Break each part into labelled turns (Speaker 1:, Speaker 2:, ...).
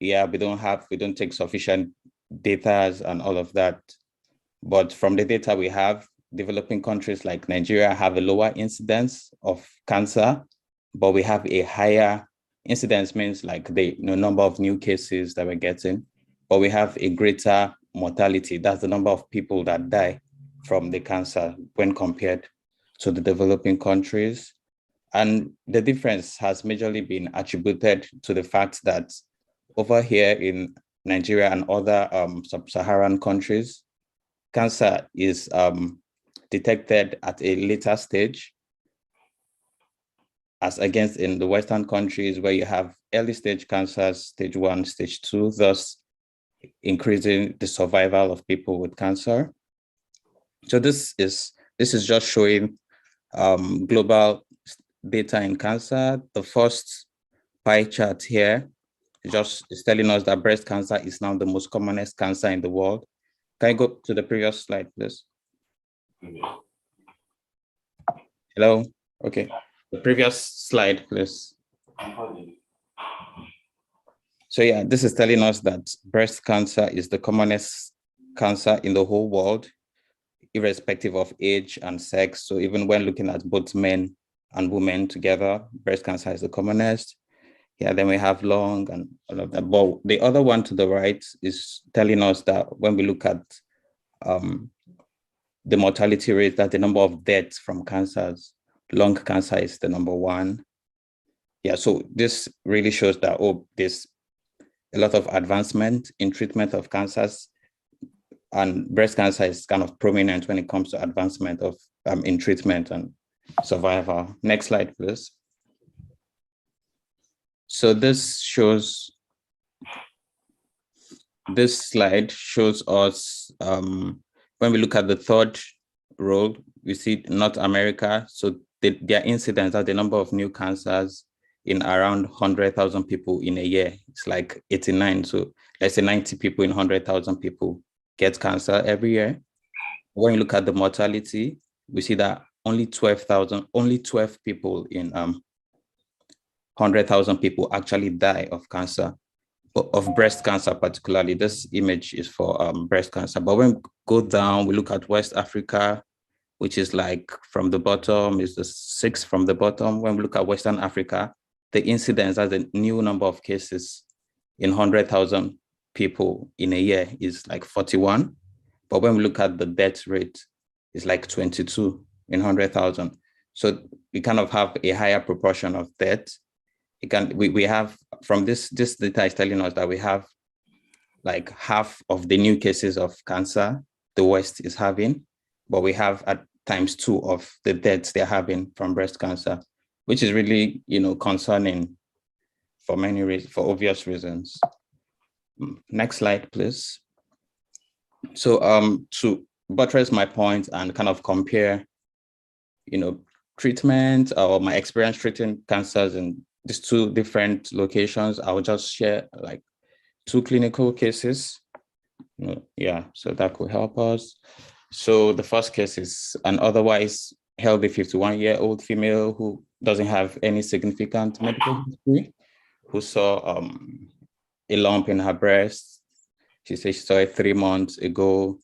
Speaker 1: yeah, we don't take sufficient data and all of that. But from the data we have, developing countries like Nigeria have a lower incidence of cancer, but we have a higher incidence, means like the number of new cases that we're getting, but we have a greater mortality. That's the number of people that die from the cancer when compared to the developing countries. And the difference has majorly been attributed to the fact that over here in Nigeria and other sub-Saharan countries, cancer is detected at a later stage, as against in the Western countries where you have early stage cancers, stage 1, stage 2, thus increasing the survival of people with cancer. So this is just showing global data in cancer. The first pie chart here is telling us that breast cancer is now the most commonest cancer in the world. Can I go to the previous slide, please? Hello? Okay. The previous slide, please. So yeah, this is telling us that breast cancer is the commonest cancer in the whole world, irrespective of age and sex. So even when looking at both men and women together, breast cancer is the commonest. Yeah, then we have lung and all of that. But the other one to the right is telling us that when we look at the mortality rate, that the number of deaths from cancers, lung cancer is the number 1. Yeah, so this really shows that, there's a lot of advancement in treatment of cancers, and breast cancer is kind of prominent when it comes to advancement of in treatment and survival. Next slide, please. So this slide shows us, when we look at the third row, we see North America. So their incidence, are the number of new cancers in around 100,000 people in a year. It's like 89. So let's say 90 people in 100,000 people get cancer every year. When you look at the mortality, we see that only 12 people in 100,000 people actually die of cancer, of breast cancer particularly. This image is for breast cancer. But when we go down, we look at West Africa, which is like from the bottom, is the 6th from the bottom. When we look at Western Africa, the incidence as a new number of cases in 100,000 people in a year is like 41. But when we look at the death rate, it's like 22 in 100,000. So we kind of have a higher proportion of death. We have, from this data is telling us that we have like half of the new cases of cancer the West is having, but we have at ×2 of the deaths they're having from breast cancer, which is really, concerning for many reasons, for obvious reasons. Next slide, please. So to buttress my point and kind of compare, treatment or my experience treating cancers in these 2 different locations, I will just share like 2 clinical cases. Yeah, so that could help us. So the first case is an otherwise healthy 51-year-old female who doesn't have any significant medical history, who saw a lump in her breast. She said she saw it 3 months ago.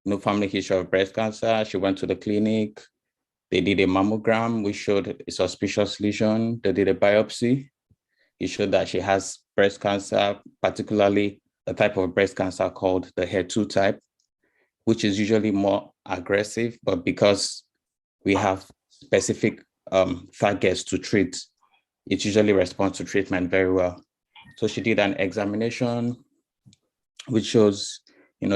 Speaker 1: No family history of breast cancer. She went to the clinic. They did a mammogram, which showed a suspicious lesion. They did a biopsy. It showed that she has breast cancer, particularly the type of breast cancer called the HER2 type, which is usually more aggressive, but because we have specific targets to treat, it usually responds to treatment very well. So she did an examination, which shows,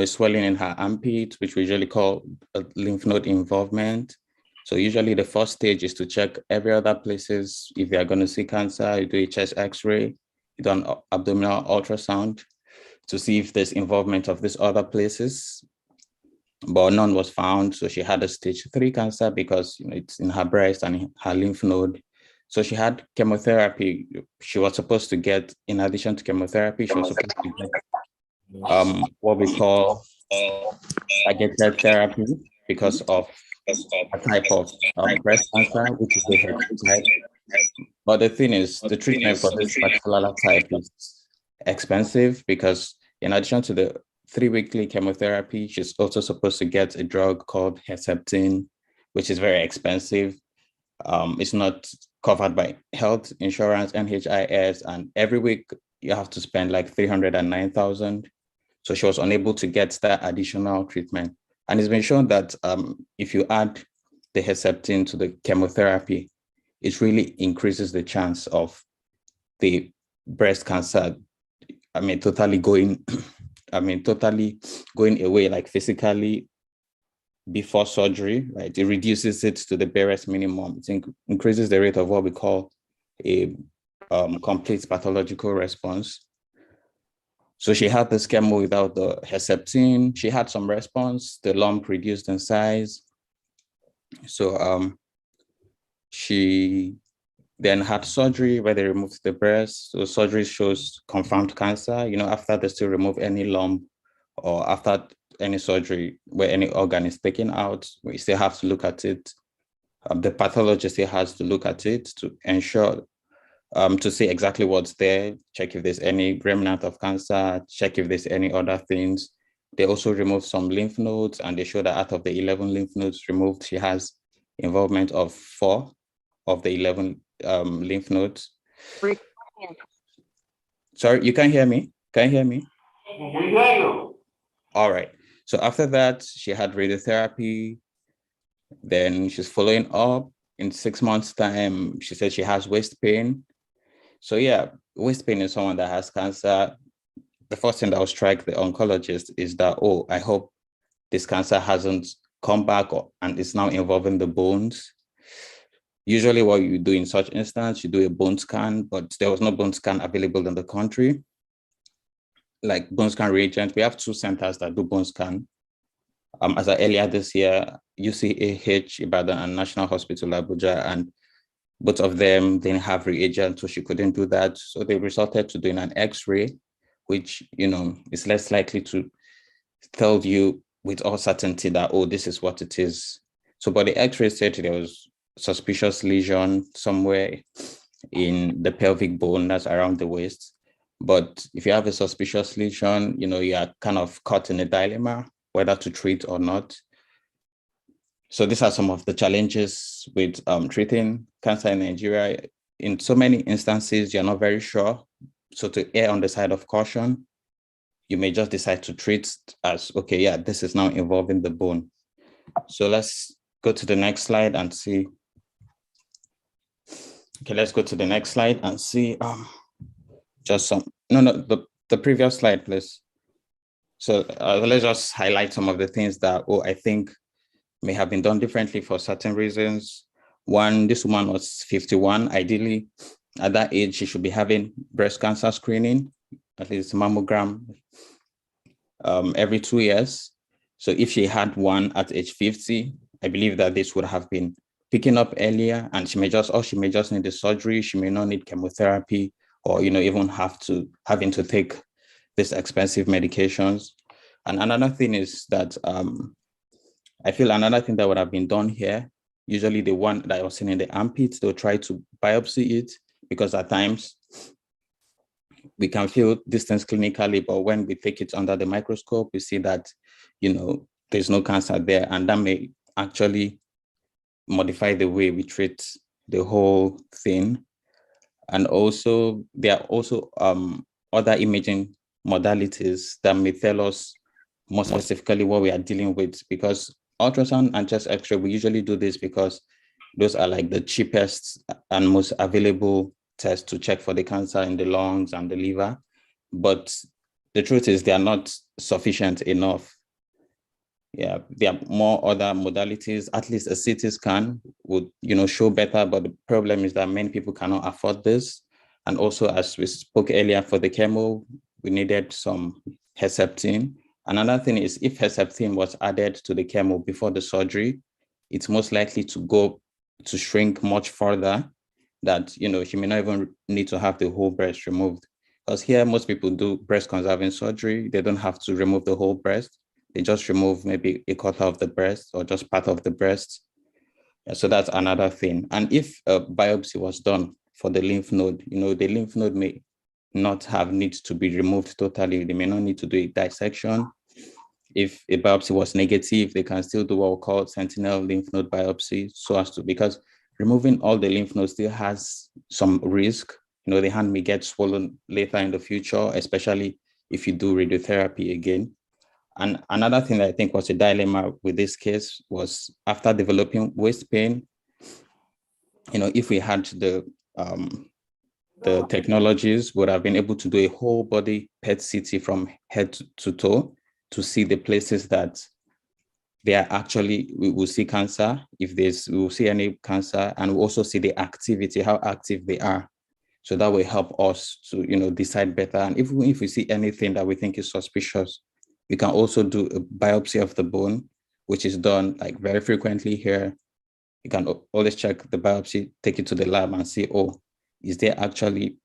Speaker 1: swelling in her armpit, which we usually call a lymph node involvement. So usually the first stage is to check every other places. If you are going to see cancer, you do a chest X-ray, you do an abdominal ultrasound to see if there's involvement of these other places, but none was found. So she had a stage 3 cancer because it's in her breast and her lymph node. So she had chemotherapy. She was supposed to get, in addition to chemotherapy, she was supposed to get what we call targeted therapy because of a type of breast cancer, which is the HER2 type. But the thing is, the treatment for this particular type is expensive because in addition to the 3 weekly chemotherapy, she's also supposed to get a drug called Herceptin, which is very expensive. It's not covered by health insurance, NHIS, and every week you have to spend like 309,000. So she was unable to get that additional treatment. And it's been shown that if you add the Herceptin to the chemotherapy, it really increases the chance of the breast cancer, totally going, totally going away, like physically before surgery, right? It reduces it to the barest minimum. It increases the rate of what we call a complete pathological response. So she had this chemo without the Herceptin. She had some response. The lump reduced in size. So she then had surgery where they removed the breast. So surgery shows confirmed cancer. After they still remove any lump or after any surgery where any organ is taken out, we still have to look at it. The pathologist still has to look at it to ensure to see exactly what's there, check if there's any remnant of cancer, check if there's any other things. They also remove some lymph nodes, and they show that out of the 11 lymph nodes removed, she has involvement of 4 of the 11 lymph nodes. Sorry, you can't hear me? Can you hear me?
Speaker 2: We hear you.
Speaker 1: All right. So after that, she had radiotherapy. Then she's following up. In 6 months' time, she said she has waist pain. So yeah, waist pain is someone that has cancer. The first thing that will strike the oncologist is that, oh, I hope this cancer hasn't come back and it's now involving the bones. Usually what you do in such instance, you do a bone scan, but there was no bone scan available in the country. Like bone scan reagent, we have 2 centers that do bone scan. As of earlier this year, UCAH Ibadan and National Hospital Abuja, and both of them didn't have reagent, so she couldn't do that. So they resorted to doing an X-ray, which is less likely to tell you with all certainty that, oh, this is what it is. So, but the X-ray said there was suspicious lesion somewhere in the pelvic bone that's around the waist. But if you have a suspicious lesion, you are kind of caught in a dilemma whether to treat or not. So these are some of the challenges with treating cancer in Nigeria. In so many instances, you're not very sure. So to err on the side of caution, you may just decide to treat as, okay, yeah, this is now involving the bone. So let's go to the next slide and see. Okay, let's go to the next slide and see just some, the previous slide, please. So let's just highlight some of the things that, I think may have been done differently for certain reasons. One, this woman was 51. Ideally, at that age, she should be having breast cancer screening, at least mammogram, every 2 years. So if she had one at age 50, I believe that this would have been picking up earlier, and she may just need the surgery. She may not need chemotherapy or, even having to take these expensive medications. And another thing is that I feel another thing that would have been done here, usually the one that I was seeing in the armpits, they'll try to biopsy it, because at times we can feel distance clinically, but when we take it under the microscope, we see that, there's no cancer there, and that may actually modify the way we treat the whole thing. And also, there are also other imaging modalities that may tell us more specifically what we are dealing with, because ultrasound and chest X-ray, we usually do this because those are like the cheapest and most available tests to check for the cancer in the lungs and the liver. But the truth is they are not sufficient enough. Yeah, there are more other modalities. At least a CT scan would, show better, but the problem is that many people cannot afford this. And also, as we spoke earlier, for the chemo, we needed some Herceptin. Another thing is, if Herceptin was added to the chemo before the surgery, it's most likely to shrink much further, that, she may not even need to have the whole breast removed. Because here, most people do breast conserving surgery. They don't have to remove the whole breast. They just remove maybe a quarter of the breast or just part of the breast. Yeah, so that's another thing. And if a biopsy was done for the lymph node, the lymph node may not have need to be removed totally. They may not need to do a dissection. If a biopsy was negative, they can still do what we call sentinel lymph node biopsy, so as to, because removing all the lymph nodes still has some risk. The hand may get swollen later in the future, especially if you do radiotherapy again. And another thing that I think was a dilemma with this case was after developing waist pain, if we had the technologies, would have been able to do a whole body PET CT from head to toe to see the places that they are actually, we will see cancer, we will see any cancer, and we also see the activity, how active they are. So that will help us to, decide better. And if we see anything that we think is suspicious, we can also do a biopsy of the bone, which is done like very frequently here. You can always check the biopsy, take it to the lab and see, oh, is there actually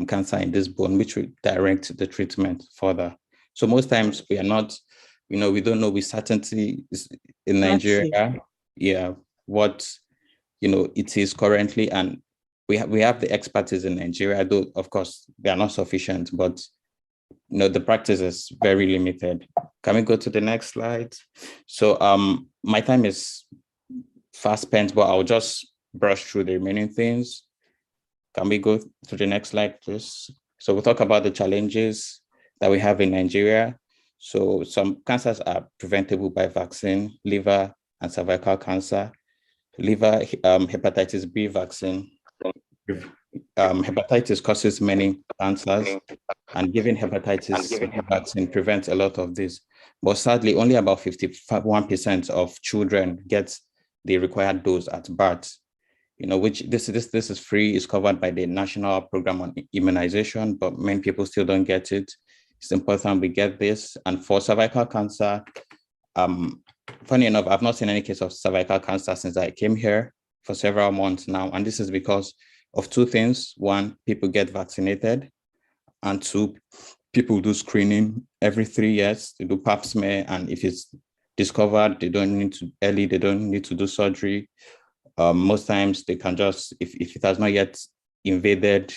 Speaker 1: cancer in this bone, which will direct the treatment further. So most times we are not, we don't know with certainty in Nigeria, what, it is currently. And we have the expertise in Nigeria, though, of course, they are not sufficient, but, the practice is very limited. Can we go to the next slide? So my time is fast spent, but I'll just brush through the remaining things. Can we go to the next slide, please? So we'll talk about the challenges that we have in Nigeria. So some cancers are preventable by vaccine: liver and cervical cancer. Liver hepatitis B vaccine. Hepatitis causes many cancers, and giving hepatitis B vaccine prevents a lot of this. But sadly, only about 51% of children get the required dose at birth. Which this is free, is covered by the National Program on Immunization, but many people still don't get it. It's important we get this. And for cervical cancer, funny enough, I've not seen any case of cervical cancer since I came here for several months now. And this is because of two things. One, people get vaccinated. And two, people do screening every 3 years. They do pap smear. And if it's discovered, they don't need to do surgery. Most times they can just, if it has not yet invaded,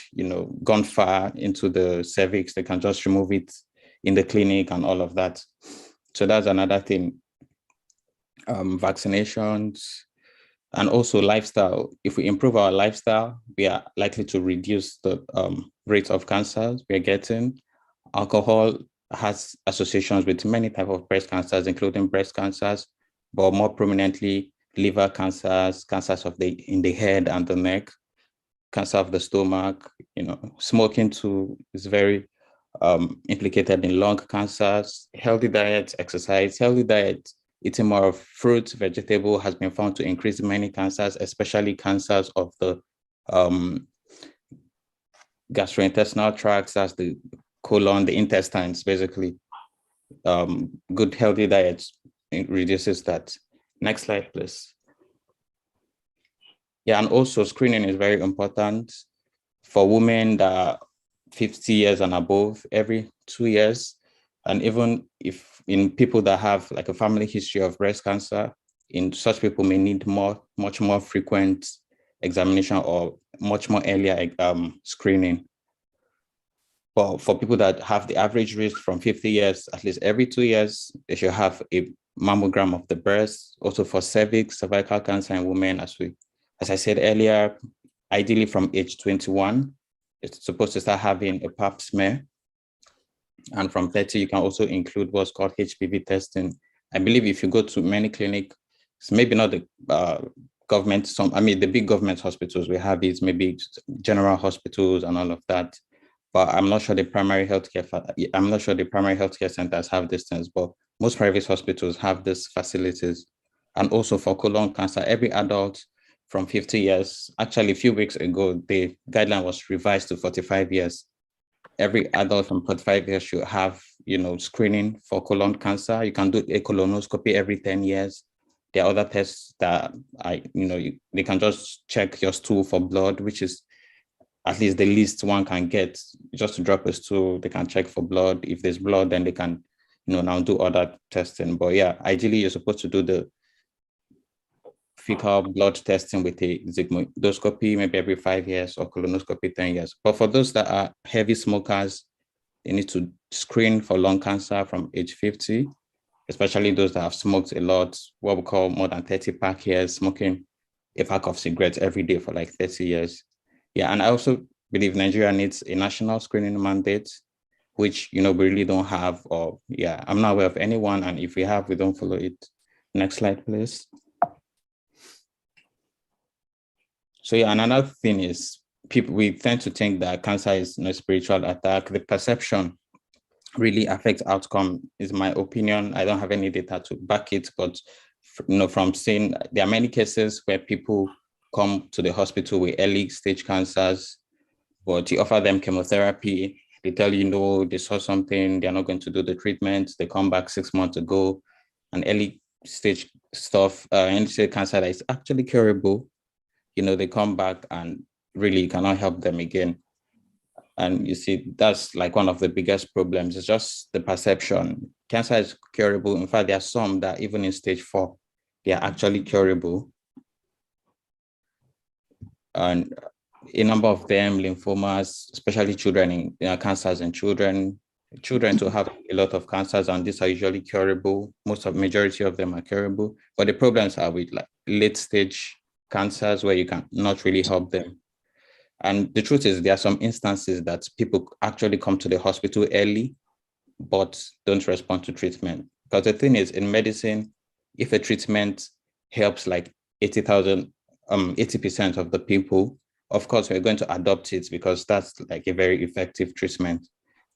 Speaker 1: gone far into the cervix, they can just remove it in the clinic and all of that. So that's another thing. Vaccinations and also lifestyle. If we improve our lifestyle, we are likely to reduce the rate of cancers we are getting. Alcohol has associations with many types of breast cancers, including breast cancers, but more prominently, liver cancers, cancers in the head and the neck, cancer of the stomach. Smoking too is very implicated in lung cancers. Healthy diet, exercise, healthy diet, eating more of fruits, vegetable has been found to increase many cancers, especially cancers of the gastrointestinal tracts, that's the colon, the intestines, basically. Good healthy diet reduces that. Next slide, please. Yeah, and also screening is very important for women that are 50 years and above every 2 years. And even if in people that have like a family history of breast cancer, in such people may need much more frequent examination or much more earlier screening. But for people that have the average risk from 50 years, at least every 2 years, they should have a mammogram of the breast. Also for cervix, cervical cancer in women, as I said earlier, ideally from age 21, it's supposed to start having a pap smear. And from 30, you can also include what's called HPV testing. I believe if you go to many clinics, maybe not the government, the big government hospitals we have is maybe general hospitals and all of that. But I'm not sure the primary healthcare centers have these things, but most private hospitals have these facilities. And also for colon cancer, every adult from 50 years, actually a few weeks ago, the guideline was revised to 45 years. Every adult from 45 years should have, screening for colon cancer. You can do a colonoscopy every 10 years. There are other tests that they can just check your stool for blood, which is at least the least one can get. Just to drop a stool, they can check for blood. If there's blood, then they can, now do other testing. But yeah, ideally you're supposed to do fecal blood testing with a sigmoidoscopy, maybe every 5 years, or colonoscopy 10 years. But for those that are heavy smokers, they need to screen for lung cancer from age 50, especially those that have smoked a lot, what we call more than 30 pack years, smoking a pack of cigarettes every day for like 30 years. Yeah, and I also believe Nigeria needs a national screening mandate, which, we really don't have, or yeah, I'm not aware of anyone. And if we have, we don't follow it. Next slide, please. So yeah, another thing is we tend to think that cancer is a spiritual attack. The perception really affects outcome, is my opinion. I don't have any data to back it, but from seeing, there are many cases where people come to the hospital with early stage cancers, but you offer them chemotherapy. They tell you no, they saw something, they're not going to do the treatment. They come back 6 months ago, and early stage stuff, early stage cancer that is actually curable. They come back and really cannot help them again. And you see, that's like one of the biggest problems. It's just the perception. Cancer is curable. In fact, there are some that even in stage 4, they are actually curable. And a number of them, lymphomas, especially children in cancers in children to have a lot of cancers, and these are usually curable. Majority of them are curable. But the problems are with like late stage cancers where you can not really help them. And the truth is, there are some instances that people actually come to the hospital early, but don't respond to treatment. Because the thing is, in medicine, if a treatment helps like 80% of the people, of course, we're going to adopt it because that's like a very effective treatment.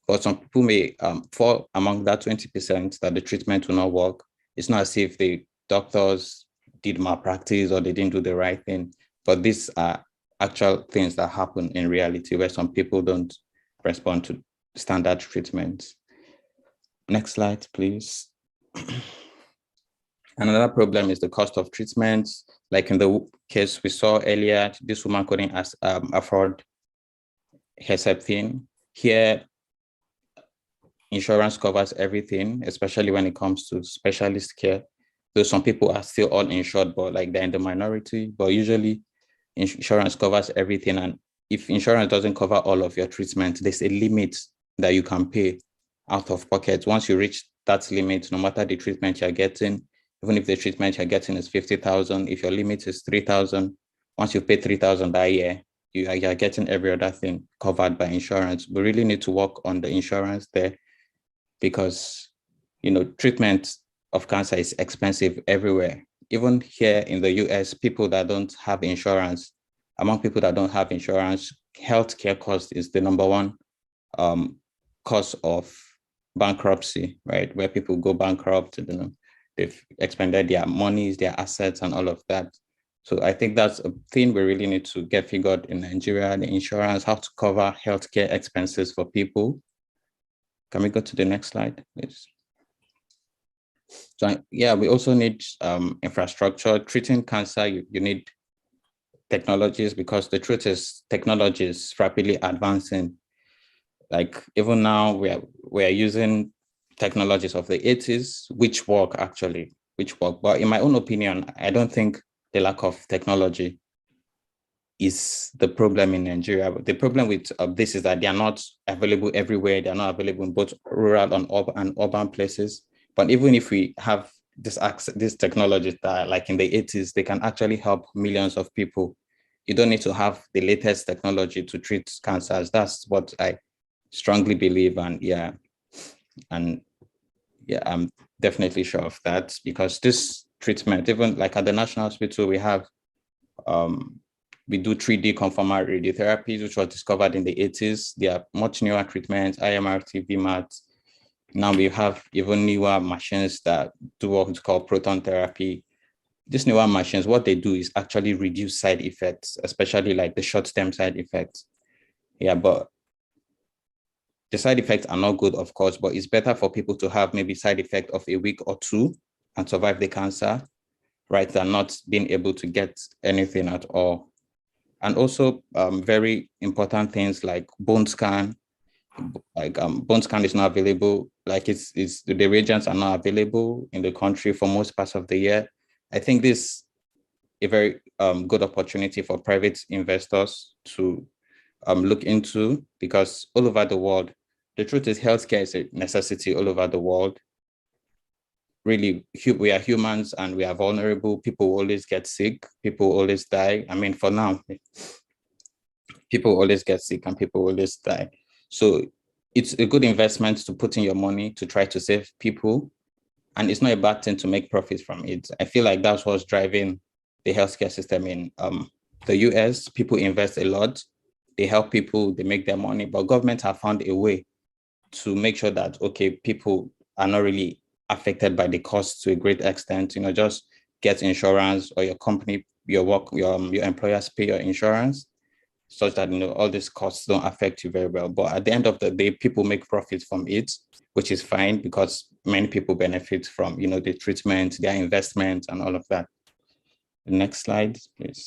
Speaker 1: But some people may fall among that 20% that the treatment will not work. It's not as if the doctors did malpractice or they didn't do the right thing, but these are actual things that happen in reality where some people don't respond to standard treatments. Next slide, please. Another problem is the cost of treatments. Like in the case we saw earlier, this woman couldn't afford Herceptin. Here, insurance covers everything, especially when it comes to specialist care. Though some people are still uninsured, but like they're in the minority, but usually insurance covers everything. And if insurance doesn't cover all of your treatment, there's a limit that you can pay out of pocket. Once you reach that limit, no matter the treatment you're getting, even if the treatment you're getting is 50,000, if your limit is 3,000, once you pay 3,000 that year, you're getting every other thing covered by insurance. We really need to work on the insurance there because, treatment of cancer is expensive everywhere. Even here in the US, people that don't have insurance, among people that don't have insurance, healthcare cost is the number one cause of bankruptcy, right? Where people go bankrupt, they've expended their monies, their assets, and all of that. So I think that's a thing we really need to get figured in Nigeria, the insurance, how to cover healthcare expenses for people. Can we go to the next slide, please? So yeah, we also need infrastructure. Treating cancer, you need technologies, because the truth is technology is rapidly advancing. Like even now we're using technologies of the 80s, which work. But in my own opinion, I don't think the lack of technology is the problem in Nigeria. The problem with this is that they are not available everywhere. They're not available in both rural and urban places. But even if we have this technology that, like in the 80s, they can actually help millions of people. You don't need to have the latest technology to treat cancers. That's what I strongly believe. And yeah, I'm definitely sure of that, because this treatment, even like at the National Hospital, we do 3D conformal radiotherapy, which was discovered in the 80s. They are much newer treatments, IMRT, VMAT. Now we have even newer machines that do what's called proton therapy. These newer machines, what they do is actually reduce side effects, especially like the short-term side effects. Yeah, but the side effects are not good, of course, but it's better for people to have maybe side effect of a week or two and survive the cancer, right, than not being able to get anything at all. And also very important things like bone scan. Like bone scan is not available. Like the reagents are not available in the country for most parts of the year. I think this a very good opportunity for private investors to look into, because all over the world, the truth is healthcare is a necessity all over the world. Really, we are humans and we are vulnerable. People always get sick. People always die. I mean, for now, people always get sick and people always die. So it's a good investment to put in your money to try to save people. And it's not a bad thing to make profits from it. I feel like that's what's driving the healthcare system in the US. People invest a lot. They help people, they make their money, but governments have found a way to make sure that, okay, people are not really affected by the cost to a great extent. Just get insurance, or your company, your employers pay your insurance, such that all these costs don't affect you very well. But at the end of the day, people make profits from it, which is fine, because many people benefit from the treatment, their investment, and all of that. The next slide, please.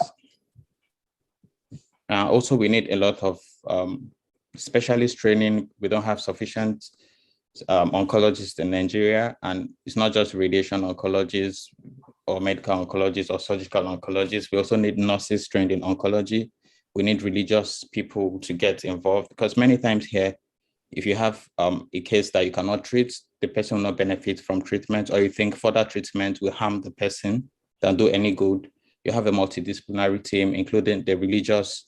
Speaker 1: Also, we need a lot of specialist training. We don't have sufficient oncologists in Nigeria, and it's not just radiation oncologists or medical oncologists or surgical oncologists. We also need nurses trained in oncology. We need religious people to get involved, because many times here, if you have a case that you cannot treat, the person will not benefit from treatment, or you think further treatment will harm the person than do any good. You have a multidisciplinary team, including the religious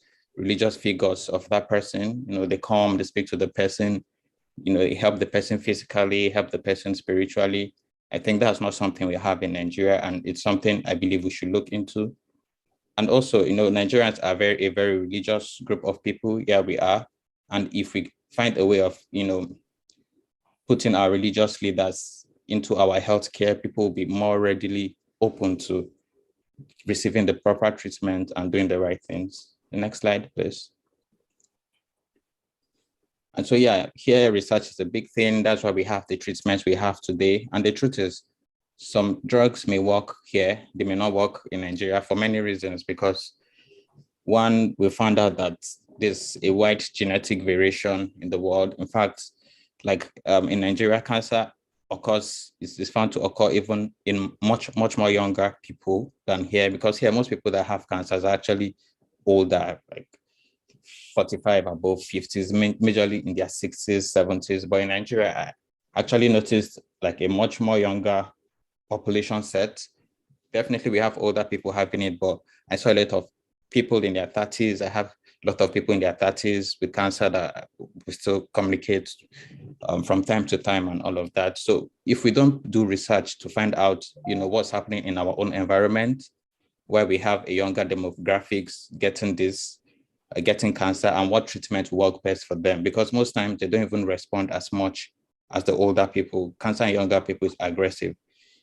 Speaker 1: figures of that person. They come, they speak to the person, help the person physically, help the person spiritually. I think that's not something we have in Nigeria, and it's something I believe we should look into. And also, Nigerians are a very religious group of people. Yeah, we are. And if we find a way of, putting our religious leaders into our healthcare, people will be more readily open to receiving the proper treatment and doing the right things. The next slide, please. And so, yeah, here research is a big thing. That's why we have the treatments we have today. And the truth is, some drugs may work here, they may not work in Nigeria for many reasons, because one, we found out that there's a wide genetic variation in the world. In fact, like in Nigeria, cancer is found to occur even in much more younger people than here, because here most people that have cancers are actually older, like 45 above 50s, majorly in their 60s, 70s. But in Nigeria, I actually noticed like a much more younger population set. Definitely we have older people having it, but I saw a lot of people in their 30s. I have a lot of people in their 30s with cancer that we still communicate from time to time and all of that. So if we don't do research to find out, what's happening in our own environment, where we have a younger demographics getting cancer, and what treatment will work best for them, because most times they don't even respond as much as the older people. Cancer in younger people is aggressive.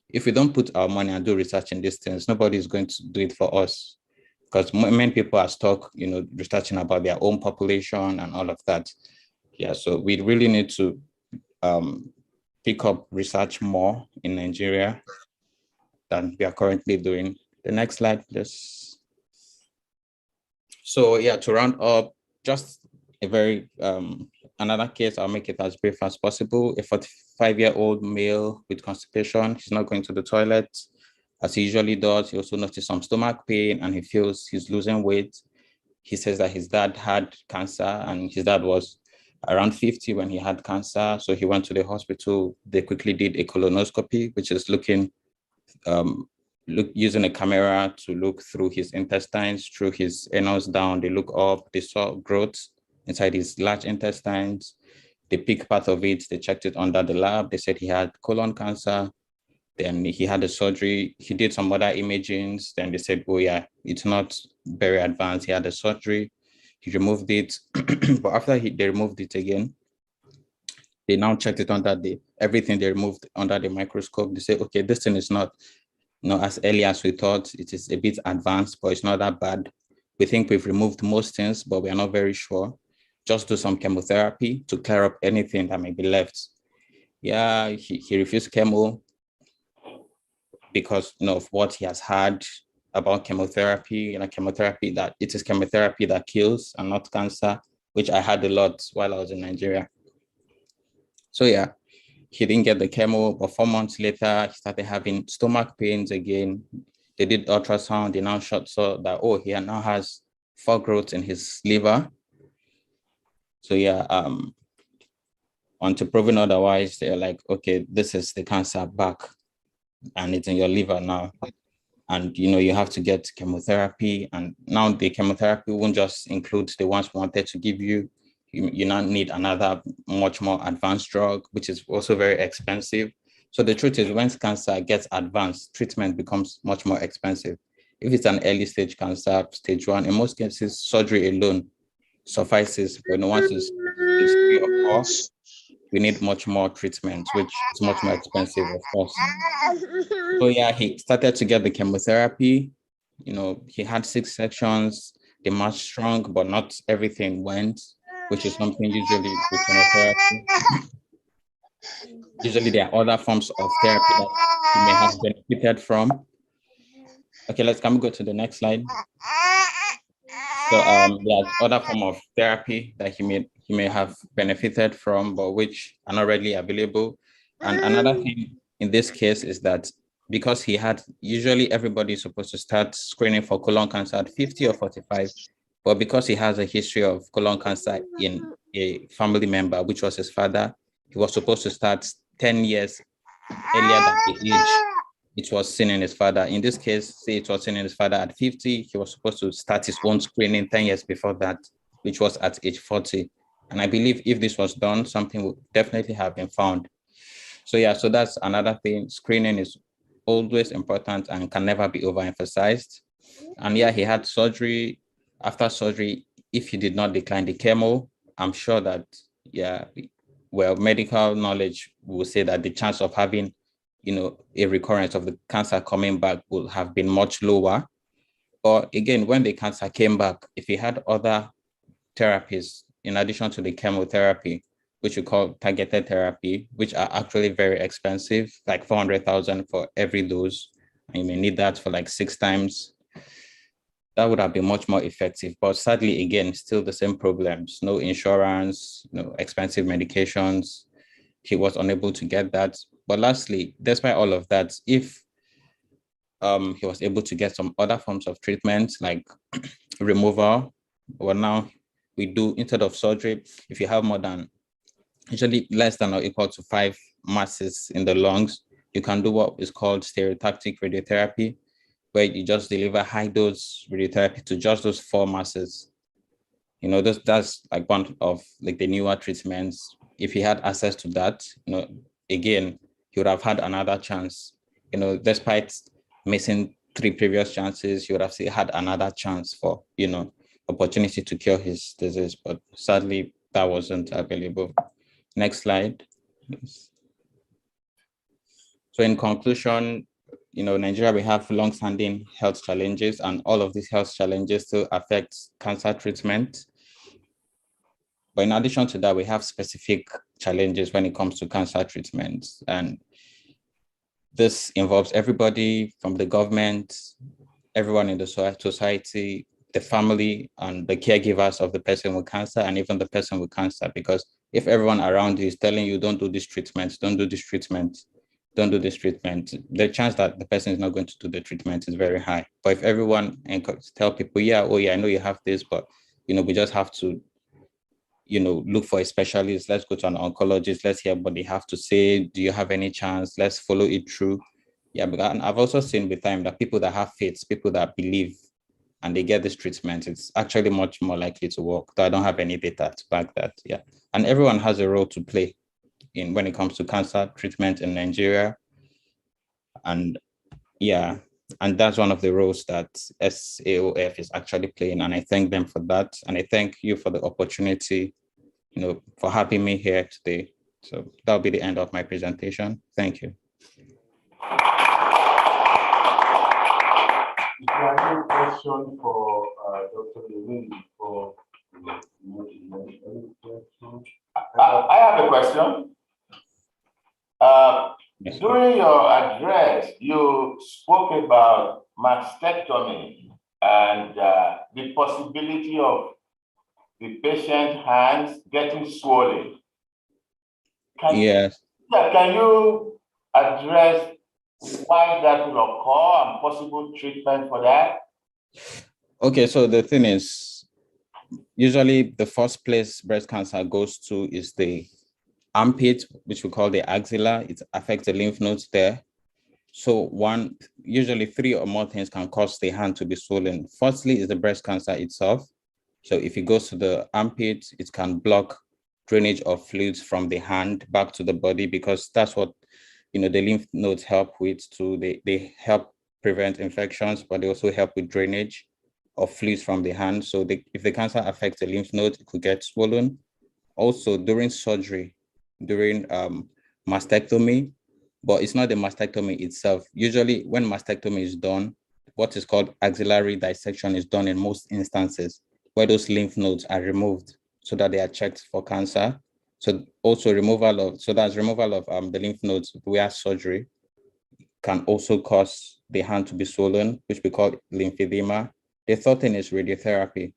Speaker 1: If we don't put our money and do research in these things, nobody is going to do it for us, because many people are stuck, researching about their own population and all of that. Yeah, so we really need to pick up research more in Nigeria than we are currently doing. The next slide, please. So yeah, to round up, just a very another case, I'll make it as brief as possible. A 45-year-old male with constipation. He's not going to the toilet as he usually does. He also noticed some stomach pain, and he feels he's losing weight. He says that his dad had cancer, and his dad was around 50 when he had cancer. So he went to the hospital. They quickly did a colonoscopy, which is using a camera to look through his intestines, through his anus down. They look up, they saw growth inside his large intestines. They picked part of it, they checked it under the lab. They said he had colon cancer. Then he had a surgery. He did some other imagings. Then they said, oh yeah, it's not very advanced. He had a surgery. He removed it. But after they removed it again, they now checked it under everything they removed under the microscope. They say, okay, this thing is not as early as we thought. It is a bit advanced, but it's not that bad. We think we've removed most things, but we are not very sure. Just do some chemotherapy to clear up anything that may be left. Yeah, he refused chemo because of what he has heard about chemotherapy. Chemotherapy that kills and not cancer, which I had a lot while I was in Nigeria. So yeah, he didn't get the chemo, but 4 months later, he started having stomach pains again. They did ultrasound. They now saw that, oh, he now has 4 growths in his liver. So yeah, until proven otherwise, they're like, okay, this is the cancer back, and it's in your liver now. And you have to get chemotherapy. And now the chemotherapy won't just include the ones we wanted to give you. You now need another much more advanced drug, which is also very expensive. So the truth is, when cancer gets advanced, treatment becomes much more expensive. If it's an early stage cancer, stage 1, in most cases, surgery alone suffices. But once it's stage 3 or 4, we need much more treatment, which is much more expensive, of course. So yeah, he started to get the chemotherapy. He had 6 sections. They marched strong, but not everything went, which is something usually with chemotherapy. Usually there are other forms of therapy that he may have benefited from. Okay, can we go to the next slide? So there's other form of therapy that he may have benefited from, but which are not readily available. And another thing in this case is that because usually everybody is supposed to start screening for colon cancer at 50 or 45, but because he has a history of colon cancer in a family member, which was his father, he was supposed to start 10 years earlier than the age it was seen in his father. In this case, say it was seen in his father at 50, he was supposed to start his own screening 10 years before that, which was at age 40. And I believe if this was done, something would definitely have been found. So yeah, so that's another thing. Screening is always important and can never be overemphasized. And yeah, he had surgery. After surgery, if he did not decline the chemo, I'm sure that, yeah, well, medical knowledge will say that the chance of having a recurrence of the cancer coming back will have been much lower. But again, when the cancer came back, if he had other therapies in addition to the chemotherapy, which we call targeted therapy, which are actually very expensive, like 400,000 for every dose, and you may need that for like 6 times, that would have been much more effective. But sadly, again, still the same problems: no insurance, expensive medications. He was unable to get that. But lastly, despite all of that, if he was able to get some other forms of treatment like removal, well, now we do, instead of surgery, if you have more than, usually less than or equal to 5 masses in the lungs, you can do what is called stereotactic radiotherapy, where you just deliver high dose radiotherapy to just those 4 masses. That's like one of like the newer treatments. If he had access to that, again, he would have had another chance. Despite missing 3 previous chances, he would have still had another chance for, opportunity to cure his disease. But sadly, that wasn't available. Next slide, please. So in conclusion, Nigeria, we have long-standing health challenges, and all of these health challenges still affect cancer treatment. But in addition to that, we have specific challenges when it comes to cancer treatment. And this involves everybody from the government, everyone in the society, the family, and the caregivers of the person with cancer, and even the person with cancer. Because if everyone around you is telling you, don't do this treatment, don't do this treatment, don't do this treatment, the chance that the person is not going to do the treatment is very high. But if everyone tell people, yeah, oh yeah, I know you have this, but we just have to look for a specialist, let's go to an oncologist, let's hear what they have to say, do you have any chance, let's follow it through. Yeah, but I've also seen with time that people that have faith, people that believe, and they get this treatment, it's actually much more likely to work. Though I don't have any data to back that. Yeah, and everyone has a role to play in when it comes to cancer treatment in Nigeria. And yeah, and that's one of the roles that SAOF is actually playing, and I thank them for that. And I thank you for the opportunity, for having me here today. So that'll be the end of my presentation. Thank you.
Speaker 2: If you have any question for Dr. Levin for I have a question.
Speaker 1: Yes,
Speaker 2: During your address, you spoke about mastectomy and the possibility of the patient's hands getting swollen.
Speaker 1: Yes.
Speaker 2: Can you address why that will occur and possible treatment for that?
Speaker 1: Okay, so the thing is, usually the first place breast cancer goes to is the armpit, which we call the axilla. It affects the lymph nodes there. So usually three or more things can cause the hand to be swollen. Firstly is the breast cancer itself. So if it goes to the armpit, it can block drainage of fluids from the hand back to the body, because that's what the lymph nodes help with too. They help prevent infections, but they also help with drainage of fluids from the hand. So if the cancer affects the lymph nodes, it could get swollen. Also during surgery, during mastectomy, but it's not the mastectomy itself. Usually when mastectomy is done, what is called axillary dissection is done in most instances, where those lymph nodes are removed so that they are checked for cancer. So also that's removal of the lymph nodes via surgery can also cause the hand to be swollen, which we call lymphedema. The third thing is radiotherapy.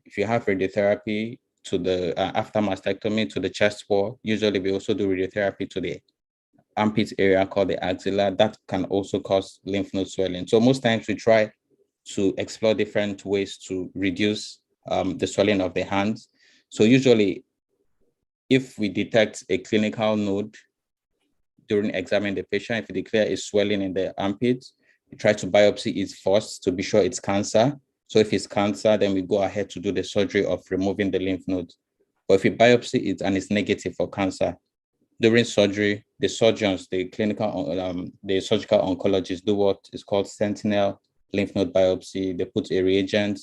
Speaker 1: If you have radiotherapy to the after mastectomy to the chest wall, usually we also do radiotherapy to the armpit area called the axilla. That can also cause lymph node swelling. So most times we try to explore different ways to reduce the swelling of the hands. So usually, if we detect a clinical node during examining the patient, if we declare a swelling in the armpit, we try to biopsy it first to be sure it's cancer. So if it's cancer, then we go ahead to do the surgery of removing the lymph nodes. But if we biopsy it and it's negative for cancer, during surgery, the surgeons, the surgical oncologists do what is called sentinel lymph node biopsy. They put a reagent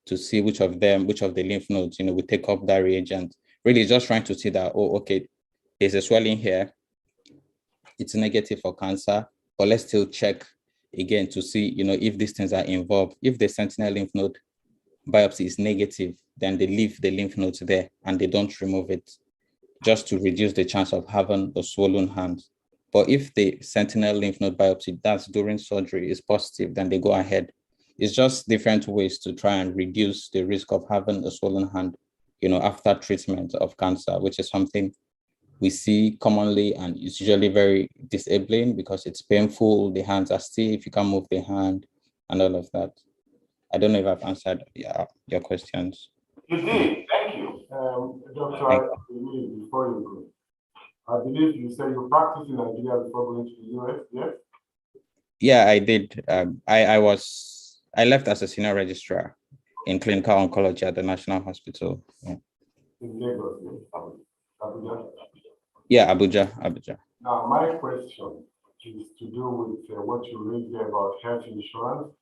Speaker 1: to see which of the lymph nodes, we take up that reagent. Really just trying to see that, oh, okay, there's a swelling here. It's negative for cancer, but let's still check again to see, if these things are involved. If the sentinel lymph node biopsy is negative, then they leave the lymph nodes there and they don't remove it, just to reduce the chance of having a swollen hand. But if the sentinel lymph node biopsy that's during surgery is positive, then they go ahead. It's just different ways to try and reduce the risk of having a swollen hand, after treatment of cancer, which is something we see commonly, and it's usually very disabling because it's painful. The hands are stiff, you can't move the hand and all of that. I don't know if I've answered your questions.
Speaker 2: You did, thank you. Dr. Before you go, I believe you said you practiced in Nigeria before going to the US, yes?
Speaker 1: Yeah, I did. I left as a senior registrar in clinical oncology at the National Hospital. Yeah.
Speaker 2: In Lagos, yes. Abuja.
Speaker 1: Yeah, Abuja.
Speaker 2: Now, my question is to do with what you raised there about health insurance.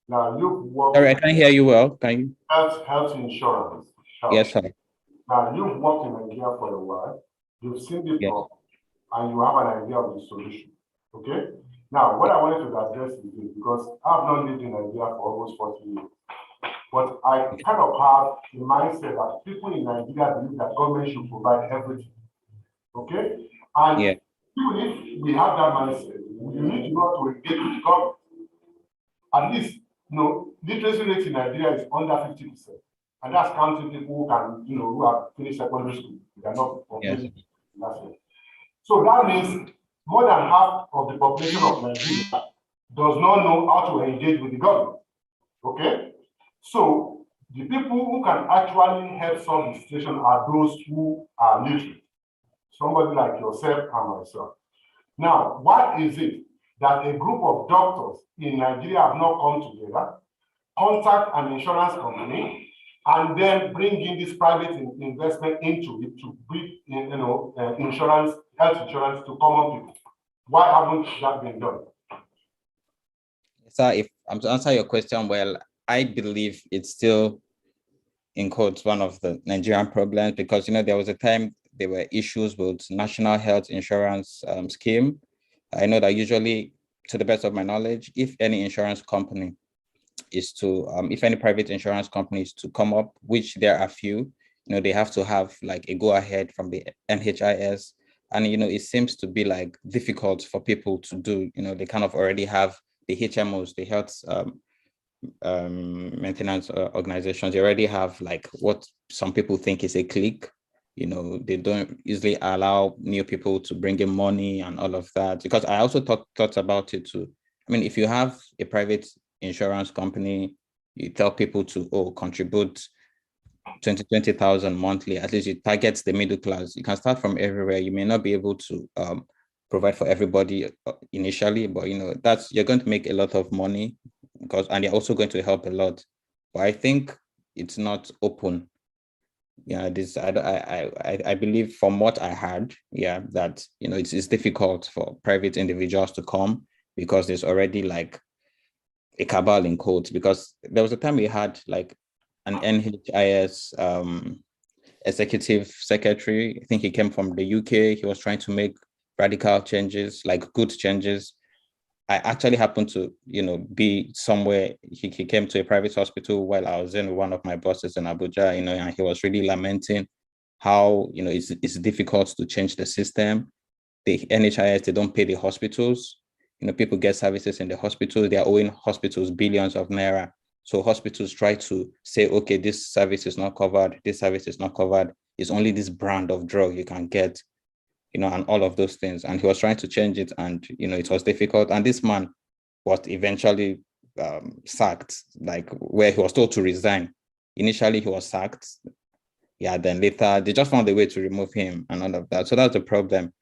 Speaker 2: Now, you've worked.
Speaker 1: Sorry, I can't hear you well. Can you?
Speaker 2: Health insurance.
Speaker 1: Yes, sir.
Speaker 2: Now, you've worked in Nigeria for a while. You've seen the problem, and you have an idea of the solution. Okay. Now, what I wanted to address is this, because I've not lived in Nigeria for almost 40 years. But I kind of have the mindset that people in Nigeria believe that government should provide everything. Okay? And even if we have that mindset, we need to know how to engage with the government. At least, literacy rate in Nigeria is under 50%. And that's counting people who can, who have finished secondary school. They are not completely. So that means more than half of the population of Nigeria does not know how to engage with the government. Okay? So the people who can actually help solve the situation are those who are literate. Somebody like yourself and myself. Now, why is it that a group of doctors in Nigeria have not come together, contact an insurance company, and then bring in this private investment into it to bring, insurance, health insurance to common people? Why haven't that been done?
Speaker 1: Sir, if I'm to answer your question, well, I believe it's still, in quotes, one of the Nigerian problems, because there was a time there were issues with national health insurance scheme. I know that usually, to the best of my knowledge, if any insurance company is to, if any private insurance company is to come up, which there are few, they have to have like a go ahead from the NHIS. And, it seems to be like difficult for people to do, they kind of already have the HMOs, the health maintenance organizations. They already have like what some people think is a clique, They don't easily allow new people to bring in money and all of that. Because I also thought about it too. I mean, if you have a private insurance company, you tell people to contribute 20,000 monthly, at least it targets the middle class. You can start from everywhere. You may not be able to provide for everybody initially, but you're going to make a lot of money and you're also going to help a lot. But I think it's not open. I believe from what I heard, that it's difficult for private individuals to come because there's already like a cabal in quotes. Because there was a time we had like an NHIS executive secretary. I think he came from the UK. He was trying to make radical changes, like good changes. I actually happened to, be somewhere. He came to a private hospital while I was in one of my bosses in Abuja, and he was really lamenting how, it's difficult to change the system. The NHIS, they don't pay the hospitals. People get services in the hospitals. They are owing hospitals billions of naira. So hospitals try to say, okay, this service is not covered. This service is not covered. It's only this brand of drug you can get, and all of those things. And he was trying to change it, and it was difficult. And this man was eventually sacked, like where he was told to resign. Initially, he was sacked. Then later they just found a way to remove him and all of that. So that's the problem.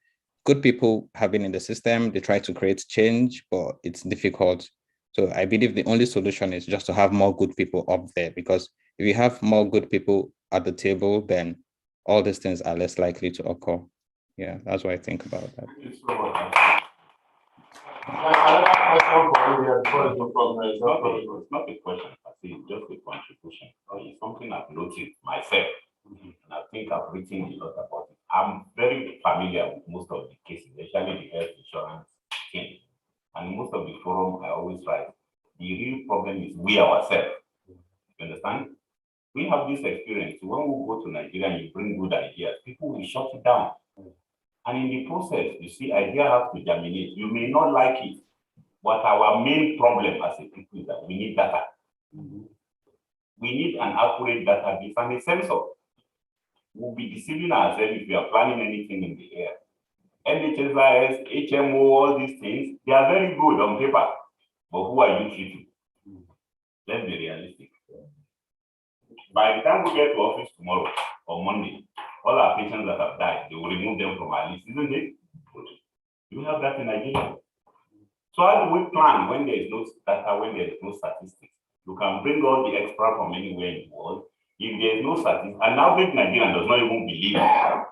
Speaker 1: Good people have been in the system. They try to create change, but it's difficult. So I believe the only solution is just to have more good people up there, because if you have more good people at the table, then all these things are less likely to occur. Yeah, that's what I think about that.
Speaker 2: Thank you so much. Another question for you here before you go.
Speaker 3: It's not a question, I think it's just a contribution. It's something I've noticed myself, and I think I've written a lot about it. I'm very familiar with most of the cases, especially the health insurance thing. And most of the forum I always write, the real problem is we ourselves. You understand? We have this experience. When we go to Nigeria and you bring good ideas, people will shut it down. And in the process, you see, idea has to germinate. You may not like it, but our main problem as a people is that we need data. We need an accurate database and a sensor. We'll be deceiving ourselves if we are planning anything in the air. NHSIS, HMO, all these things, they are very good on paper, but who are you treating? Let's be realistic. By the time we get to office tomorrow or Monday, all our patients that have died, they will remove them from our list, isn't it? You have that in Nigeria. So how do we plan when there is no data, when there is no statistics? You can bring all the expert from anywhere in the world. If there is no statistics, an average Nigerian does not even believe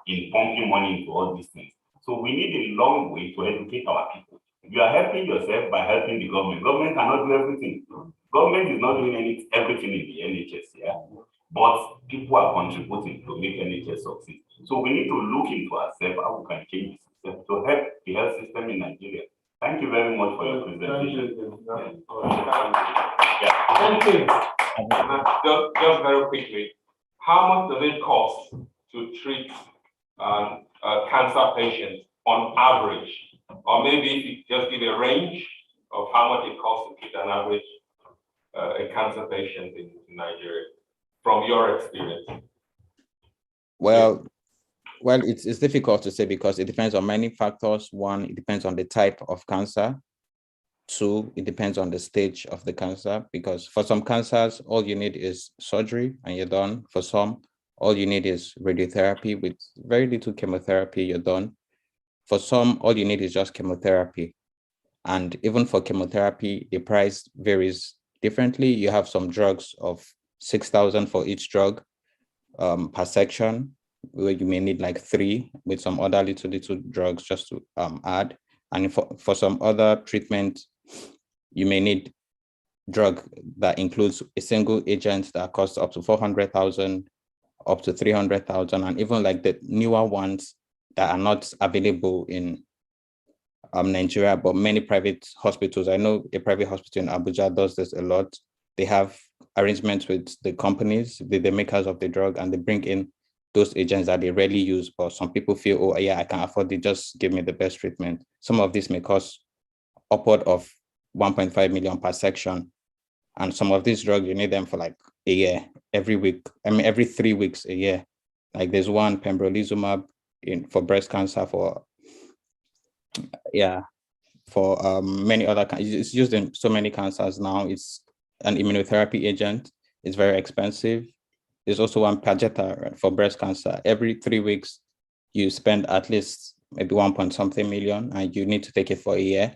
Speaker 3: in pumping money into all these things. So we need a long way to educate our people. You are helping yourself by helping the government. Government cannot do everything. Government is not doing everything in the NHS, but people are contributing to make NHS succeed. So we need to look into ourselves how we can change the system to help the health system in Nigeria. Thank you very much for your presentation.
Speaker 4: Thank you. Just very quickly, how much does it cost to treat cancer patients on average? Or maybe if you just give a range of how much it costs to treat an average a cancer patient in Nigeria, from your experience?
Speaker 1: Well, it's difficult to say because it depends on many factors. One, it depends on the type of cancer. Two, it depends on the stage of the cancer, because for some cancers, all you need is surgery and you're done. For some, all you need is radiotherapy with very little chemotherapy, you're done. For some, all you need is just chemotherapy. And even for chemotherapy, the price varies differently. You have some drugs of 6,000 for each drug per section, where you may need like 3 with some other little drugs just to add. And for some other treatment, you may need drug that includes a single agent that costs up to 400,000, up to 300,000, and even like the newer ones that are not available in Nigeria, but many private hospitals. I know a private hospital in Abuja does this a lot. They have arrangements with the companies, the makers of the drug, and they bring in those agents that they rarely use, but some people feel, oh yeah, I can afford it, just give me the best treatment. Some of this may cost upward of 1.5 million per section. And some of these drugs, you need them for like a year, every week. I mean, every 3 weeks, a year. Like there's one pembrolizumab for breast cancer for many other it's used in so many cancers now. It's an immunotherapy agent. It's very expensive. There's also one Perjeta for breast cancer. Every 3 weeks, you spend at least maybe 1 point something million, and you need to take it for a year.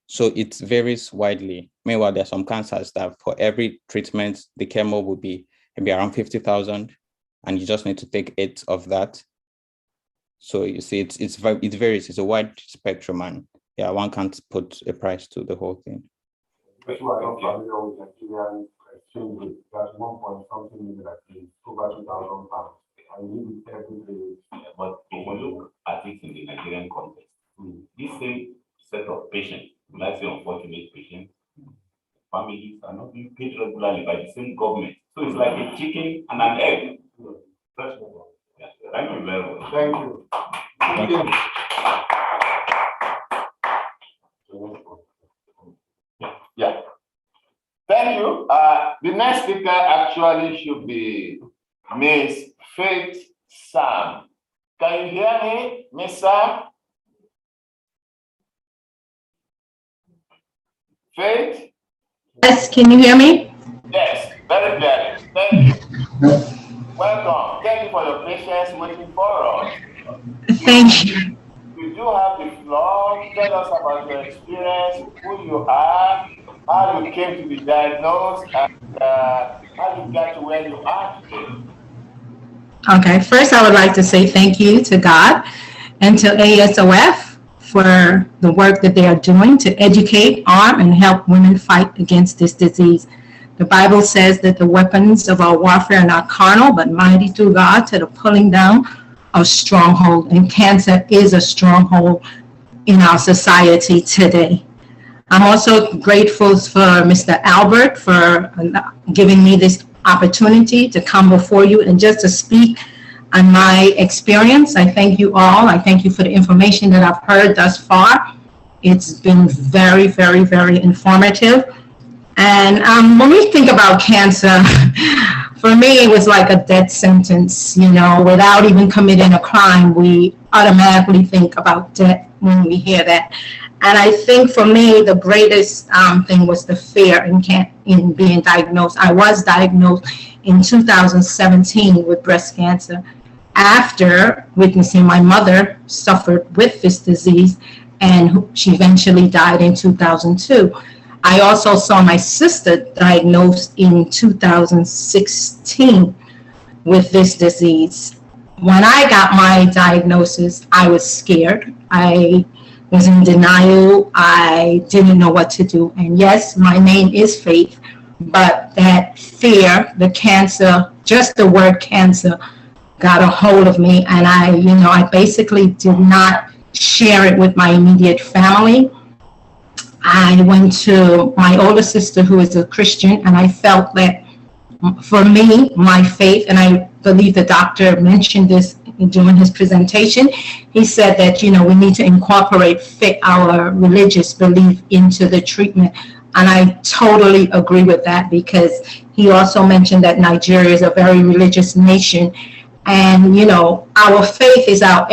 Speaker 1: So it varies widely. Meanwhile, there are some cancers that for every treatment, the chemo will be maybe around 50,000, and you just need to take 8 of that. So you see, it varies. It's a wide spectrum, and yeah, one can't put a price to the whole thing.
Speaker 2: That's why I'm familiar with Nigerian exchange rate. That's 1 point something million, I think, over 2,000 pounds. I need it every 3 weeks.
Speaker 3: But if you look at it in the Nigerian context, this same set of patients, let's say unfortunate patients, families are not being paid regularly by the same government. So it's like a chicken and an egg. That's what. Yeah. Thank you very much.
Speaker 2: Thank you.
Speaker 1: Thank you.
Speaker 5: Yeah. Thank you. The next speaker actually should be Miss Faith Sam. Can you hear me, Miss Sam? Faith?
Speaker 6: Yes, can you hear me?
Speaker 5: Yes, very clearly. Thank you. Welcome. Thank you for your patience waiting for us.
Speaker 6: Thank you.
Speaker 5: You do have the floor. Tell us about your experience, who you are, how you came to be diagnosed, and how you got to where you are today.
Speaker 6: Okay, first I would like to say thank you to God and to ASOF for the work that they are doing to educate, arm, and help women fight against this disease. The Bible says that the weapons of our warfare are not carnal, but mighty through God to the pulling down of stronghold. And cancer is a stronghold in our society today. I'm also grateful for Mr. Albert for giving me this opportunity to come before you and just to speak on my experience. I thank you all. I thank you for the information that I've heard thus far. It's been very, very, very informative. And when we think about cancer, for me, it was like a death sentence, you know, without even committing a crime, we automatically think about death when we hear that. And I think for me, the greatest thing was the fear in being diagnosed. I was diagnosed in 2017 with breast cancer after witnessing my mother suffered with this disease, and she eventually died in 2002. I also saw my sister diagnosed in 2016 with this disease. When I got my diagnosis, I was scared. I was in denial. I didn't know what to do. And yes, my name is Faith, but that fear, the cancer, just the word cancer got a hold of me. And I basically did not share it with my immediate family. I went to my older sister, who is a Christian, and I felt that for me, my faith, and I believe the doctor mentioned this during his presentation, he said that, we need to incorporate our religious belief into the treatment. And I totally agree with that, because he also mentioned that Nigeria is a very religious nation. And, our faith is our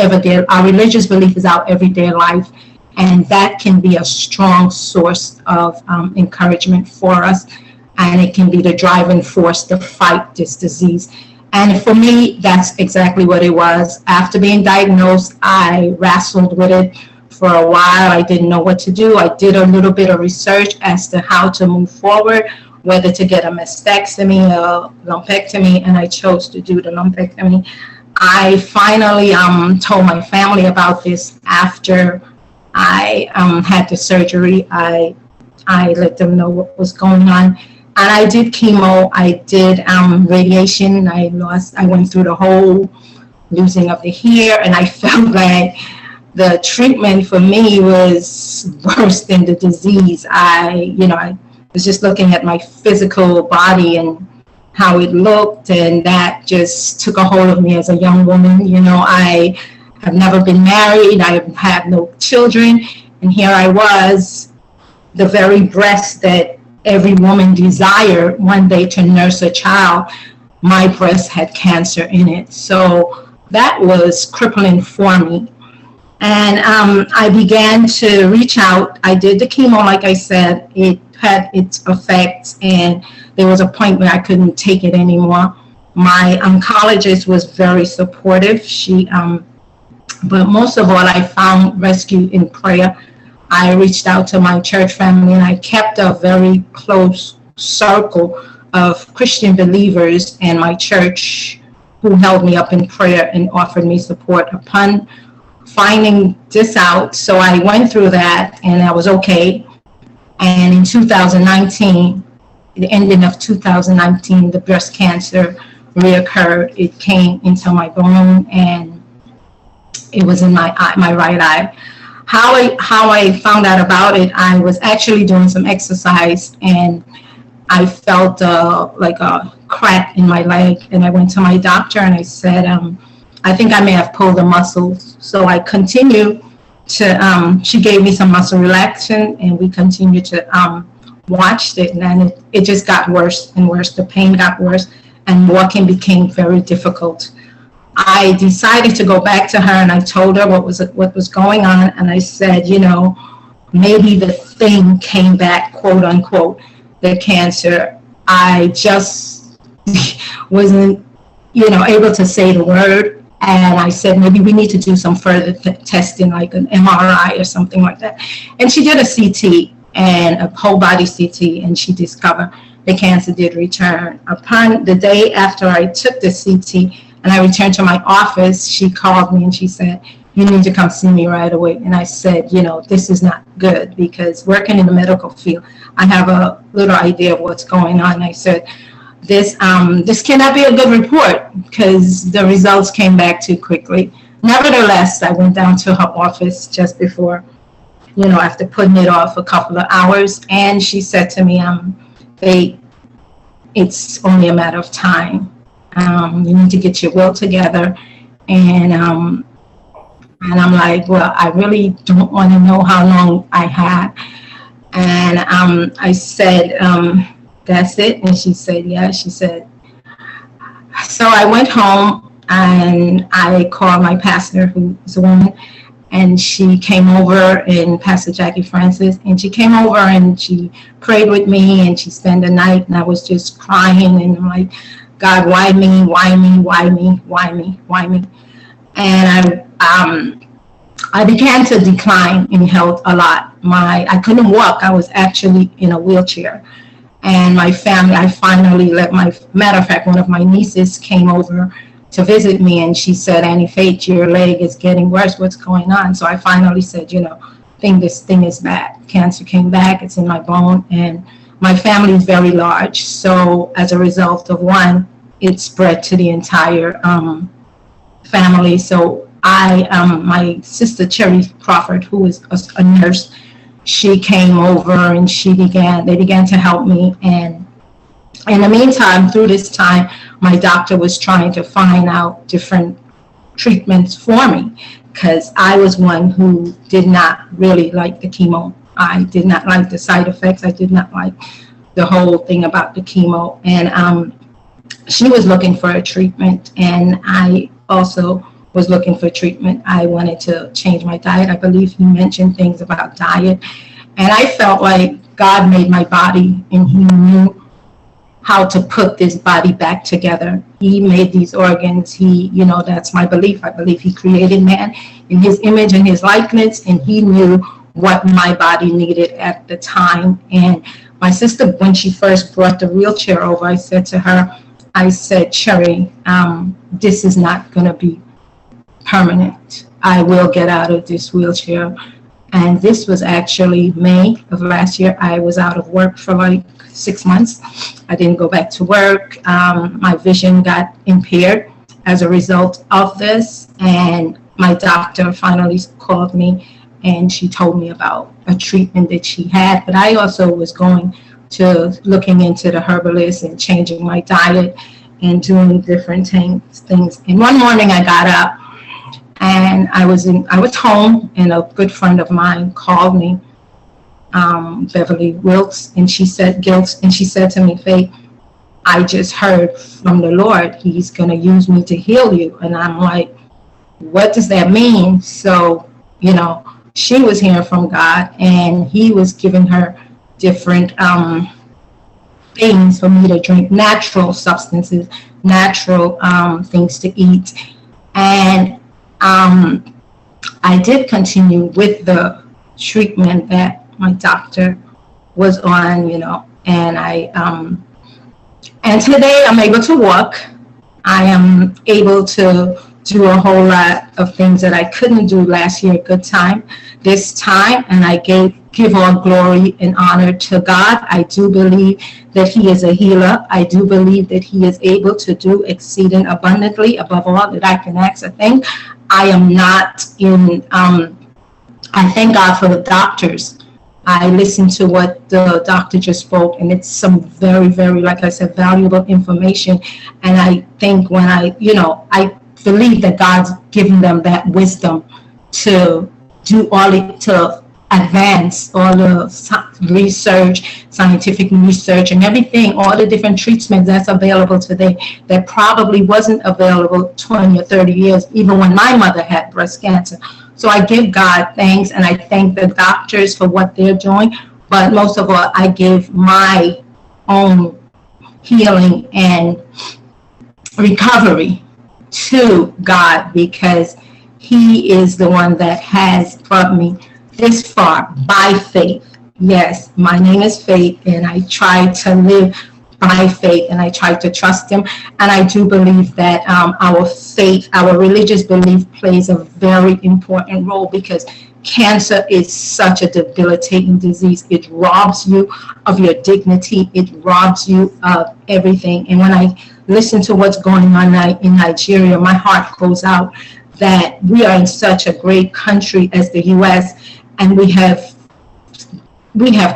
Speaker 6: religious belief is our everyday life. And that can be a strong source of encouragement for us. And it can be the driving force to fight this disease. And for me, that's exactly what it was. After being diagnosed, I wrestled with it for a while. I didn't know what to do. I did a little bit of research as to how to move forward, whether to get a mastectomy or lumpectomy, and I chose to do the lumpectomy. I finally told my family about this after I had the surgery. I let them know what was going on. And I did chemo, I did radiation, I went through the whole losing of the hair, and I felt like the treatment for me was worse than the disease. I was just looking at my physical body and how it looked, and that just took a hold of me as a young woman. I have never been married, I have had no children, and here I was, the very breast that every woman desired one day to nurse a child, my breast had cancer in it. So that was crippling for me. And I began to reach out. I did the chemo, like I said. It had its effects, and there was a point where I couldn't take it anymore. My oncologist was very supportive. But most of all, I found rescue in prayer. I reached out to my church family, and I kept a very close circle of Christian believers in my church who held me up in prayer and offered me support upon finding this out. So I went through that, and I was okay. And in 2019, the ending of 2019, the breast cancer reoccurred. It came into my bone, and it was in my right eye. How I found out about it, I was actually doing some exercise, and I felt like a crack in my leg, and I went to my doctor, and I said, I think I may have pulled the muscles. So I continued to, she gave me some muscle relaxation, and we continued to watch it, and then it just got worse and worse. The pain got worse, and walking became very difficult. I decided to go back to her, and I told her what was going on, and I said, maybe the thing came back, quote unquote, the cancer. I just wasn't, able to say the word. And I said, maybe we need to do some further testing, like an MRI or something like that. And she did a CT, and a whole body CT, and she discovered the cancer did return. Upon the day after I took the CT and I returned to my office, she called me and she said, you need to come see me right away. And I said, this is not good, because working in the medical field, I have a little idea of what's going on. I said, this cannot be a good report, because the results came back too quickly. Nevertheless, I went down to her office just before, after putting it off a couple of hours, and she said to me, it's only a matter of time. You need to get your will together. And I'm like, well, I really don't want to know how long I had. And I said, that's it. And she said, yeah. She said, so I went home, and I called my pastor, who's a woman, and she came over, and Pastor Jackie Francis, and she came over and she prayed with me, and she spent the night, and I was just crying, and I'm like, God, why me? Why me? Why me? Why me? Why me? And I began to decline in health a lot. I couldn't walk. I was actually in a wheelchair. And my family, I finally matter of fact, one of my nieces came over to visit me, and she said, Annie Faith, your leg is getting worse. What's going on? So I finally said, I think this thing is bad. Cancer came back. It's in my bone, and my family is very large. So as a result of one, it spread to the entire family. So my sister Cherry Crawford, who is a nurse, she came over, and they began to help me. And in the meantime, through this time, my doctor was trying to find out different treatments for me, because I was one who did not really like the chemo. I did not like the side effects. I did not like the whole thing about the chemo. And she was looking for a treatment, and I also was looking for treatment. I wanted to change my diet. I believe he mentioned things about diet. And I felt like God made my body, and he knew how to put this body back together. He made these organs. That's my belief. I believe he created man in his image and his likeness, and he knew what my body needed at the time. And my sister, when she first brought the wheelchair over, I said to her, Cherry, this is not going to be permanent. I will get out of this wheelchair. And this was actually May of last year. I was out of work for like 6 months. I didn't go back to work. My vision got impaired as a result of this. And my doctor finally called me, and she told me about a treatment that she had. But I also was looking into the herbalist and changing my diet and doing different things. And one morning I got up, and I was home, and a good friend of mine called me, Beverly Wilkes, and she said to me, Faith, I just heard from the Lord, he's going to use me to heal you. And I'm like, what does that mean? So, she was hearing from God, and he was giving her different things for me to drink, natural substances, natural things to eat. And I did continue with the treatment that my doctor was on, and and today I'm able to walk. I am able to do a whole lot of things that I couldn't do last year. Good time this time, and I give all glory and honor to God. I do believe that he is a healer. I do believe that he is able to do exceeding abundantly above all that I can ask or think. I am not in, I thank God for the doctors. I listened to what the doctor just spoke, and it's some very, very, like I said, valuable information. And I think when I believe that God's given them that wisdom to do to advance all the research, scientific research and everything, all the different treatments that's available today that probably wasn't available 20 or 30 years, even when my mother had breast cancer. So I give God thanks, and I thank the doctors for what they're doing. But most of all, I give my own healing and recovery to God, because he is the one that has brought me this far by faith. Yes, my name is Faith, and I try to live by faith, and I try to trust him. And I do believe that our faith, our religious belief, plays a very important role, because cancer is such a debilitating disease. It robs you of your dignity. It robs you of everything. And when I listen to what's going on in Nigeria, my heart goes out that we are in such a great country as the U.S., and we have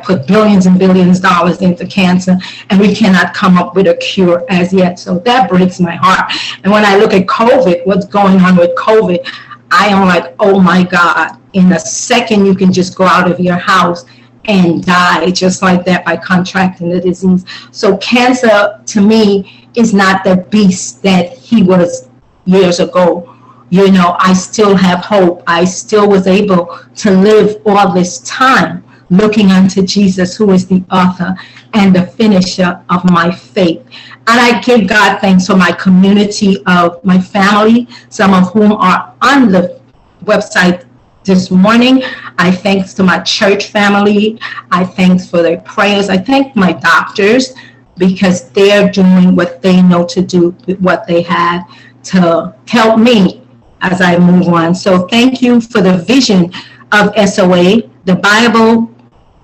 Speaker 6: put billions and billions of dollars into cancer, and we cannot come up with a cure as yet. So that breaks my heart. And when I look at COVID, what's going on with COVID, I am like, oh my God, in a second you can just go out of your house and die just like that by contracting the disease. So cancer to me is not the beast that he was years ago. I still have hope. I still was able to live all this time looking unto Jesus, who is the author and the finisher of my faith. And I give God thanks for my community of my family, some of whom are on the website this morning. I thanks to my church family. I thanks for their prayers. I thank my doctors, because they're doing what they know to do with what they have to help me as I move on. So thank you for the vision of SOA. The Bible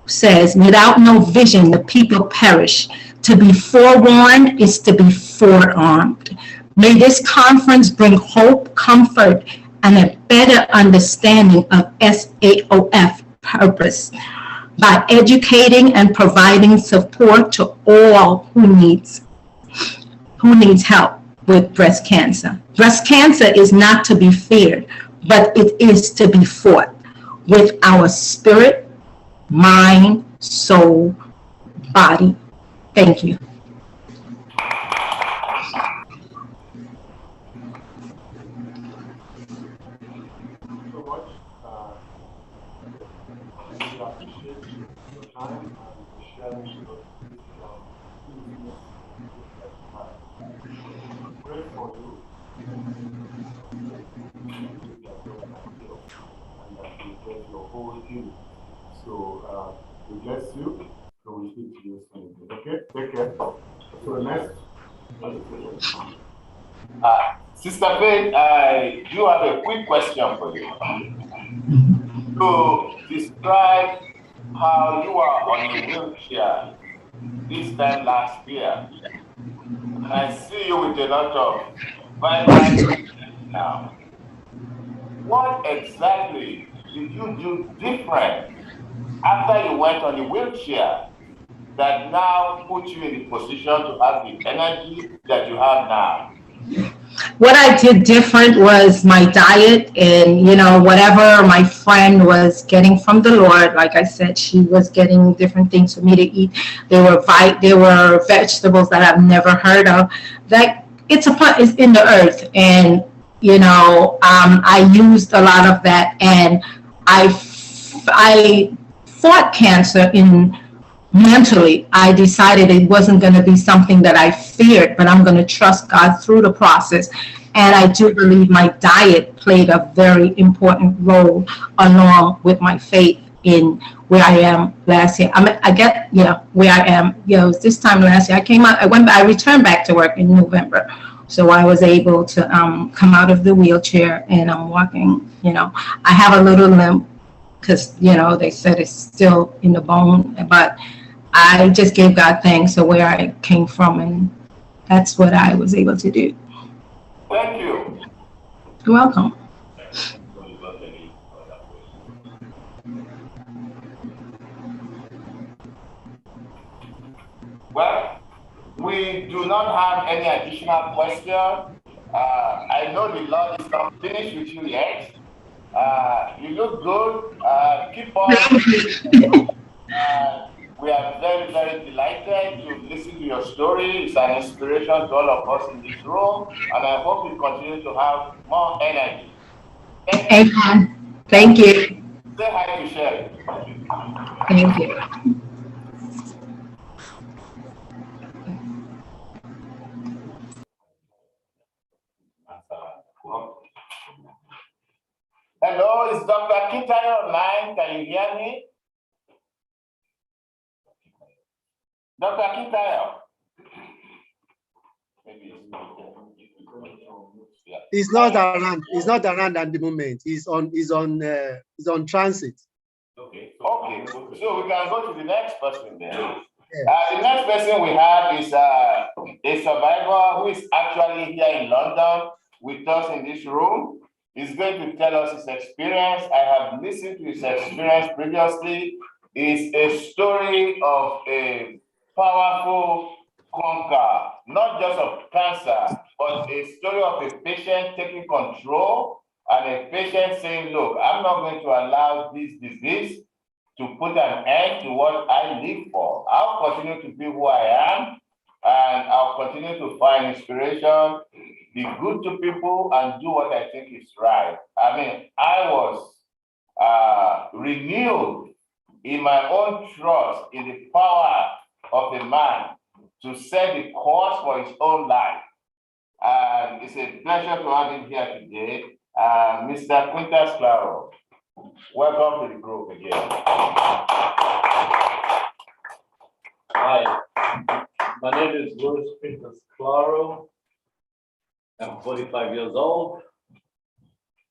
Speaker 6: says, without no vision, the people perish. To be forewarned is to be forearmed. May this conference bring hope, comfort, and a better understanding of SAOF purpose by educating and providing support to all who needs help with breast cancer. Breast cancer is not to be feared, but it is to be fought with our spirit, mind, soul, body. Thank you.
Speaker 2: So much. We appreciate your time and sharing with us this pray for you. And that you get your whole healing. So we bless you. So we speak to you soon. Okay? Take care. So next.
Speaker 5: Sister Faith, I do have a quick question for you. To describe how you are on a wheelchair this time last year. And I see you with a lot of vibrant now. What exactly did you do different after you went on the wheelchair that now put you in the position to have the energy that you have now?
Speaker 6: What I did different was my diet, and whatever my friend was getting from the Lord. Like I said, she was getting different things for me to eat. There were vegetables that I've never heard of. That it's in the earth, and I used a lot of that, and I fought cancer in mentally. I decided it wasn't going to be something that I feared, but I'm going to trust God through the process. And I do believe my diet played a very important role along with my faith in where I am last year. Where I am. It was this time last year. I returned back to work in November. So I was able to come out of the wheelchair and I'm walking, I have a little limp because, they said it's still in the bone, but I just gave God thanks for where I came from, and that's what I was able to do.
Speaker 5: Thank you.
Speaker 6: You're welcome.
Speaker 5: Well, we do not have any additional question. I know the Lord is not finished with you yet. You look good. Keep on. We are very, very delighted to listen to your story. It's an inspiration to all of us in this room, and I hope you continue to have more energy. Thank you.
Speaker 6: Amen. Thank you.
Speaker 5: Say hi to Sherry.
Speaker 6: Thank you.
Speaker 5: Hello, is Dr. Kintayo online? Can you hear me? Dr. Kintayo.
Speaker 7: He's not around. He's not around at the moment. He's on transit.
Speaker 5: Okay. So we can go to the next person then. Yeah. The next person we have is a survivor who is actually here in London with us in this room. He's going to tell us his experience. I have listened to his experience previously. It's a story of a powerful conqueror, not just of cancer, but a story of a patient taking control and a patient saying, look, I'm not going to allow this disease to put an end to what I live for. I'll continue to be who I am, and I'll continue to find inspiration, be good to people, and do what I think is right. I mean, I was renewed in my own trust in the power of a man to set the course for his own life. And it's a pleasure to have him here today. Mr. Quintus Claro, welcome to the group again.
Speaker 8: Hi, my name is Louis Quintus Claro. I'm 45 years old.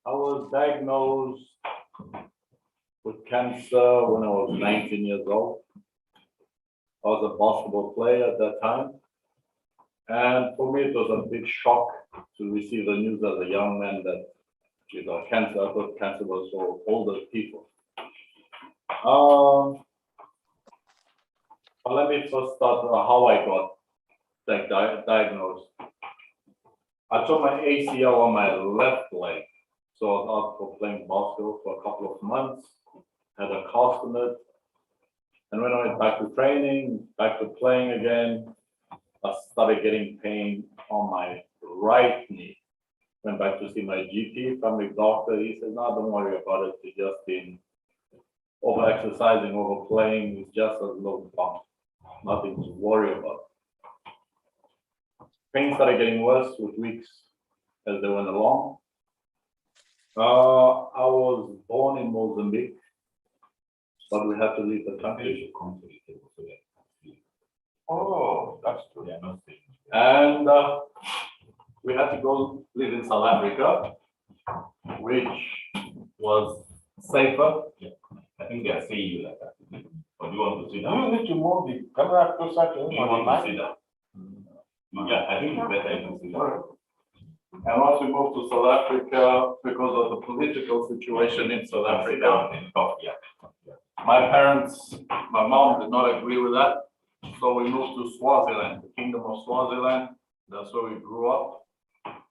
Speaker 8: I was diagnosed with cancer when I was 19 years old. I was a basketball player at that time. And for me, it was a big shock to receive the news as a young man that cancer, I thought cancer was for older people. But let me first start how I got diagnosed. I tore my ACL on my left leg. So I was out for playing basketball for a couple of months, had a cast on it. And when I went back to training, back to playing again, I started getting pain on my right knee. Went back to see my GP, family doctor. He said, no, don't worry about it. It's just been over-exercising, over-playing. It's just a little bump. Nothing to worry about. Pain started getting worse with weeks as they went along. I was born in Mozambique, but we had to leave the country.
Speaker 5: Oh, that's true.
Speaker 8: And we had to go live in South Africa, which was safer.
Speaker 3: Yeah. I think they are saying you like that. Or do you want to sit down?
Speaker 5: You need to move the camera closer to him.
Speaker 3: You want to sit down? Yeah, I think it's better if you sit down.
Speaker 8: And once we moved to South Africa, because of the political situation in South Africa, my parents, my mom did not agree with that. So we moved to Swaziland, the Kingdom of Swaziland. That's where we grew up.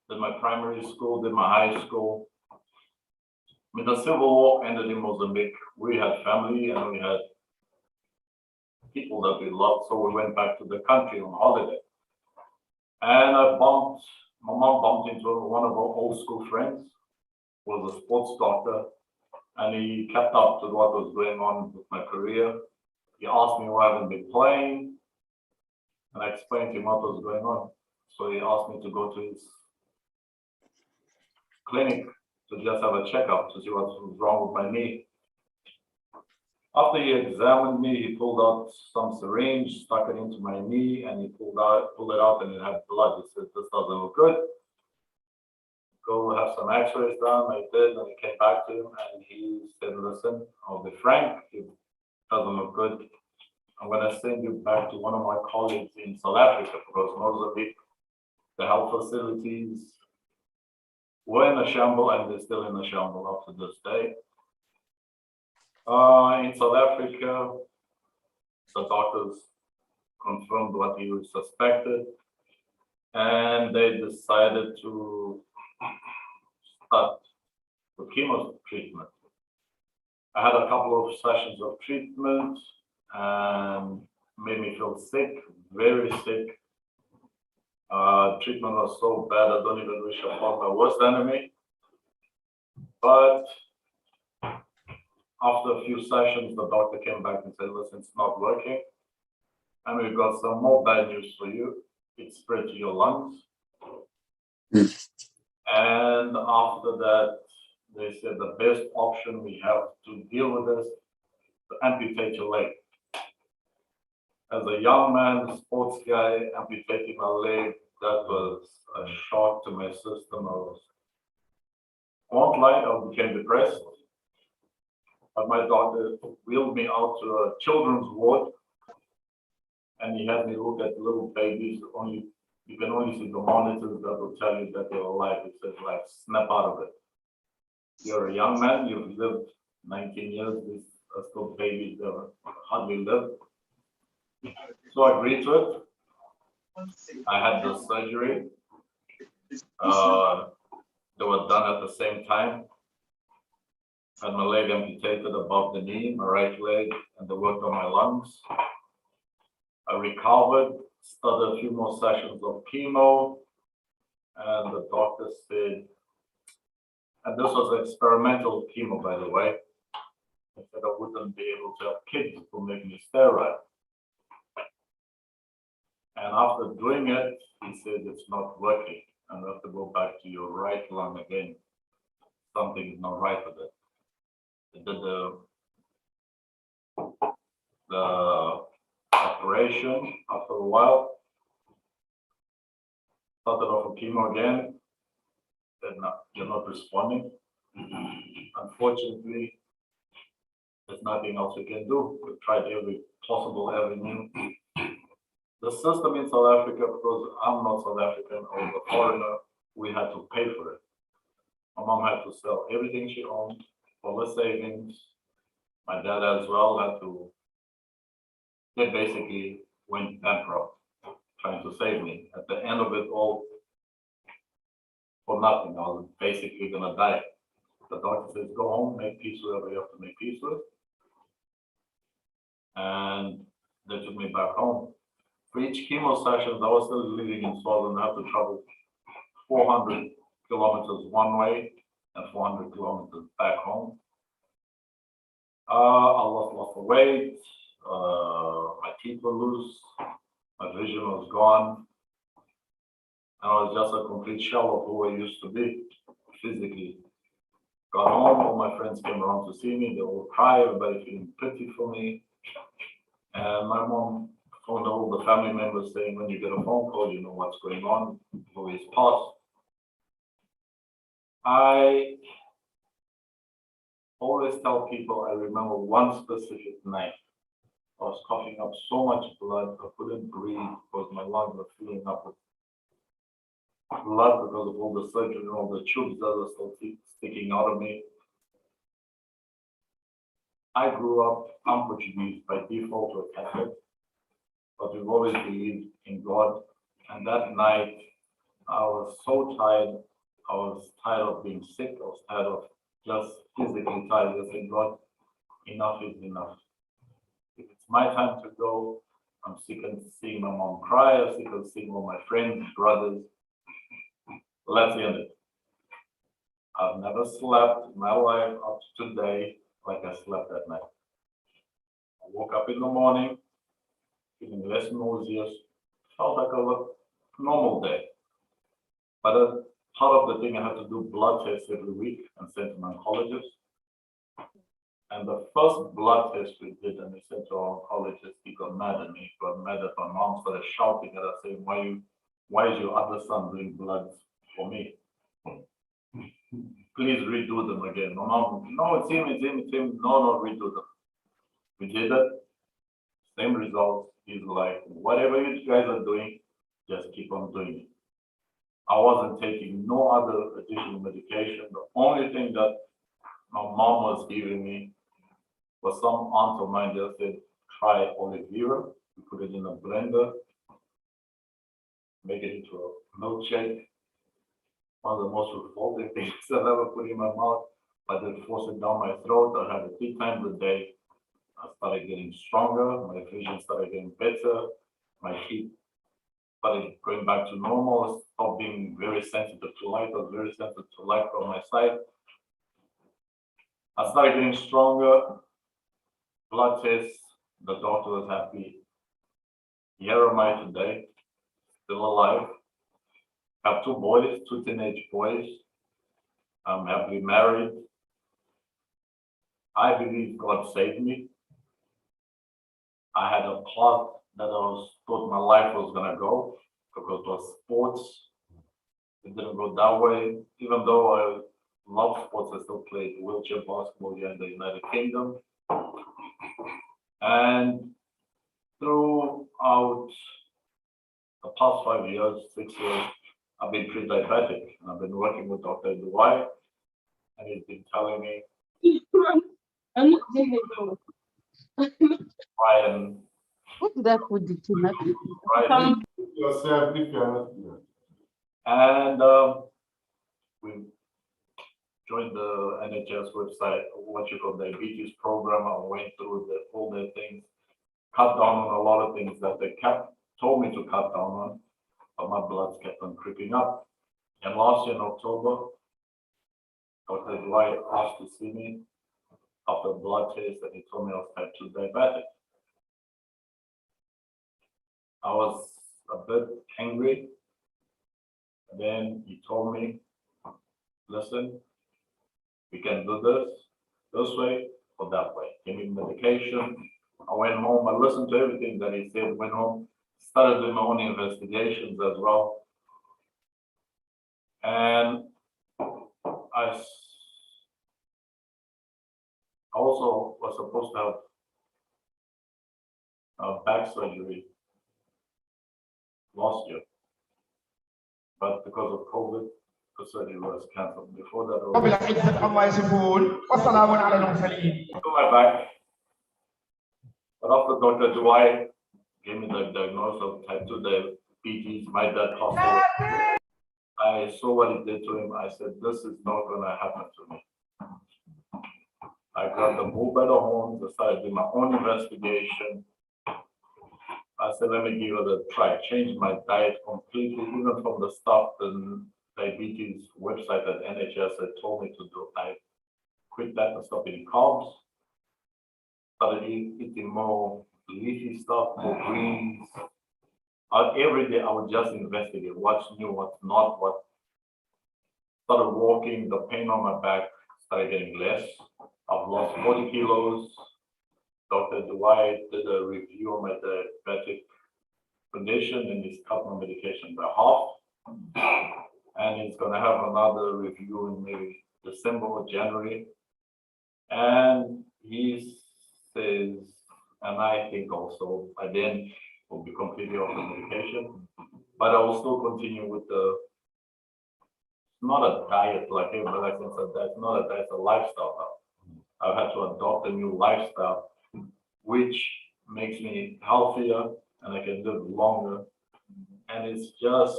Speaker 8: Did my primary school, did my high school. When the Civil War ended in Mozambique, we had family and we had people that we loved. So we went back to the country on holiday. And I bumped my mom bumped into one of our old school friends, who was a sports doctor, and he kept up to what was going on with my career. He asked me why I haven't been playing, and I explained to him what was going on. So he asked me to go to his clinic to just have a checkup to see what was wrong with my knee. After he examined me, he pulled out some syringe, stuck it into my knee, and he pulled it out, and it had blood. He said, "This doesn't look good. Go have some x-rays done." I did, and I came back to him, and he said, "Listen, I'll be frank, it doesn't look good. I'm gonna send you back to one of my colleagues in South Africa, because Mozambique, the health facilities were in a shamble, and they're still in a shamble up to this day. In South Africa, the doctors confirmed what he was suspected, and they decided to start the chemo treatment. I had a couple of sessions of treatment and made me feel sick, very sick. Treatment was so bad, I don't even wish upon my worst enemy. But after a few sessions, the doctor came back and said, "Listen, it's not working. And we've got some more bad news for you. It spread to your lungs." And after that, they said the best option we have to deal with this, to amputate your leg. As a young man, sports guy, amputating my leg, that was a shock to my system. I won't lie, I became depressed. But my doctor wheeled me out to a children's ward, and he had me look at little babies. You can only see the monitors that will tell you that they're alive. It says, like, snap out of it. You're a young man, you've lived 19 years, these are still babies that hardly live. So I agreed to it. I had the surgery. They were done at the same time. Had my leg amputated above the knee, my right leg, and they worked on my lungs. I recovered, started a few more sessions of chemo, and the doctor said, and this was experimental chemo, by the way, I said I wouldn't be able to have kids who make me steroid. And after doing it, he said, "It's not working, and you have to go back to your right lung again. Something is not right with it." They did the operation. After a while, started off with chemo again. You're not responding. Unfortunately, there's nothing else we can do. We've tried every possible avenue. The system in South Africa, because I'm not South African or a foreigner, we had to pay for it. My mom had to sell everything she owned, all the savings. My dad as well had to, they basically went bankrupt trying to save me. At the end of it all, for nothing, I was basically gonna die. The doctor says, "Go home, make peace with whatever you have to make peace with." And they took me back home. For each chemo session, I was still living in Swaziland. I had to travel 400 kilometers one way and 400 kilometers back home. I lost lots of weight. My teeth were loose. My vision was gone. And I was just a complete shell of who I used to be physically. Got home, all my friends came around to see me. They all cry, everybody feeling pity for me. And my mom phoned all the family members saying, "When you get a phone call, you know what's going on." Who is passed. I always tell people I remember one specific night. I was coughing up so much blood, I couldn't breathe because my lungs were filling up with blood because of all the surgery and all the tubes that were still sticking out of me. I grew up, I'm Portuguese by default, or Catholic, but we've always believed in God. And that night, I was so tired. I was tired of being sick. I was tired of just physically tired. I said, "God, enough is enough. If it's my time to go, I'm sick of seeing my mom cry. I'm sick of seeing all my friends, brothers, let's end it. I've never slept in my life up to today like I slept that night. I woke up in the morning, feeling less nauseous, felt like a normal day. But part of the thing, I had to do blood tests every week and send to my oncologist. And the first blood test we did, and we sent to our oncologist, he got mad at me. He got mad at my mom, started shouting at us, saying, why is your other son doing blood for me? Please redo them again. No, it's him. No, redo them. We did it. Same results. He's like, whatever you guys are doing, just keep on doing it. I wasn't taking no other additional medication. The only thing that my mom was giving me was some aunt of mine just said, try olive vera. You put it in a blender, make it into a milkshake. One of the most revolting things I've ever put in my mouth. I did force it down my throat. I had it 3 times a day. I started getting stronger. My vision started getting better. My teeth started going back to normal. I stopped being very sensitive to light. I was very sensitive to light from my side. I started getting stronger. Blood tests. The doctor was happy. Here am I today, still alive. I have 2 boys, 2 teenage boys. I'm happily married. I believe God saved me. I had a path that I thought my life was gonna go because it was sports. It didn't go that way. Even though I love sports, I still played wheelchair basketball here in the United Kingdom. And throughout the past 5 years, 6 years, I've been pre-diabetic, and I've been working with Dr. Dwight, and he's been telling me try and
Speaker 9: What did I put the two
Speaker 2: Yourself, if you're not here.
Speaker 8: and we joined the NHS website, what you call diabetes program. I went through all the things, cut down on a lot of things that they told me to cut down on, but my bloods kept on creeping up. And last year in October, Dr. Dwight asked to see me after a blood test, and he told me I was type 2 diabetic. I was a bit angry. And then he told me, listen, we can do this way or that way. Give me medication. I went home, I listened to everything that he said, went home, started doing my own investigations as well. And I also was supposed to have back surgery last year, but because of COVID, the surgery was cancelled. Before that, to my back. But after Dr. Dwight gave me the diagnosis of type 2 diabetes, my dad passed away. I saw what he did to him. I said, this is not going to happen to me. I got the bull by the horns. I started doing my own investigation. I said, let me give it a try. Changed my diet completely, even from the stuff the diabetes website that NHS had told me to do. I quit that and stopped eating carbs. Started eating more leafy stuff, more greens. Every day I would just investigate what's new, what's not, what. Started walking, the pain on my back started getting less. I've lost 40 kilos. Dr. Dwight did a review of my diabetic condition and he's cut my medication by half. And he's gonna have another review in maybe December or January. And he says, and I think also by then we'll be completely off the medication, but I will still continue with not a diet like everybody else said, that's not a diet, it's a lifestyle now. I've had to adopt a new lifestyle, which makes me healthier and I can live longer. And it's just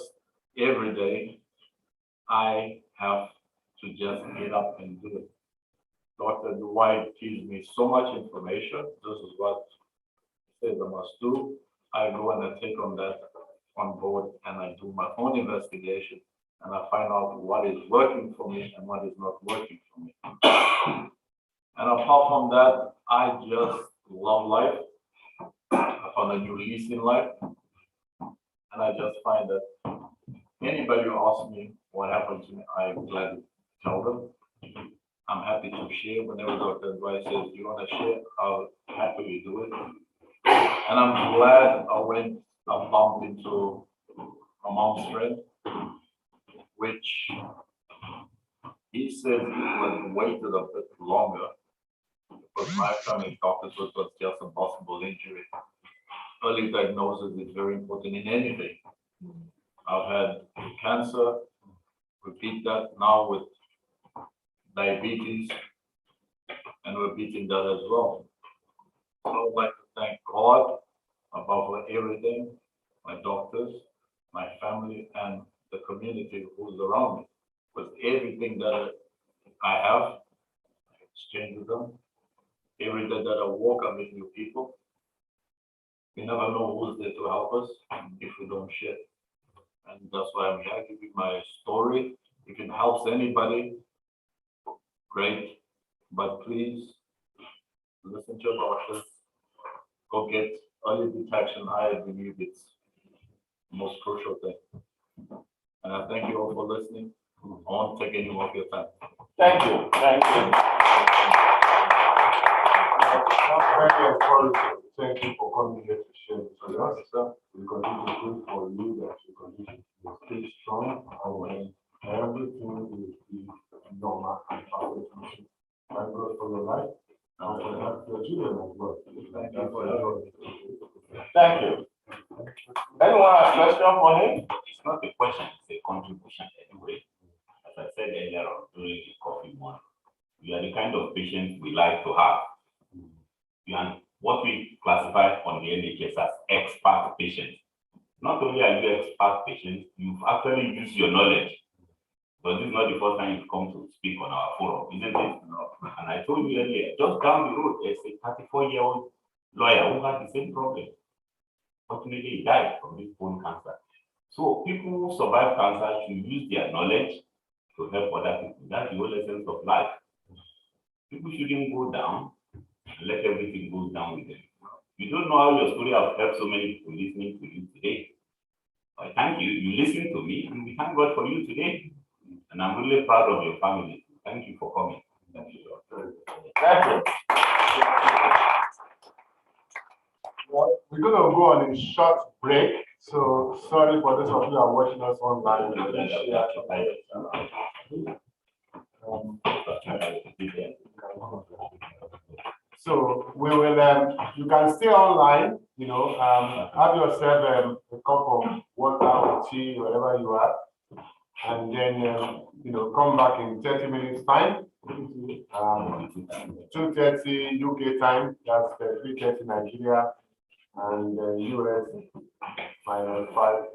Speaker 8: every day I have to just get up and do it. Dr. Dwight gives me so much information. This is what he says I must do. I go and I take on that on board and I do my own investigation and I find out what is working for me and what is not working for me. And apart from that, I just love life. I found a new lease in life. And I just find that anybody who asks me what happened to me, I'm glad to tell them. I'm happy to share whenever Dr. Advice says, you want to share, I'll happily do it. And I'm glad I bumped into my mom's friend, which he said he was waited a bit longer because my family doctors was just a possible injury. Early diagnosis is very important in anything. I've had cancer, repeat that now with diabetes, and repeating that as well. So I would like to thank God above everything, my doctors, my family, and the community who's around me. With everything that I have, I exchange with them. Every day that I walk, I meet new people. We never know who's there to help us if we don't share. And that's why I'm here to give my story. If it helps anybody, great. But please listen to your doctors. Go get early detection. I believe it's the most crucial thing. And I thank you all for listening. I won't take any more of your time.
Speaker 5: Thank you. Thank you.
Speaker 2: That's very encouraging. Thank you for coming here to share this with us. We continue to pray for you that you continue to stay strong and when everything will be normal and perfect. Thank God for your life and for your children as well.
Speaker 8: Thank you for your.
Speaker 5: Thank you. Anyone have a question for him?
Speaker 3: It's not a question, it's a contribution anyway. As I said earlier on during the coffee morning, you are the kind of patient we like to have. And what we classify on the NHS as expert patients. Not only are you expert patients, you've actually used your knowledge. But this is not the first time you've come to speak on our forum, isn't it? No. And I told you earlier, just down the road, there's a 34-year-old lawyer who had the same problem. Fortunately, he died from his bone cancer. So people who survive cancer should use their knowledge to help other people. That's the whole essence of life. People shouldn't go down and let everything go down with them. You don't know how your story has helped so many people listening to you today. I thank you. You listen to me, and we thank God for you today. And I'm really proud of your family. Thank you for coming. Thank you.
Speaker 5: Thank you.
Speaker 2: Well, we're going to go on a short break. So sorry for those of you who are watching us online. So we will, you can stay online, have yourself a cup of water or tea, whatever you have, and then, come back in 30 minutes time, 2:30 UK time, that's 3:30 Nigeria, and US -5.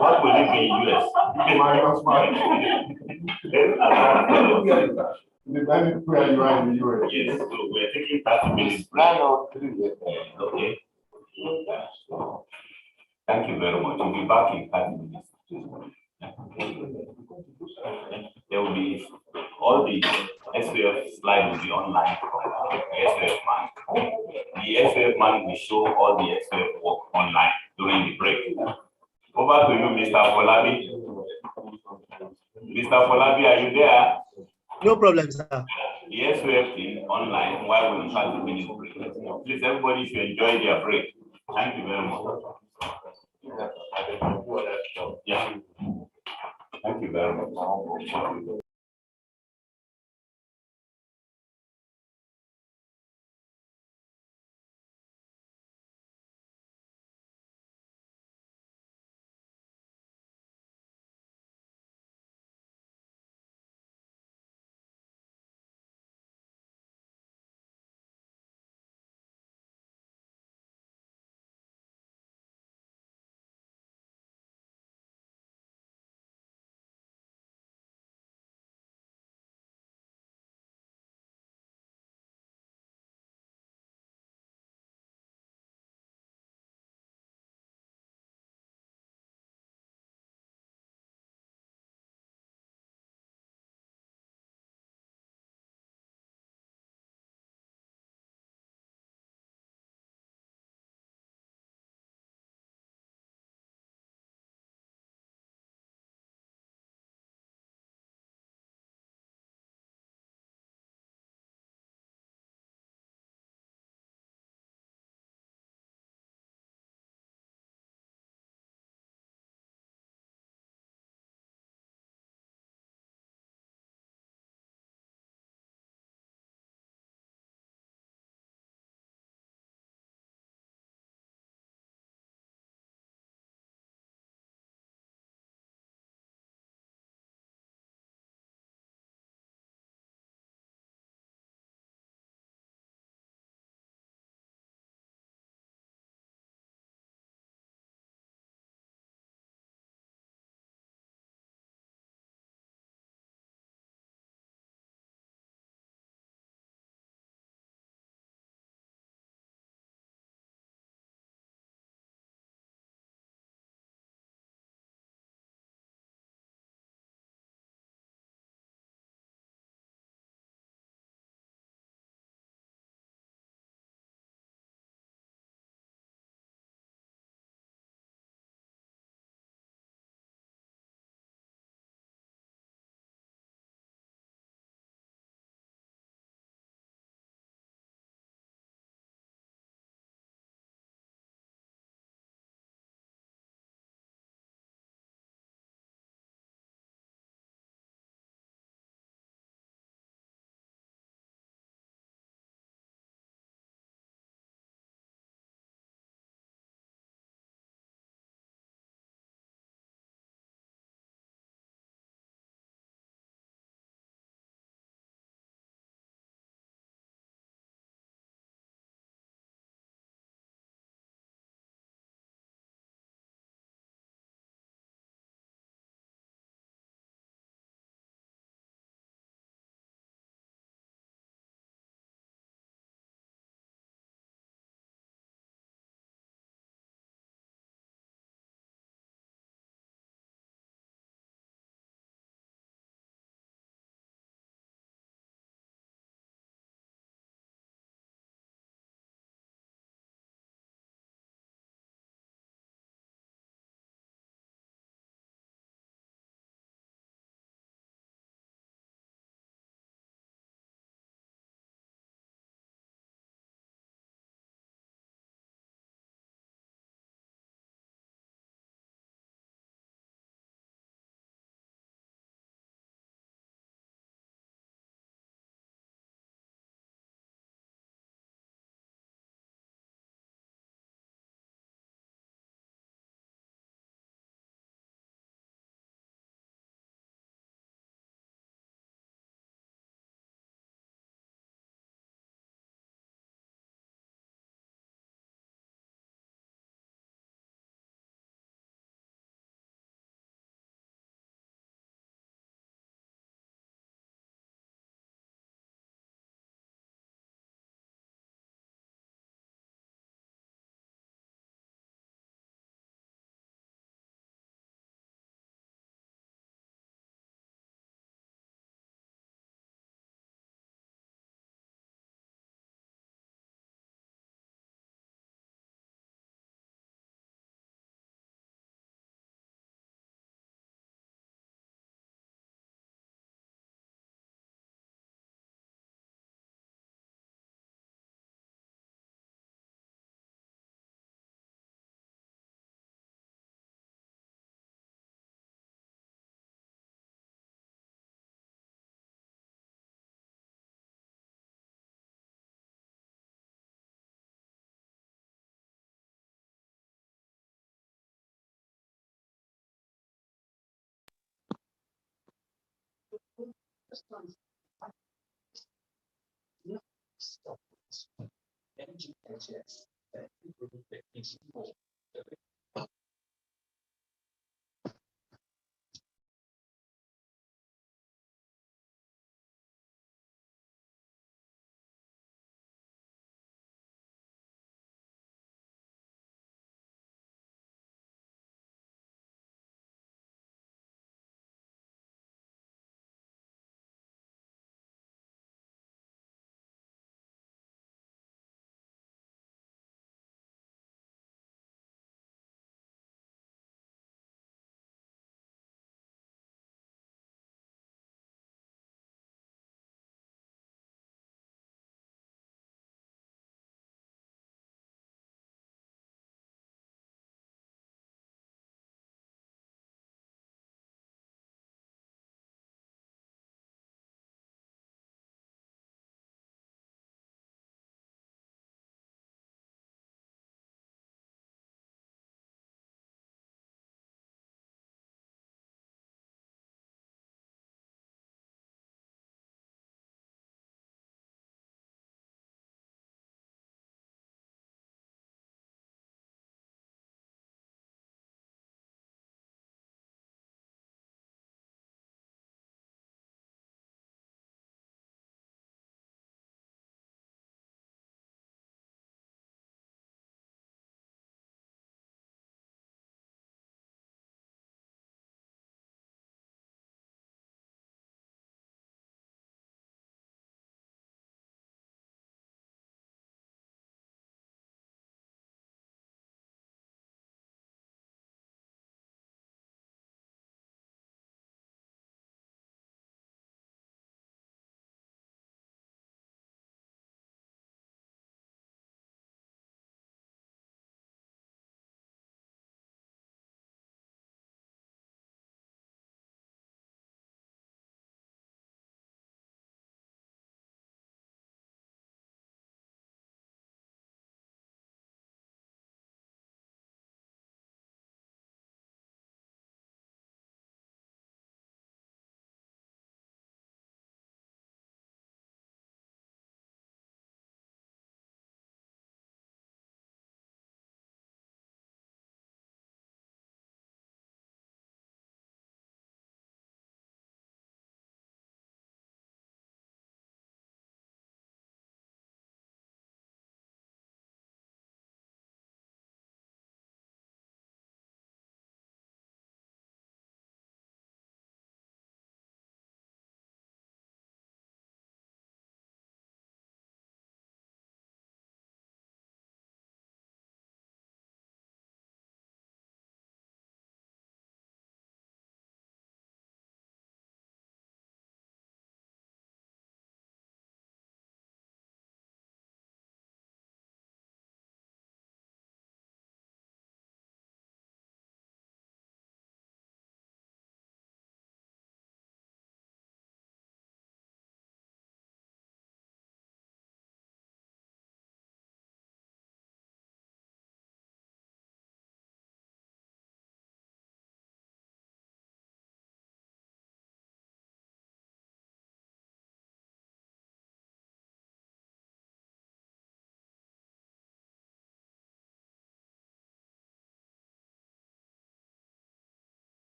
Speaker 3: What will it be in US?
Speaker 2: -5. Depending where you are in the US.
Speaker 3: Yes, so we're taking 30 minutes.
Speaker 5: 9:03.
Speaker 3: Okay. Thank you very much. We'll be back in 30 minutes. There will be all the SWF slide will be online from the SWF man. The SWF man will show all the SWF work online during the break. Over to you, Mr. Folabi. Mr. Folabi, are you there?
Speaker 7: No problem, sir.
Speaker 3: The SWF team online while we have 30 minutes break. Please, everybody should enjoy their break. Thank you very much. Yeah. Thank you very much.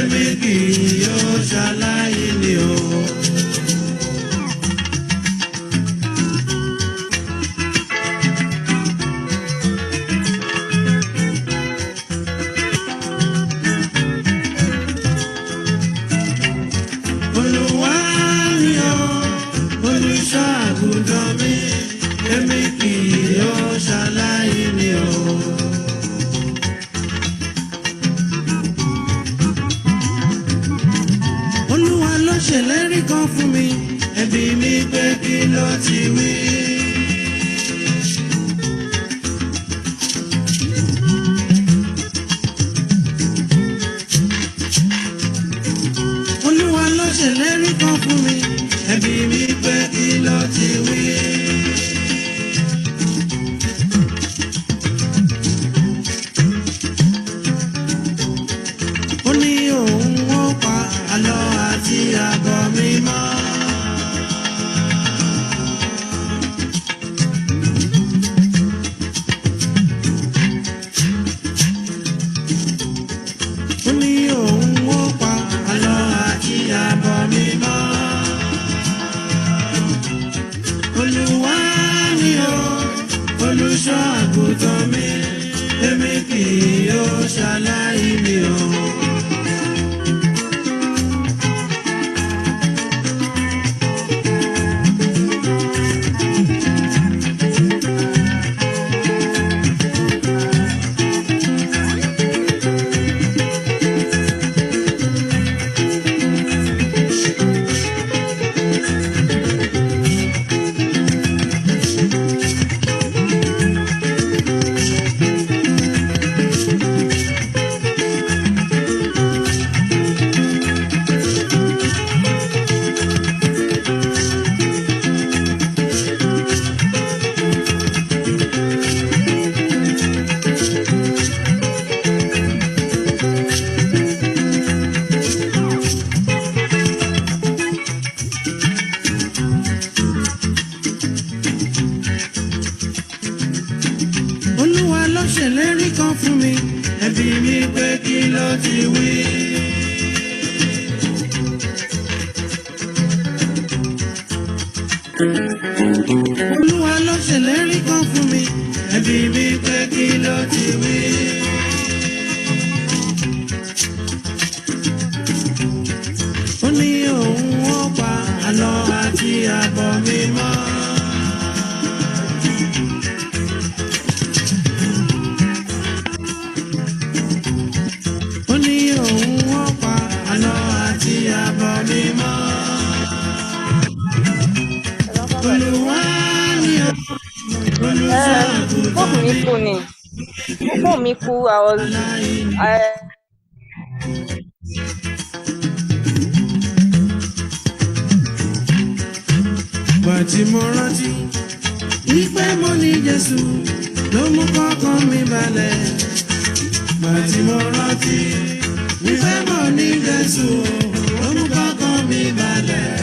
Speaker 10: èmi kì yóò ṣaláìní o. Olúwa ni o, olùṣọ́ àgùntàn mi, èmi kì yóò ṣaláìní o. Olúwa ló ṣèlérí kan fún mi, ẹbí mi pé kí ló ti wí. Olúwa ló ṣèlérí kan fún mi, ẹbí mi pé kí ló ti wí. Ó ní òun ó pa àlọ́ àti àbọ̀ mi mọ́. Ó ní òun ó pa àlọ́ àti àbọ̀ mi mọ́. Olúwa ni o, olùṣọ́ àgùntàn mi, èmi kì yóò ṣaláìní o. Olúwa ló ṣèlérí kan fún mi, ẹbí mi pé kí ló ti wí. Olúwa ló ṣèlérí kan fún mi, ẹbí mi pé kí ló ti wí. Ó ní òun ó pa àlọ́ àti àbọ̀ mi mọ́. Ó ní òun ó pa àlọ́ àti àbọ̀ mi mọ́. Olúwa ni o, olùṣọ́ àgùntàn
Speaker 11: Fóònù mi kú ni. Fóònù mi kú,
Speaker 10: Gbà tí mo rántí wípé mo ní Jésù ló mú kọ́kàn mi balẹ̀. Gbà tí mo rántí wípé mo ní Jésù ló mú kọ́kàn mi balẹ̀.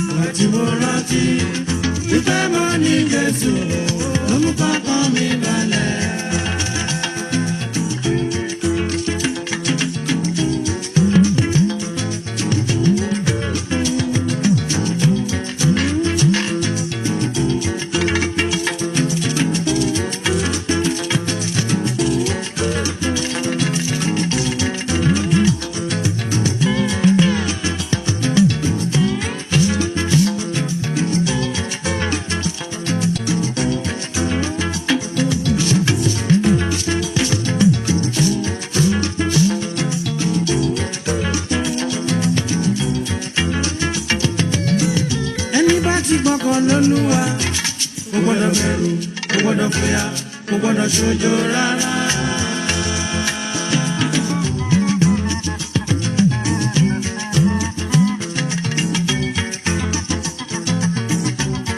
Speaker 10: Gbà tí mo rántí wípé mo ní Jésù ló mú kọ́kàn mi balẹ̀. Ti gbọ́kàn lÓlúwa, kò gbọ́dọ̀ bẹ̀rù, kò gbọ́dọ̀ fòyà, kò gbọ́dọ̀ ṣojo rárá.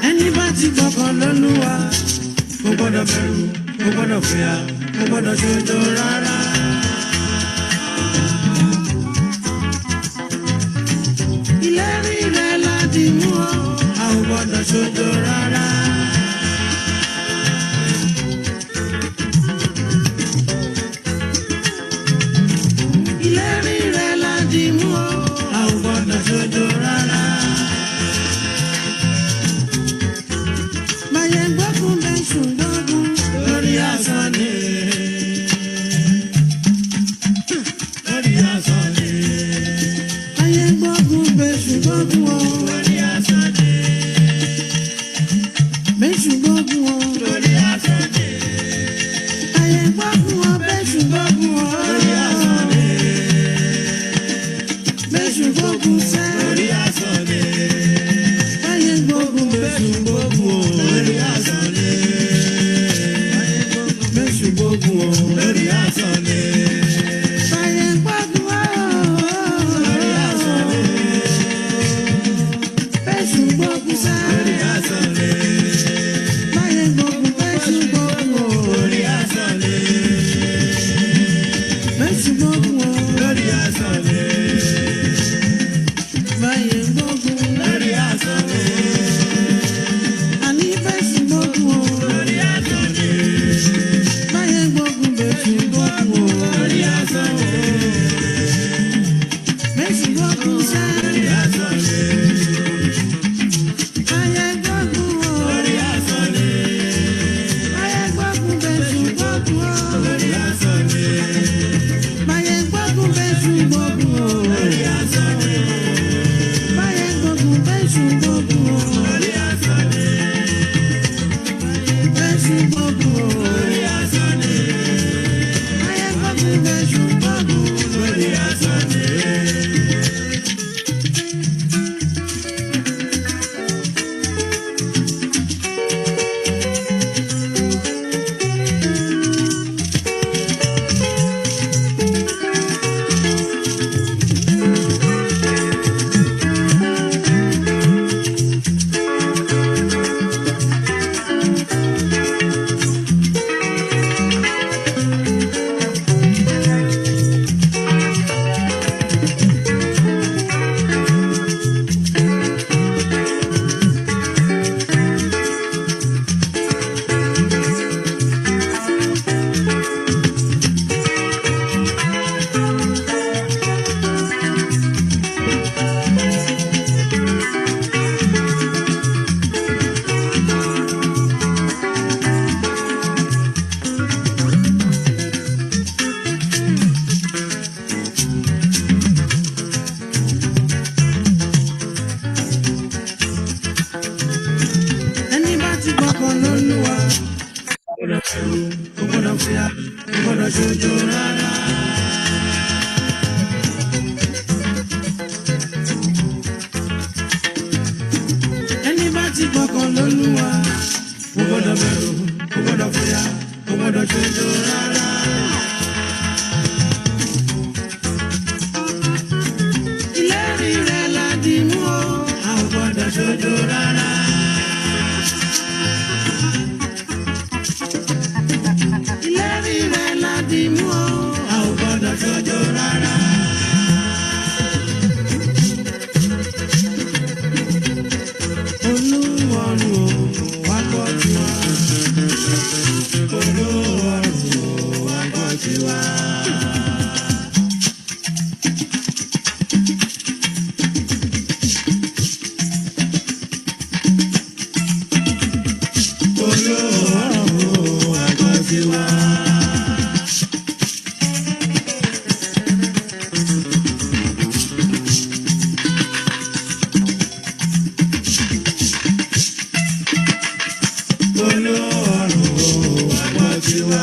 Speaker 10: Ẹni bá ti gbọ́kàn lÓlúwa, kò gbọ́dọ̀ bẹ̀rù, kò gbọ́dọ̀ fòyà, kò gbọ́dọ̀ ṣojo rárá. Ìlérí rẹ̀ láti mú ọ, a ò gbọ́dọ̀ ṣojo rárá. Ìlérí rẹ̀ la dì mú o, a ò gbọ́dọ̀ ṣojo rárá. Báyẹ̀ gbọ́kùn bẹ́ẹ̀ ṣùgbọ́n lórí asán ni. Lórí asán ni. Báyẹ̀ gbọ́kùn bẹ́ẹ̀ ṣùgbọ́n lórí asán ni. Bẹ́ẹ̀ ṣùgbọ́n lórí asán ni. Báyẹ̀ gbọ́kùn bẹ́ẹ̀ ṣùgbọ́n lórí asán ni. Bẹ́ẹ̀ ṣùgbọ́n sẹ́ lórí asán ni. Báyẹ̀ gbọ́kùn bẹ́ẹ̀ ṣùgbọ́n lórí asán ni. Bẹ́ẹ̀ ṣùgbọ́n lórí asán ni. Báyẹ̀ gbọ́kùn lórí asán ni. Bẹ́ẹ̀ ṣùgbọ́n sẹ́ lórí asán ni. Báyẹ̀ gbọ́kùn bẹ́ẹ̀ ṣùgbọ́n lórí asán ni. Bẹ́ẹ̀ ṣùgbọ́n lórí asán ni. Báyẹ̀ gbọ́kùn lórí asán ni. Àní bẹ́ẹ̀ ṣùgbọ́n lórí asán ni. Báyẹ̀ gbọ́kùn bẹ́ẹ̀ ṣùgbọ́n lórí asán ni. Bẹ́ẹ̀ ṣùgbọ́n sẹ́ lórí asán ni. Báyẹ̀ gbọ́kùn lórí asán ni. Báyẹ̀ gbọ́kùn bẹ́ẹ̀ ṣùgbọ́n lórí asán ni. Báyẹ̀ gbọ́kùn bẹ́ẹ̀ ṣùgbọ́n lórí asán ni. Báyẹ̀ gbọ́kùn bẹ́ẹ̀ ṣùgbọ́n lórí asán ni. Bẹ́ẹ̀ ṣùgbọ́n lórí asán ni. Báyẹ̀ gbọ́kùn bẹ́ẹ̀ ṣùgbọ́n lórí asán ni. Ẹni bá ti gbọ́kàn lÓlúwa, kò gbọ́dọ̀ bẹ̀rù, kò gbọ́dọ̀ fìyà, kò gbọ́dọ̀ ṣojo rárá. Ẹni bá ti gbọ́kàn lÓlúwa, kò gbọ́dọ̀ bẹ̀rù, kò gbọ́dọ̀ fìyà, kò gbọ́dọ̀ ṣojo rárá. Ìlérí rẹ̀ la dì mú o, a ò gbọ́dọ̀ ṣojo rárá. Ìlérí rẹ̀ la dì mú o, a ò gbọ́dọ̀ ṣojo rárá. Olúwarun o, wá gbọ́ tiwa. Olúwarun o, wá gbọ́ tiwa. Olúwarun o, wá gbọ́ tiwa. Olúwarun o, wá gbọ́ tiwa.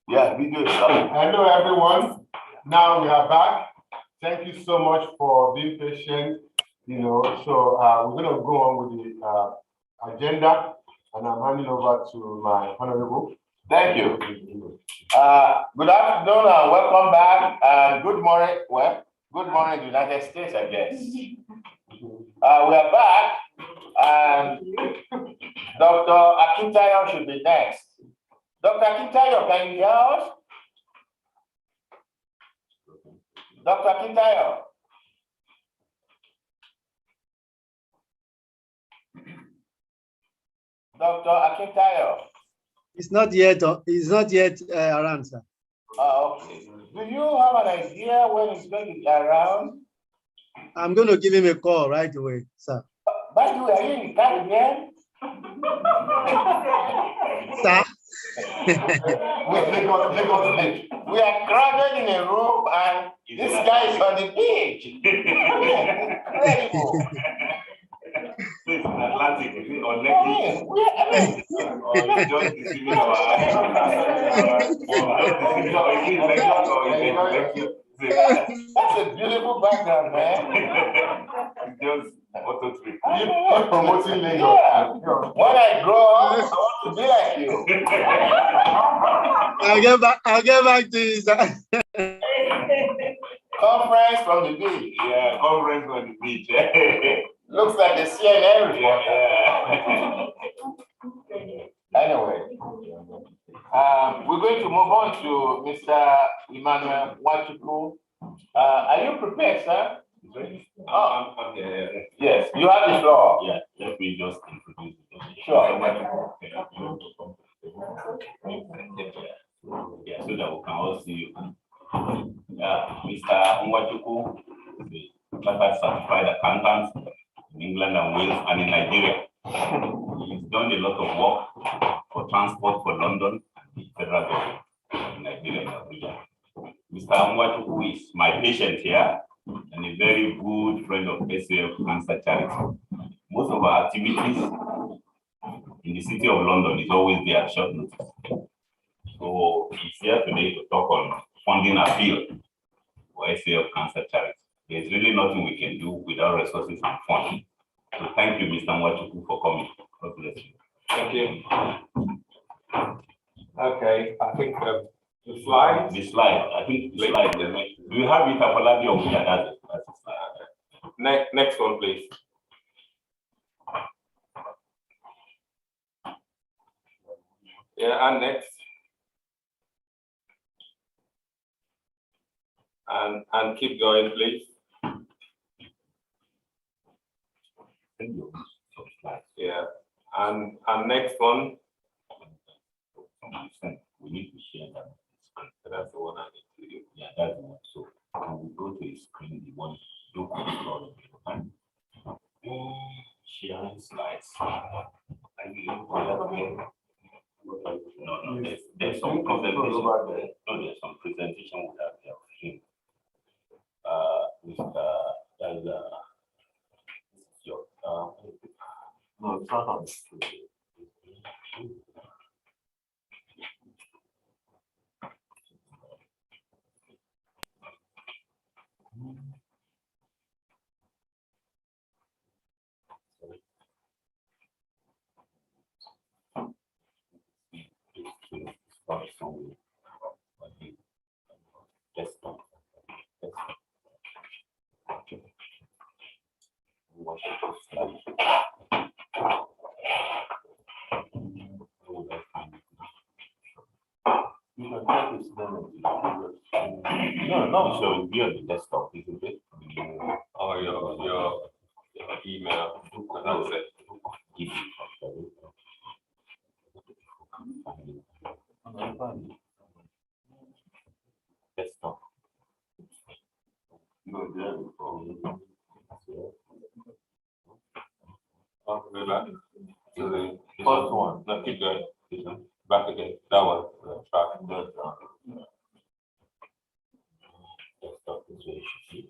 Speaker 5: Yeah, video is coming.
Speaker 2: Hello, everyone. Now we are back. Thank you so much for being patient. So we're going to go on with the agenda, and I'm handing over to my honorable.
Speaker 5: Thank you. Good afternoon and welcome back. And good morning. Well, good morning, United States, I guess. We are back, and Dr. Akintayo should be next. Dr. Akintayo, can you hear us? Dr. Akintayo. Dr. Akintayo.
Speaker 7: It's not yet around, sir.
Speaker 5: Okay. Do you have an idea when it's going to be around?
Speaker 7: I'm going to give him a call right away, sir.
Speaker 5: By the way, are you in the car again?
Speaker 7: Sir?
Speaker 5: We are crowded in a room and this guy is on the beach. Incredible.
Speaker 3: Atlantic, is it on Lekki? Or just deceiving our eyes?
Speaker 5: That's a beautiful background, man.
Speaker 3: It's just auto trip.
Speaker 2: You're promoting Lagos.
Speaker 5: When I grow up, I want to be like you.
Speaker 7: I'll get back to you, sir.
Speaker 5: Conference from the beach.
Speaker 3: Yeah, conference on the beach.
Speaker 5: Looks like a CNN report.
Speaker 3: Yeah.
Speaker 5: Anyway, we're going to move on to Mr. Emmanuel Wachuku. Are you prepared, sir?
Speaker 3: I'm
Speaker 5: Yes, you have the floor.
Speaker 3: Yeah, let me just introduce you.
Speaker 5: Sure.
Speaker 3: Yeah, so that we can all see you. Mr. Wachuku is a chartered certified accountant in England and Wales and in Nigeria. He's done a lot of work for transport for London and the federal government in Nigeria and Abuja. Mr. Wachuku is my patient here and a very good friend of Saof Cancer Charity. Most of our activities in the city of London is always there at short notice. So he's here today to talk on funding appeal for Saof Cancer Charity. There's really nothing we can do without resources and funding. So thank you, Mr. Wachuku, for coming. God bless you.
Speaker 4: Thank you. Okay, I think the slide.
Speaker 3: The slide, I think the slide. Do you have it, Apolabi, or that's the slide?
Speaker 4: Next one, please. Yeah, and next. And keep going, please. Yeah, and next one.
Speaker 3: We need to share that.
Speaker 4: That's the one I need to do.
Speaker 3: Yeah, that's the one. So when we go to the screen, the one do control sharing slides. No, there's some presentation. No, there's some presentation we have here. There's your no, it's not on the screen. Desktop. No, so it'll be on the desktop, isn't it?
Speaker 4: Or your email. That's it.
Speaker 3: Desktop.
Speaker 4: Go back to the first one. No, keep going. Back again. That one. Track.
Speaker 3: Desktop is where you should see.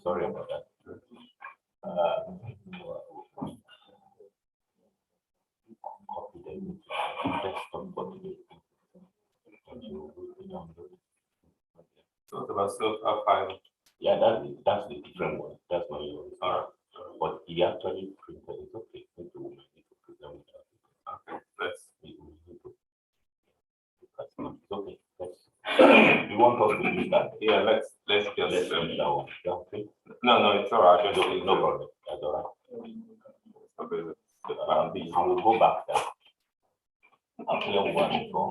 Speaker 3: Sorry about that. Copy them. Desktop button.
Speaker 4: So fine.
Speaker 3: Yeah, that's the different one. That's what you are. But he actually printed it. Okay, thank you.
Speaker 4: Okay, let's.
Speaker 3: It's okay. You want us to use that?
Speaker 4: Yeah, let's just.
Speaker 3: Let's use that one. Yeah, okay.
Speaker 4: No, it's all right.
Speaker 3: It's okay, no problem. That's all right.
Speaker 4: Okay.
Speaker 3: I will go back there. I'll clear one before.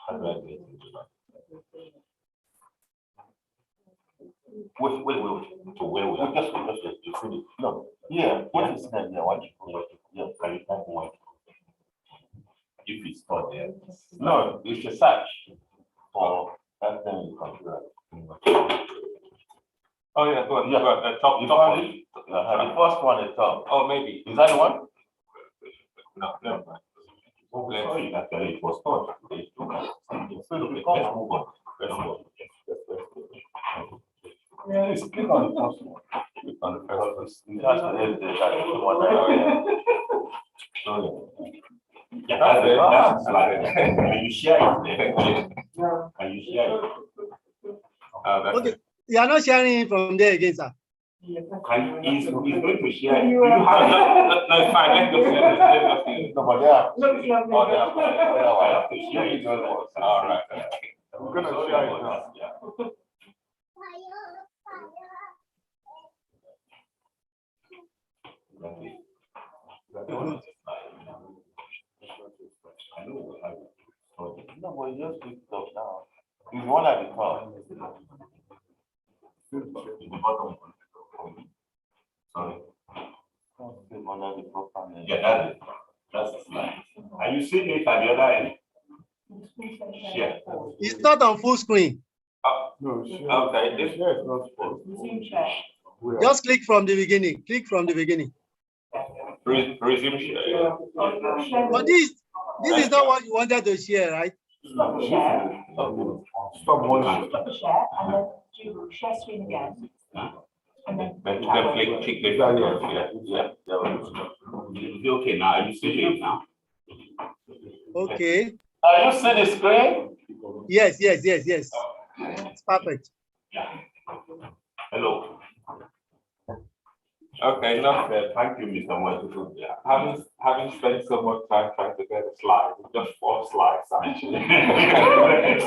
Speaker 3: How do I get into that? Wait. To where we are. Just you finish. No. Yeah. What is that? Yeah, what you yeah, can you type one? If it's not there. No, it's a search for that thing you consider.
Speaker 4: Oh yeah, go on.
Speaker 3: Yeah.
Speaker 4: Top
Speaker 3: The
Speaker 4: one.
Speaker 3: first one is top.
Speaker 4: Oh, maybe.
Speaker 3: Is that the one?
Speaker 4: No, never mind.
Speaker 3: Oh, sorry, actually, it was not. Let's move on. Let's move on. Yeah, let's click on the first one. Click on the first one. That's the one. Yeah, that's the slide. Can you share it there? Can you share it?
Speaker 7: Okay, you are not sharing from there again, sir.
Speaker 3: He's going to share it.
Speaker 4: No, it's fine. Let's go see it.
Speaker 3: No, but they are. Oh, they are. I have to share it. All right.
Speaker 2: We're gonna share it now.
Speaker 3: Yeah. I know. No, but you just pick it up now. There's one at the top. The bottom. Sorry. Yeah, that's the slide. Are you seeing it at the other end? Yeah.
Speaker 7: It's not on full screen.
Speaker 2: No, share.
Speaker 4: Okay, this
Speaker 2: Share is not full.
Speaker 7: Just click from the beginning. Click from the beginning.
Speaker 4: resume share.
Speaker 7: But this is not what you wanted to share, right?
Speaker 2: Stop one.
Speaker 12: Stop the share and then do share screen again. And then
Speaker 4: Click the yeah.
Speaker 3: Okay, now are you seeing it now?
Speaker 7: Okay.
Speaker 5: Are you see the screen?
Speaker 7: Yes. It's perfect.
Speaker 3: Yeah. Hello.
Speaker 4: Okay, enough.
Speaker 3: Thank you, Mr. Mwatutu. Yeah.
Speaker 4: Having spent so much time trying to get a slide, just 4 slides actually.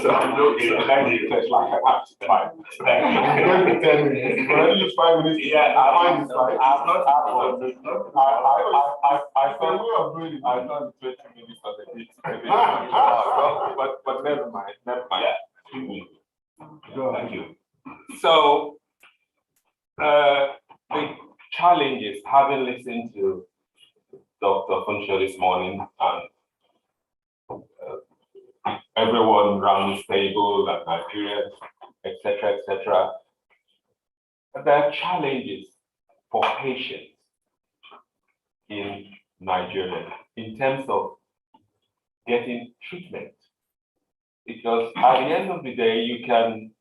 Speaker 4: So it's like I have to find.
Speaker 2: Maybe 10 minutes. But I use 5 minutes.
Speaker 3: Yeah,
Speaker 2: I find the slide.
Speaker 4: I thought the 20 minutes was a bit. But never mind.
Speaker 3: Yeah. Thank you.
Speaker 4: So the challenges, having listened to Dr. Funsho this morning and everyone around this table and Nigerians, etc., there are challenges for patients in Nigeria in terms of getting treatment. Because at the end of the day, you can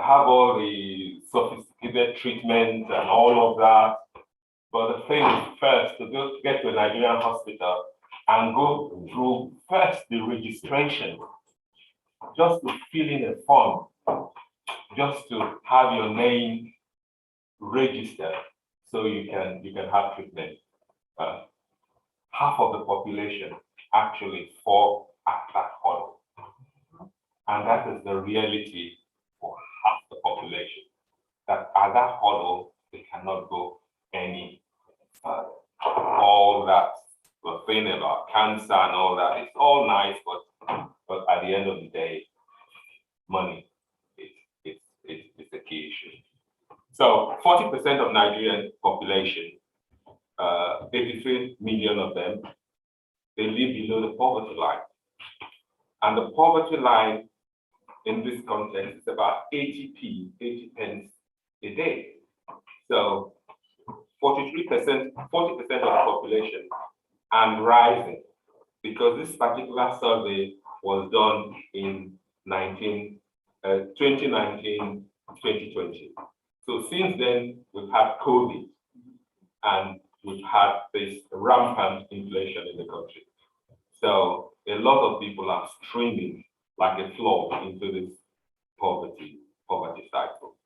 Speaker 4: have all the sophisticated treatment and all of that. But the thing is first to get to a Nigerian hospital and go through first the registration, just to fill in a form, just to have your name registered so you can have treatment. Half of the population actually fall at that hurdle. And that is the reality for half the population, that at that hurdle, they cannot go any further. All that we're saying about cancer and all that, it's all nice, but at the end of the day, money is the key issue. So 40% of Nigerian population, 83 million of them, they live below the poverty line. And the poverty line in this context is about 80 pence a day. So 40% of the population and rising, because this particular survey was done in 2019, 2020. So since then, we've had COVID and we've had this rampant inflation in the country. So a lot of people are streaming like a floor into this poverty cycle.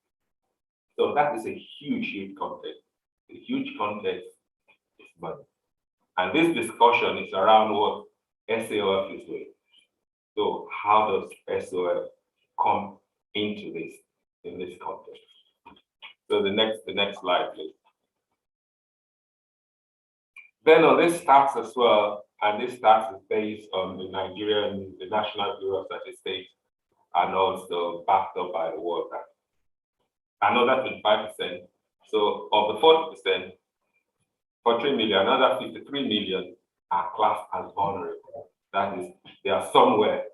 Speaker 4: So that is a huge context. The huge context is money. And this discussion is around what SAOF is doing. So how does SAOF come into this in this context? So the next slide, please. Then on this stats as well, and this stats is based on the National Bureau of Statistics, and also backed up by the World Bank. Another 25%. So of the 40%, for 3 million, another 53 million are classed as vulnerable. That is, they are somewhere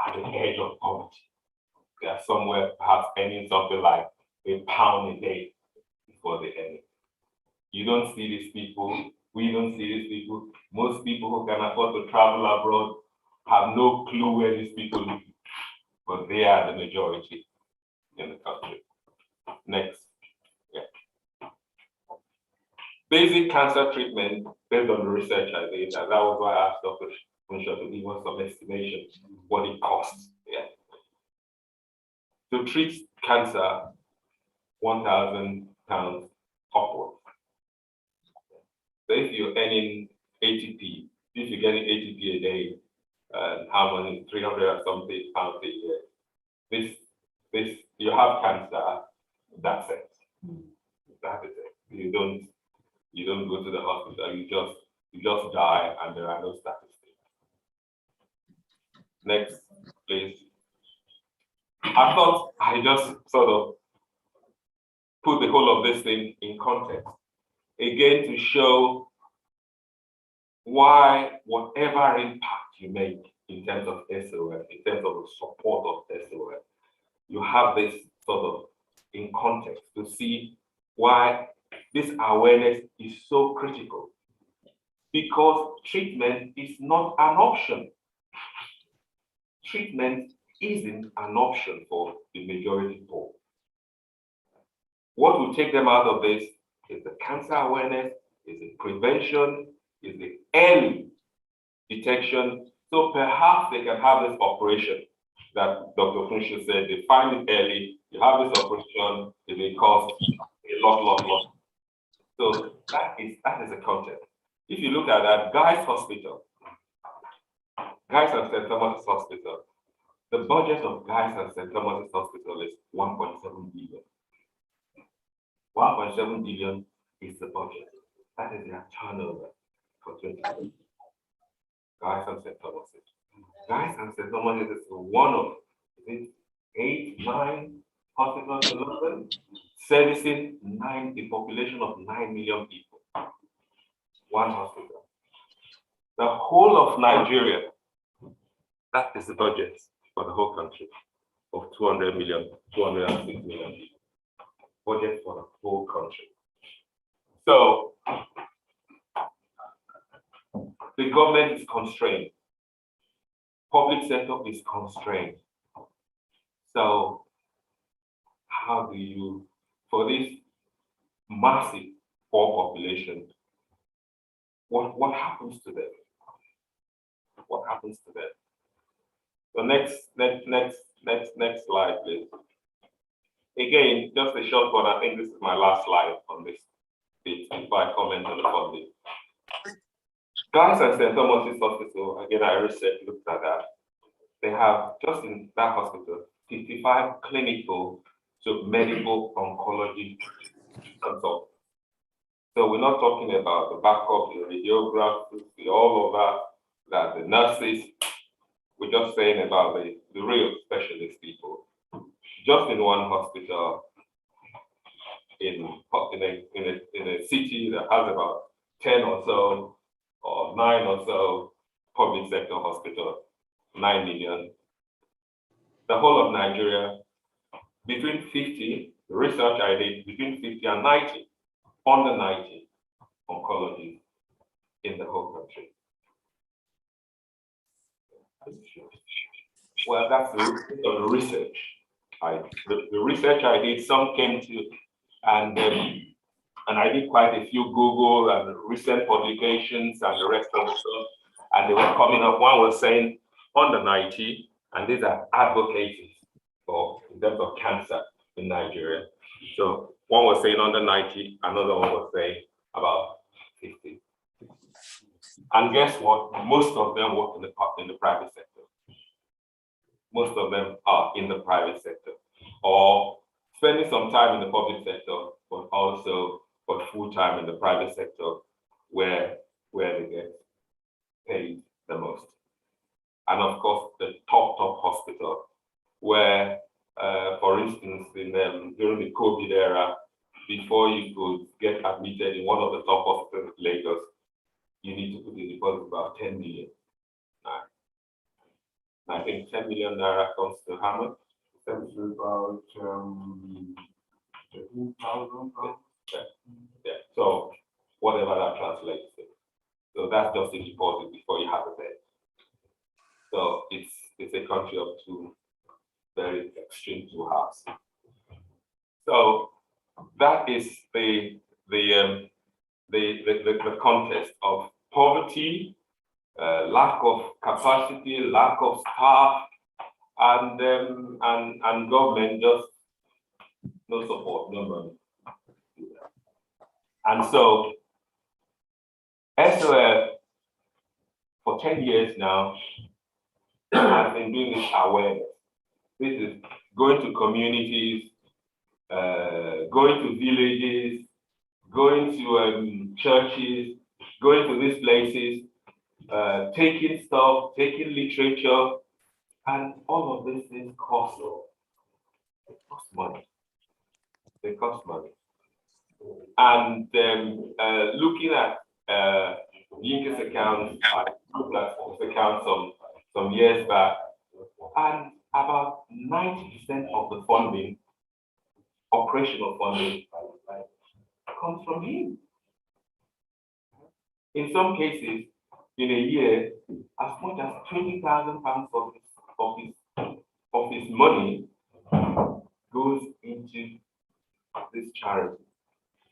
Speaker 4: at the edge of poverty. They are somewhere perhaps earning something like £1 a day before they earn it. You don't see these people. We don't see these people. Most people who can afford to travel abroad have no clue where these people live, but they are the majority in the country. Next. Yeah. Basic cancer treatment based on the research I did, and that was why I asked Dr. Funsho to give us some estimation what it costs. Yeah. To treat cancer, £1,000 upwards. So if you're earning ATP, if you're getting ATP a day, how many 300 or something pounds a year, this you have cancer, that's it. That is it. You don't go to the hospital, you just die, and there are no statistics. Next, please. I thought I just sort of put the whole of this thing in context. Again, to show why whatever impact you make in terms of SOF, in terms of the support of SOF, you have this sort of in context to see why this awareness is so critical. Because treatment is not an option. Treatment isn't an option for the majority poor. What will take them out of this is the cancer awareness, is the prevention, is the early detection. So perhaps they can have this operation that Dr. Funsho said, they find it early, you have this operation, it will cost a lot. So that is the content. If you look at that, Guy's Hospital, Guy's and St. Thomas' Hospital, the budget of Guy's and St. Thomas' Hospital is 1.7 billion. 1.7 billion is the budget. That is their turnover for 2020. Guy's and St. Thomas. Guy's and St. Thomas is one of 8, 9 hospitals in London, servicing a population of 9 million people. One hospital. The whole of Nigeria, that is the budget for the whole country of 200 million, 206 million people. Budget for the whole country. So the government is constrained. Public sector is constrained. So how do you, for this massive poor population, what happens to them? What happens to them? So next slide, please. Again, just a short one. I think this is my last slide on this bit before I comment on the funding. Guy's and St. Thomas' Hospital, again, I recently looked at that. They have, just in that hospital, 55 clinical to medical oncology consultants. So we're not talking about the backup, the radiographers, all of that the nurses. We're just saying about the real specialist people. Just in one hospital, in a city that has about 10 or so, or 9 or so public sector hospitals, 9 million. The whole of Nigeria, between 50, the research I did, between 50 and 90, under 90 oncology in the whole country. Well, that's the research. The research I did, some came to, and I did quite a few Google and recent publications and the rest of the stuff, and they were coming up. One was saying under 90, And these are advocates for in terms of cancer in Nigeria. So one was saying under 90, another one was saying about 50. And guess what? Most of them work in the private sector. Most of them are in the private sector, or spending some time in the public sector, but also full time in the private sector, where they get paid the most. And of course, the top hospital, where, for instance, during the COVID era, before you could get admitted in one of the top hospitals in Lagos, you need to put a deposit about 10 million. I think 10 million naira comes to how much?
Speaker 2: That's about 13,000 pounds.
Speaker 4: Yeah. So whatever that translates to. So that's just a deposit before you have a bed. So it's a country of two very extreme two halves. So that is the context of poverty, lack of capacity, lack of staff, and government just no support, no money. And so SOF for 10 years now has been doing this awareness. This is going to communities, going to villages, going to churches, going to these places, taking stuff, taking literature, and all of these things cost money. They cost money. And looking at Yinka's account, platform's account some years back, and about 90% of the funding, operational funding, comes from him. In some cases, in a year, as much as 20,000 pounds of his money goes into this charity.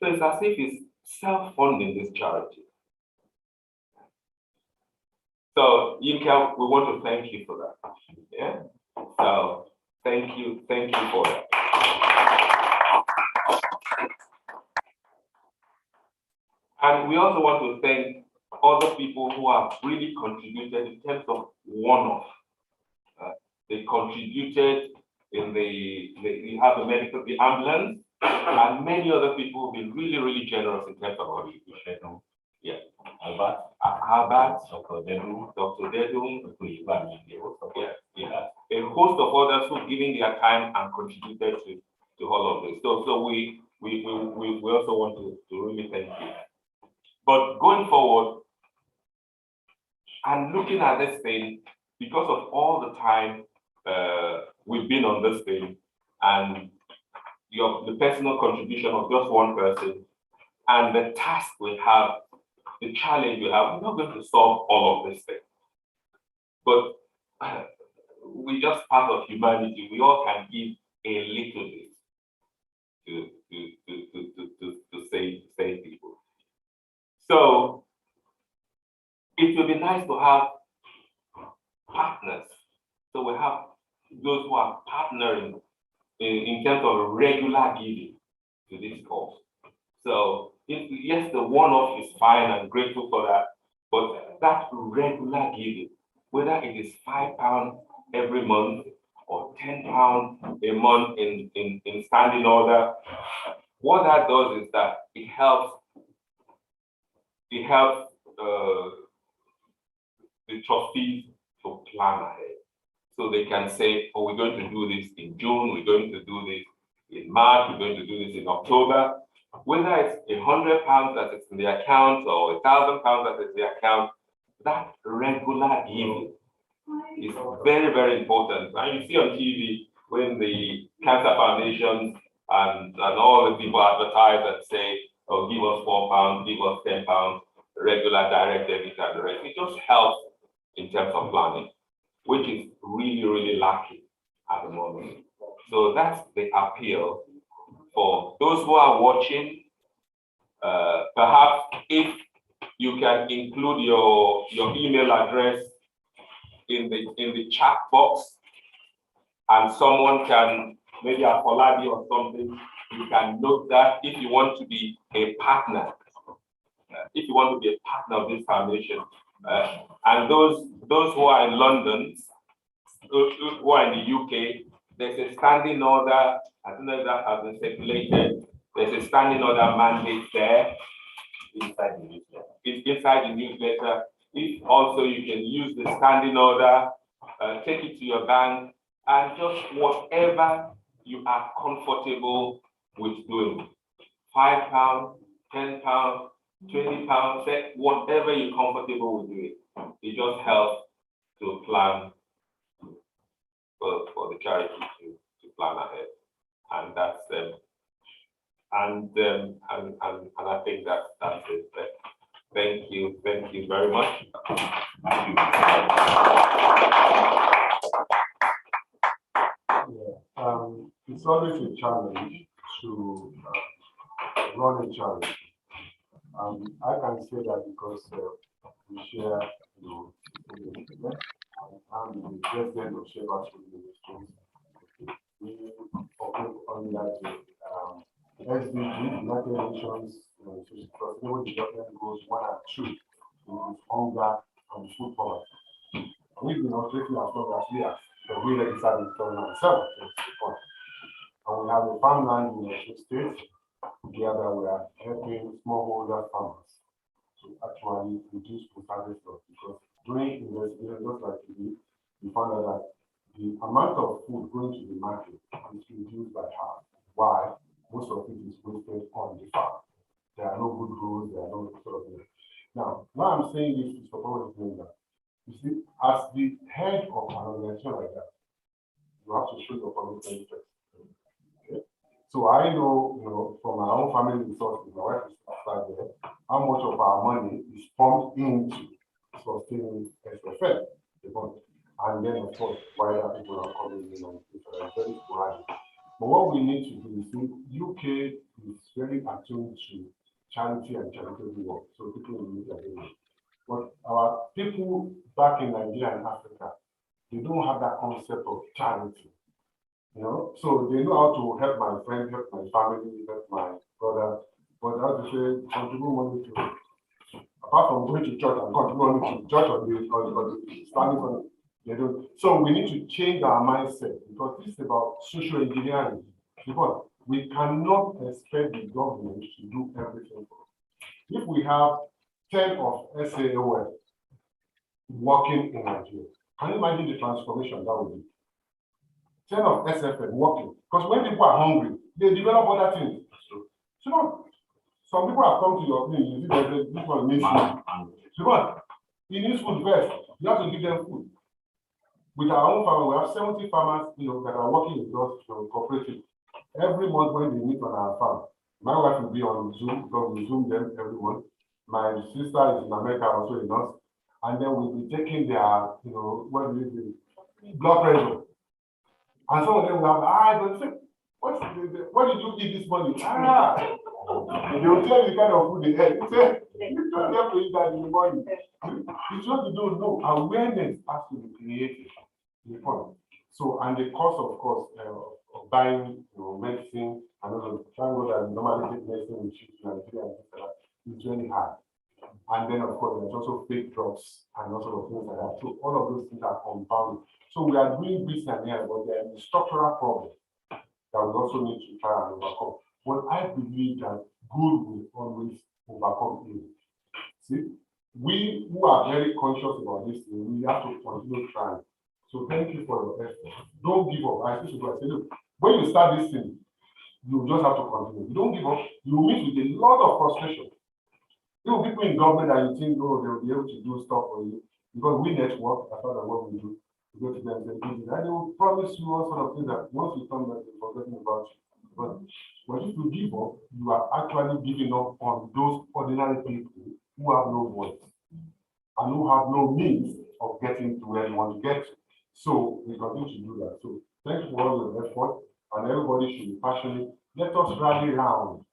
Speaker 4: So it's as if he's self-funding this charity. So Yinka, we want to thank you for that. Yeah. So thank you for that. And we also want to thank other people who have really contributed in terms of one-off. They contributed in we have the ambulance, and many other people have been really, really generous in terms of contribution. Yeah. Albert, Dr. Dedum, yeah. A host of others who've given their time and contributed to all of this. So we also want to really thank you. But going forward and looking at this thing, because of all the time we've been on this thing, and the personal contribution of just one person, and the task we have, the challenge we have, we're not going to solve all of this thing. But we're just part of humanity. We all can give a little bit to save people. So it would be nice to have partners. So we have those who are partnering in terms of regular giving to this cause. So yes, the one-off is fine and grateful for that, but that regular giving, whether it is £5 every month or £10 a month in standing order, what that does is that it helps the trustees to plan ahead. So they can say, oh, we're going to do this in June, we're going to do this in March, we're going to do this in October. Whether it's £100 that is in the account or £1,000 that is in the account, that regular giving is very, very important. And you see on TV when the cancer foundations and all the people advertise and say, oh, give us £4, give us £10, regular direct debit and the rest. It just helps in terms of planning, which is really, really lacking at the moment. So that's the appeal for those who are watching. Perhaps if you can include your email address in the chat box, and someone can, maybe a Folabi or something, you can note that if you want to be a partner, if you want to be a partner of this foundation, and those who are in London, who are in the UK, there's a standing order. I don't know if that has been circulated. There's a standing order mandate there inside the newsletter. It's inside the newsletter. If also you can use the standing order, take it to your bank, and just whatever you are comfortable with doing. £5, £10, £20, whatever you're comfortable with doing. It just helps to plan for the charity to plan ahead. And that's and I think that's it. Thank you very much.
Speaker 3: Thank you.
Speaker 2: It's always a challenge to run a charity. I can say that because we share, I'm the president of Shepherds Ministries. We operate under the SDG, United Nations Sustainable Development Goals 1 and 2, which is hunger and food poverty. We've been operating as long as we are, but we registered in 2007. And we have a farmland in the state. Together, we are helping smallholder farmers to actually reduce food harvest loss, because during investigation, just like we found out that the amount of food going to the market is reduced by half. Why? Most of it is wasted on the farm. There are no good rules, there are no sort of things. Now, why I'm saying this to support doing that, you see, as the head of an organization like that, you have to show your commitment first. Okay? So I know, from my own family resources, my wife is outside there, how much of our money is pumped into sustaining SFL. And then, of course, wider people are coming in and it's very sporadic. But what we need to do is, UK is very attuned to charity and charitable work, so people will need their. But our people back in Nigeria and Africa, they don't have that concept of charity. So they know how to help my friend, help my family, help my brother, but how to say contribute money to, apart from going to church and contribute money to church or the standing on, they don't. So we need to change our mindset, because this is about social engineering. Because we cannot expect the government to do everything for us. If we have 10 of SAOF working in Nigeria, can you imagine the transformation that would be? 10 of SFL working, because when people are hungry, they develop other things. So some people have come to your place, you see that this one needs food. So he needs food first. You have to give them food. With our own farm, we have 70 farmers, that are working with us cooperative. Every month when they meet on our farm, my wife will be on Zoom, because we Zoom them every month. My sister is in America, also in us, and then we'll be taking their, blood pressure. And some of them will have, don't say, what did you eat this morning? They will tell you the kind of food they ate. You don't have to eat that in the morning. It's what you don't know. Awareness has to be created. So, and the cost, of course, of buying medicine, and also thank God that normally take medicine in cheap Nigeria and things like that, it's very hard. And then, of course, there's also fake drugs and also things like that. So all of those things are compounded. So we are doing business here, but there is a structural problem that we also need to try and overcome. But I believe that good will always overcome evil. See, we who are very conscious about this thing, we have to continue trying. So thank you for your effort. Don't give up. I say, look, when you start this thing, you just have to continue. You don't give up. You meet with a lot of frustration. Even people in government that you think, oh, they'll be able to do stuff for you, because we network, as far as what we do. You go to them and say, and they will promise you all sort of things that once you come back, they're forgetting about you. But if you give up, you are actually giving up on those ordinary people who have no voice and who have no means of getting to where you want to get to. So we continue to do that. So thank you for all your effort, and everybody should be passionate. Let us rally around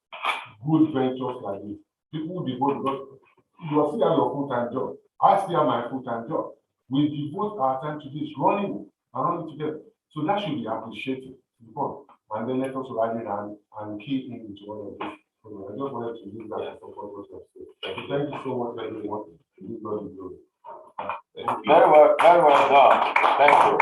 Speaker 2: good ventures like this. People will devote, because you are still have your full-time job. I still have my full-time job. We devote our time to this, running and running together. So that should be appreciated. And then let us write it and key into one of these. So I just wanted to use that to support what you have said. So thank you so much, everyone.
Speaker 5: Very well done. Thank you.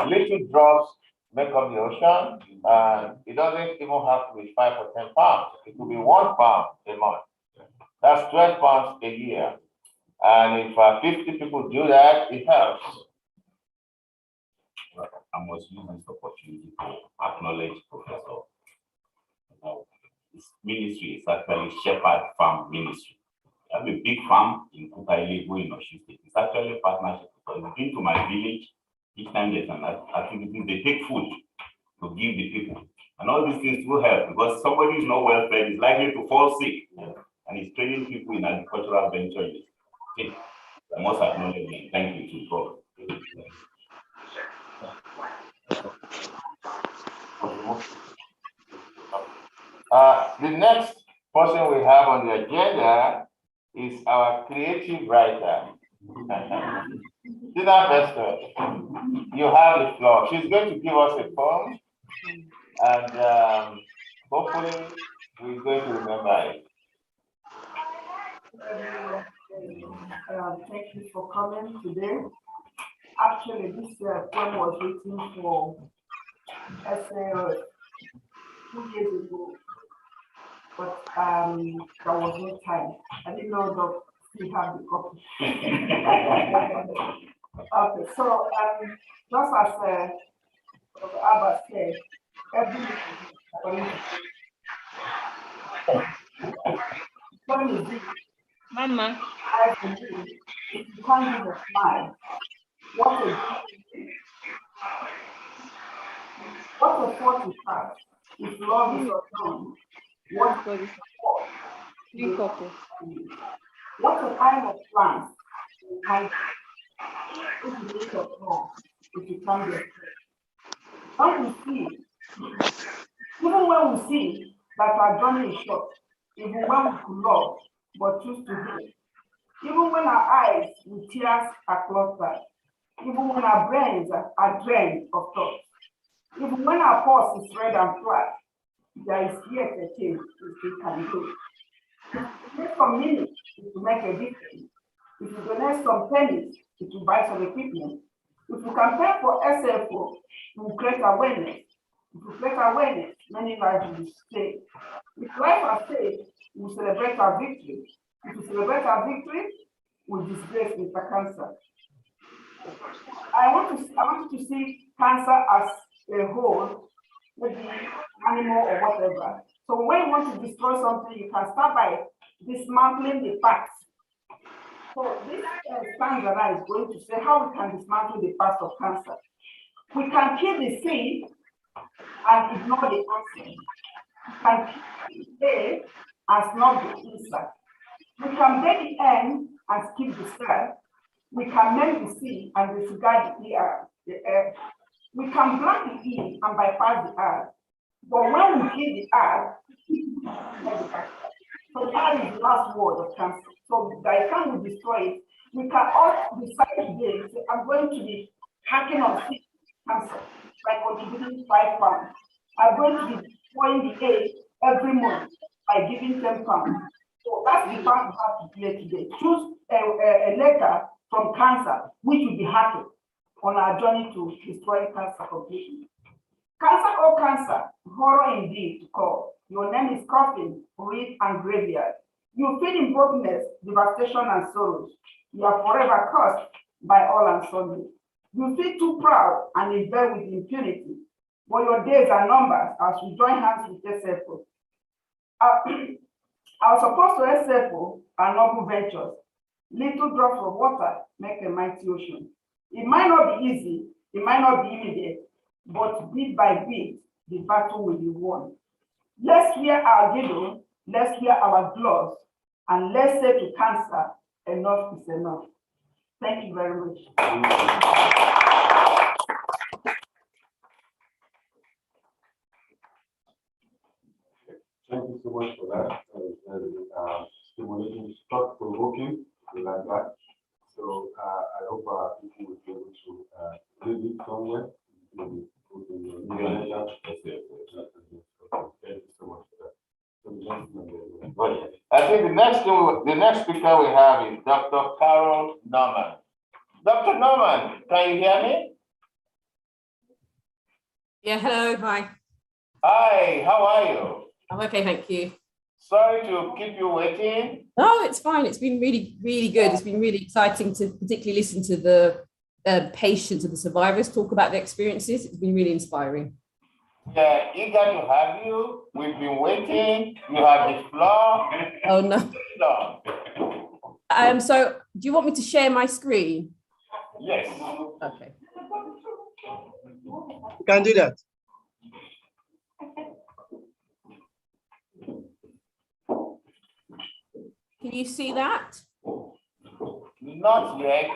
Speaker 5: Little drops make up the ocean, and it doesn't even have to be 5 or 10 pounds. It could be 1 pound a month. That's 12 pounds a year. And if 50 people do that, it helps.
Speaker 3: I must use this opportunity to acknowledge Professor. This ministry is actually Shepherd Farm Ministry. I have a big farm in Kutailego in Osun State. It's actually a partnership. Because it's been to my village, each time there's an activity, they take food to give the people. And all these things will help because somebody is not well fed, is likely to fall sick. And he's training people in agricultural ventures. I must acknowledge and thank you to God.
Speaker 5: The next person we have on the agenda is our creative writer. Tina Vester, you have the floor. She's going to give us a poem, and hopefully we're going to remember it.
Speaker 13: Thank you for coming today. Actually, this poem was written for SAOF 2 years ago, but there was no time. I didn't know that we have the copy. Okay, so just as Dr. Abba said, every
Speaker 11: Mama,
Speaker 13: if you can't give a smile, what a thought you have. If love is not done, what a kind of plans might if you think of wrong, if you can't get when we see, even when we see that our journey is short, even when we could love but choose to hate, even when our eyes with tears are clustered, even when our brains are drained of thoughts, even when our pulse is red and flat, there is yet a change we can do. If you make some minutes, it will make a difference. If you donate some pennies, it will buy some equipment. If you campaign for SFO, it will create awareness. If you create awareness, many lives will be saved. If life are saved, we will celebrate our victory. If we celebrate our victory, we disgrace Mr. Cancer. I want you to see cancer as a whole, maybe animal or whatever. So when you want to destroy something, you can start by dismantling the parts. So this stanza is going to say how we can dismantle the parts of cancer. We can kill the seed and ignore the answer. We can kill the A and snub the inside. We can break the N and skip the cell. We can make the C and disregard the ER, the F. We can blank the E and bypass the R. But when we kill the R, so the R is the last word of cancer. So by the time we destroy it, we can all decide today, say, I'm going to be hacking on cancer by contributing 5 pounds. I'm going to be destroying the A every month by giving 10 pounds. So that's the part we have to play today. Choose a letter from cancer, which will be hacking on our journey to destroy cancer completely. Cancer or cancer, horror indeed to call. Your name is coffin, reed, and graveyard. You feed in brokenness, devastation, and sorrows. You are forever cursed by all and sundry. You feel too proud and in bed with impunity, but your days are numbered as we join hands with SFO. Our support to SFO are noble ventures. Little drops of water make a mighty ocean. It might not be easy, it might not be immediate, but bit by bit, the battle will be won. Let's wear our girdle, let's wear our gloves, and let's say to cancer, enough is enough. Thank you very much.
Speaker 2: Thank you so much for that. Stimulating, thought-provoking, we like that. So I hope people will be able to David somewhere. Thank you so much for that.
Speaker 5: I think the next speaker we have is Dr. Carol Norman. Dr. Norman, can you hear me?
Speaker 14: Yeah, hello, hi.
Speaker 5: Hi, how are you?
Speaker 14: I'm okay, thank you.
Speaker 5: Sorry to keep you waiting.
Speaker 14: No, it's fine. It's been really, really good. It's been really exciting to particularly listen to the patients and the survivors talk about their experiences. It's been really inspiring.
Speaker 5: Yeah, eager to have you. We've been waiting. You have the floor.
Speaker 14: Oh, no. So do you want me to share my screen?
Speaker 5: Yes.
Speaker 14: Okay.
Speaker 7: You can do that.
Speaker 14: Can you see that?
Speaker 5: Not yet.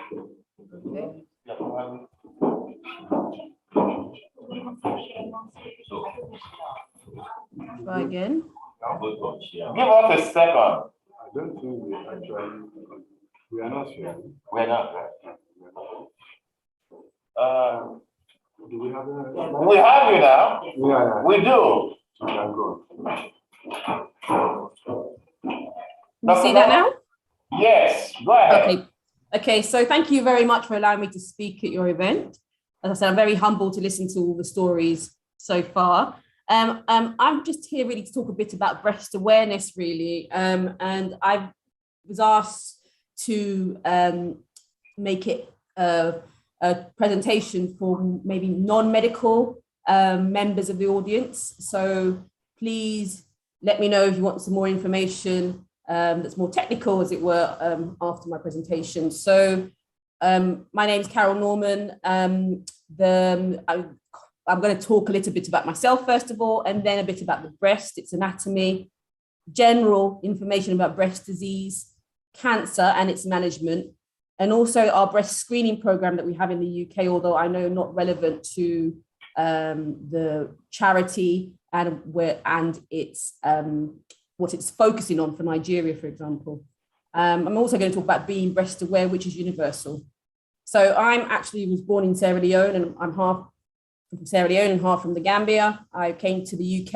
Speaker 14: Okay. Try again.
Speaker 5: Give us a second.
Speaker 2: I don't think we are not sure.
Speaker 5: We're not, right?
Speaker 2: Do we have
Speaker 5: We have you now.
Speaker 2: Yeah.
Speaker 5: We do.
Speaker 2: You can go.
Speaker 14: Can you see that now?
Speaker 5: Yes, go ahead.
Speaker 14: Okay. Okay, so thank you very much for allowing me to speak at your event. As I said, I'm very humbled to listen to all the stories so far. I'm just here really to talk a bit about breast awareness, really. And I was asked to make it a presentation for maybe non-medical members of the audience. So please let me know if you want some more information that's more technical, as it were, after my presentation. So my name is Carol Norman. I'm going to talk a little bit about myself, first of all, and then a bit about the breast, its anatomy, general information about breast disease, cancer and its management, and also our breast screening program that we have in the UK, although I know not relevant to the charity and its what it's focusing on for Nigeria, for example. I'm also going to talk about being breast aware, which is universal. So was born in Sierra Leone, and I'm half from Sierra Leone and half from the Gambia. I came to the UK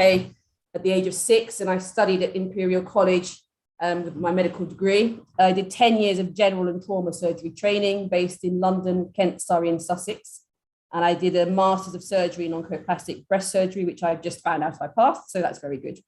Speaker 14: at the age of 6, and I studied at Imperial College with my medical degree. I did 10 years of general and trauma surgery training based in London, Kent, Surrey, and Sussex. And I did a Master's of Surgery in Oncoplastic Breast Surgery, which I just found out I passed, so that's very good.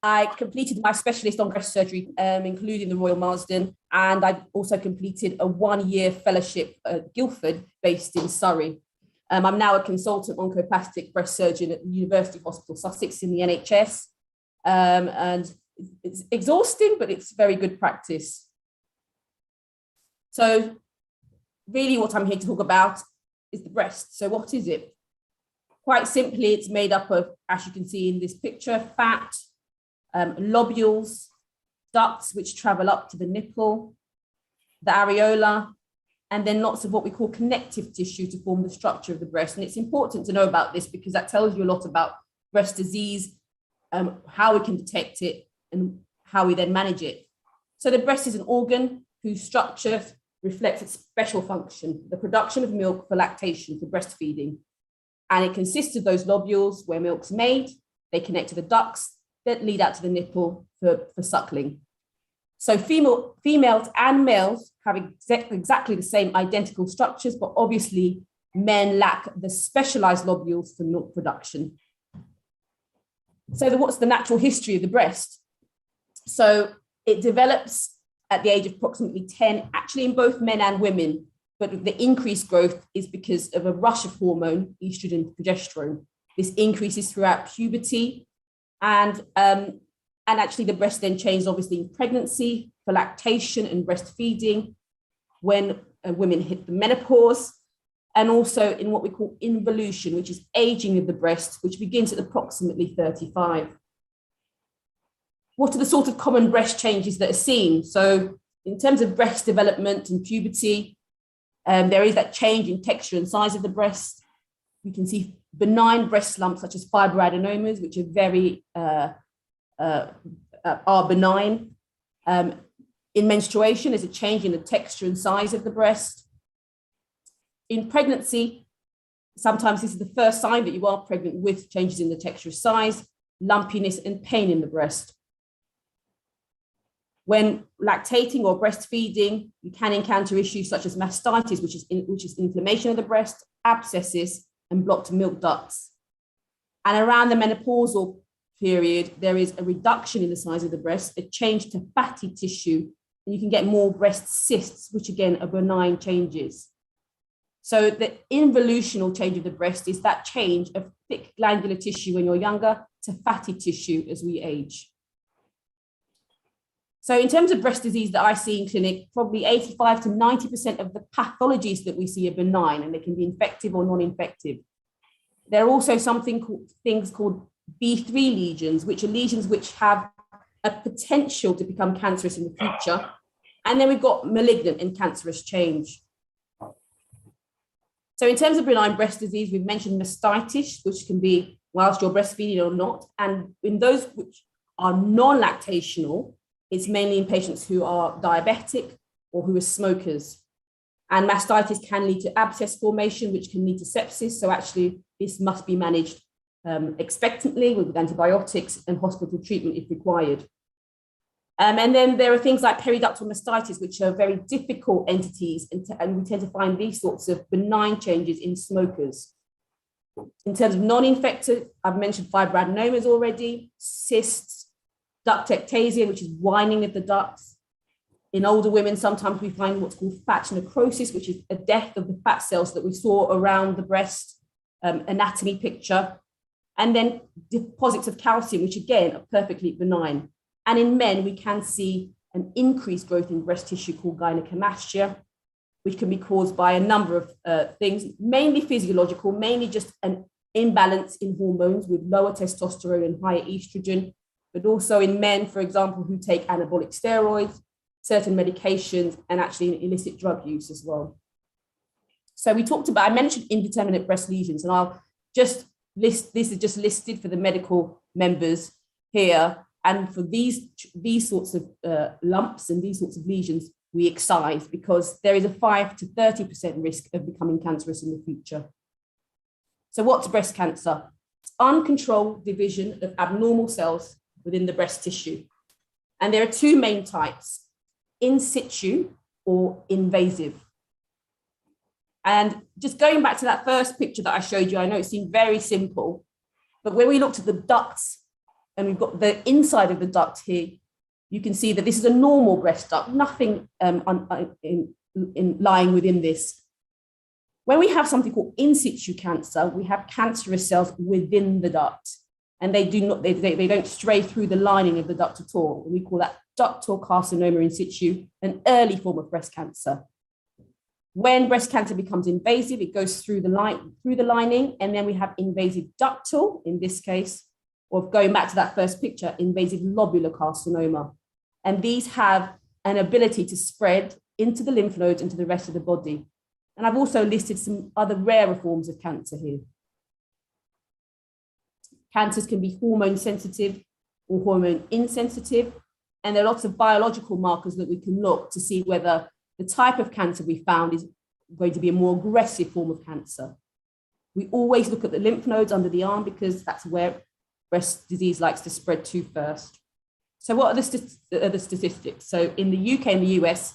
Speaker 14: I completed my specialist on breast surgery, including the Royal Marsden, and I also completed a 1-year fellowship at Guildford, based in Surrey. I'm now a consultant oncoplastic breast surgeon at the University Hospital Sussex in the NHS, and it's exhausting, but it's very good practice. So really what I'm here to talk about is the breast. So what is it? Quite simply, it's made up of, as you can see in this picture, fat, lobules, ducts which travel up to the nipple, the areola, and then lots of what we call connective tissue to form the structure of the breast. And it's important to know about this because that tells you a lot about breast disease, how we can detect it, and how we then manage it. So the breast is an organ whose structure reflects its special function, the production of milk for lactation, for breastfeeding. And it consists of those lobules where milk's made. They connect to the ducts that lead out to the nipple for suckling. So females and males have exactly the same identical structures, but obviously men lack the specialized lobules for milk production. So what's the natural history of the breast? So it develops at the age of approximately 10, actually in both men and women, but the increased growth is because of a rush of hormone, estrogen and progesterone. This increases throughout puberty, and actually the breast then changes obviously in pregnancy, for lactation and breastfeeding, when women hit the menopause, and also in what we call involution, which is aging of the breast, which begins at approximately 35. What are the sort of common breast changes that are seen? So in terms of breast development and puberty, there is that change in texture and size of the breast. We can see benign breast lumps such as fibroadenomas, which are very are benign. In menstruation, there's a change in the texture and size of the breast. In pregnancy, sometimes this is the first sign that you are pregnant with changes in the texture, size, lumpiness, and pain in the breast. When lactating or breastfeeding, you can encounter issues such as mastitis, which is inflammation of the breast, abscesses, and blocked milk ducts. And around the menopausal period, there is a reduction in the size of the breast, a change to fatty tissue, and you can get more breast cysts, which again are benign changes. So the involutional change of the breast is that change of thick glandular tissue when you're younger to fatty tissue as we age. So in terms of breast disease that I see in clinic, probably 85 to 90% of the pathologies that we see are benign, and they can be infective or non-infective. There are also things called B3 lesions, which are lesions which have a potential to become cancerous in the future. And then we've got malignant and cancerous change. So in terms of benign breast disease, we've mentioned mastitis, which can be whilst you're breastfeeding or not. And in those which are non-lactational, it's mainly in patients who are diabetic or who are smokers. And mastitis can lead to abscess formation, which can lead to sepsis. So actually, this must be managed expectantly with antibiotics and hospital treatment if required. And then there are things like periductal mastitis, which are very difficult entities, and we tend to find these sorts of benign changes in smokers. In terms of non-infected, I've mentioned fibroadenomas already, cysts, ductectasia, which is widening of the ducts. In older women, sometimes we find what's called fat necrosis, which is a death of the fat cells that we saw around the breast anatomy picture. And then deposits of calcium, which again are perfectly benign. And in men, we can see an increased growth in breast tissue called gynecomastia, which can be caused by a number of things, mainly physiological, mainly just an imbalance in hormones with lower testosterone and higher estrogen, but also in men, for example, who take anabolic steroids, certain medications, and actually illicit drug use as well. So we talked about, I mentioned indeterminate breast lesions, and I'll just list, this is just listed for the medical members here. And for these sorts of lumps and these sorts of lesions, we excise because there is a 5 to 30% risk of becoming cancerous in the future. So what's breast cancer? It's uncontrolled division of abnormal cells within the breast tissue. And there are two main types, in situ or invasive. And just going back to that first picture that I showed you, I know it seemed very simple, but when we looked at the ducts and we've got the inside of the duct here, you can see that this is a normal breast duct, nothing lying within this. When we have something called in situ cancer, we have cancerous cells within the duct, and they don't stray through the lining of the duct at all. We call that ductal carcinoma in situ, an early form of breast cancer. When breast cancer becomes invasive, it goes through the lining, and then we have invasive ductal, in this case, or going back to that first picture, invasive lobular carcinoma. And these have an ability to spread into the lymph nodes, into the rest of the body. And I've also listed some other rarer forms of cancer here. Cancers can be hormone sensitive or hormone insensitive. And there are lots of biological markers that we can look to see whether the type of cancer we found is going to be a more aggressive form of cancer. We always look at the lymph nodes under the arm because that's where breast disease likes to spread to first. So what are the statistics? So in the UK and the US,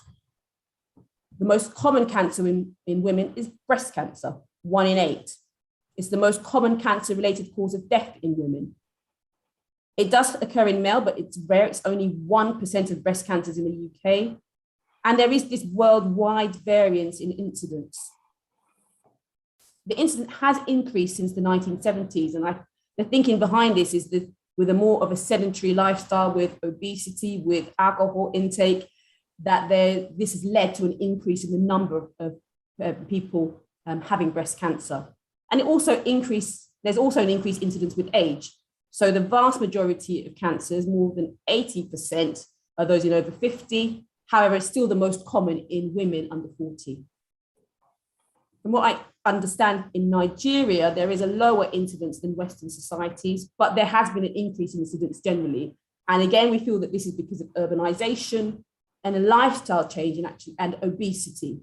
Speaker 14: the most common cancer in women is breast cancer, 1 in 8. It's the most common cancer-related cause of death in women. It does occur in male, but it's rare. It's only 1% of breast cancers in the UK. And there is this worldwide variance in incidence. The incidence has increased since the 1970s. And the thinking behind this is that with a more of a sedentary lifestyle, with obesity, with alcohol intake, that this has led to an increase in the number of people having breast cancer. And there's also an increased incidence with age. So the vast majority of cancers, more than 80%, are those in over 50. However, it's still the most common in women under 40. From what I understand, in Nigeria, there is a lower incidence than Western societies, but there has been an increase in incidence generally. And again, we feel that this is because of urbanization and a lifestyle change and obesity.